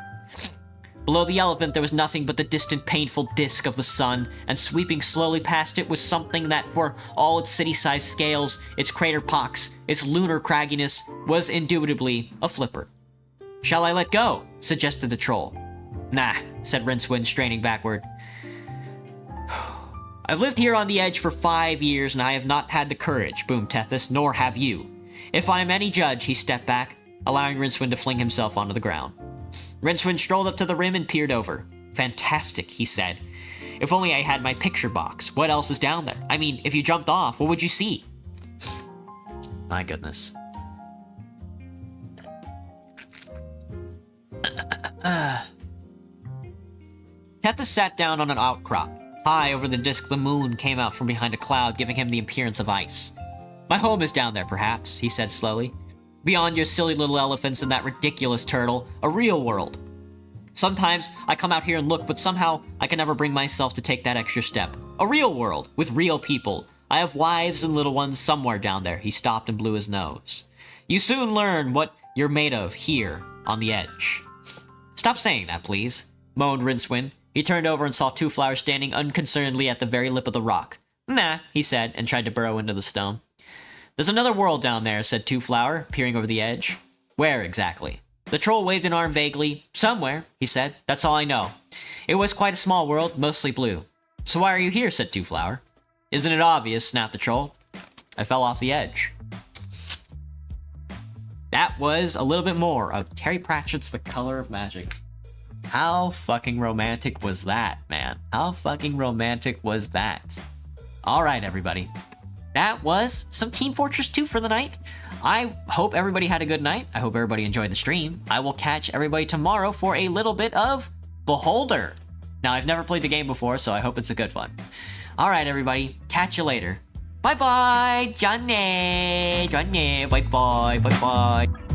Below the elephant, there was nothing but the distant, painful disk of the sun, and sweeping slowly past it was something that, for all its city-sized scales, its crater pocks, its lunar cragginess, was indubitably a flipper. Shall I let go? Suggested the troll. Nah, said Rincewind, straining backward. I've lived here on the edge for 5 years, and I have not had the courage, boomed Tethys, nor have you. If I am any judge, he stepped back, allowing Rincewind to fling himself onto the ground. Rincewind strolled up to the rim and peered over. Fantastic, he said. If only I had my picture box. What else is down there? I mean, if you jumped off, what would you see? My goodness. Tethys sat down on an outcrop. High over the disk, the moon came out from behind a cloud, giving him the appearance of ice. My home is down there, perhaps, he said slowly. Beyond your silly little elephants and that ridiculous turtle, a real world. Sometimes I come out here and look, but somehow I can never bring myself to take that extra step. A real world, with real people. I have wives and little ones somewhere down there. He stopped and blew his nose. You soon learn what you're made of here, on the edge. Stop saying that, please, moaned Rincewind. He turned over and saw Two Flowers standing unconcernedly at the very lip of the rock. Nah, he said, and tried to burrow into the stone. There's another world down there, said Two Flower, peering over the edge. Where exactly? The troll waved an arm vaguely. Somewhere, he said. That's all I know. It was quite a small world, mostly blue. So why are you here, said Two Flower. Isn't it obvious, snapped the troll. I fell off the edge. That that was a little bit more of Terry Pratchett's The Color of Magic. How fucking romantic was that, man? How fucking romantic was that? Alright, everybody. That was some Team Fortress 2 for the night. I hope everybody had a good night. I hope everybody enjoyed the stream. I will catch everybody tomorrow for a little bit of Beholder. Now, I've never played the game before, so I hope it's a good one. Alright, everybody. Catch you later. Bye-bye! Johnny! Bye-bye! Bye-bye!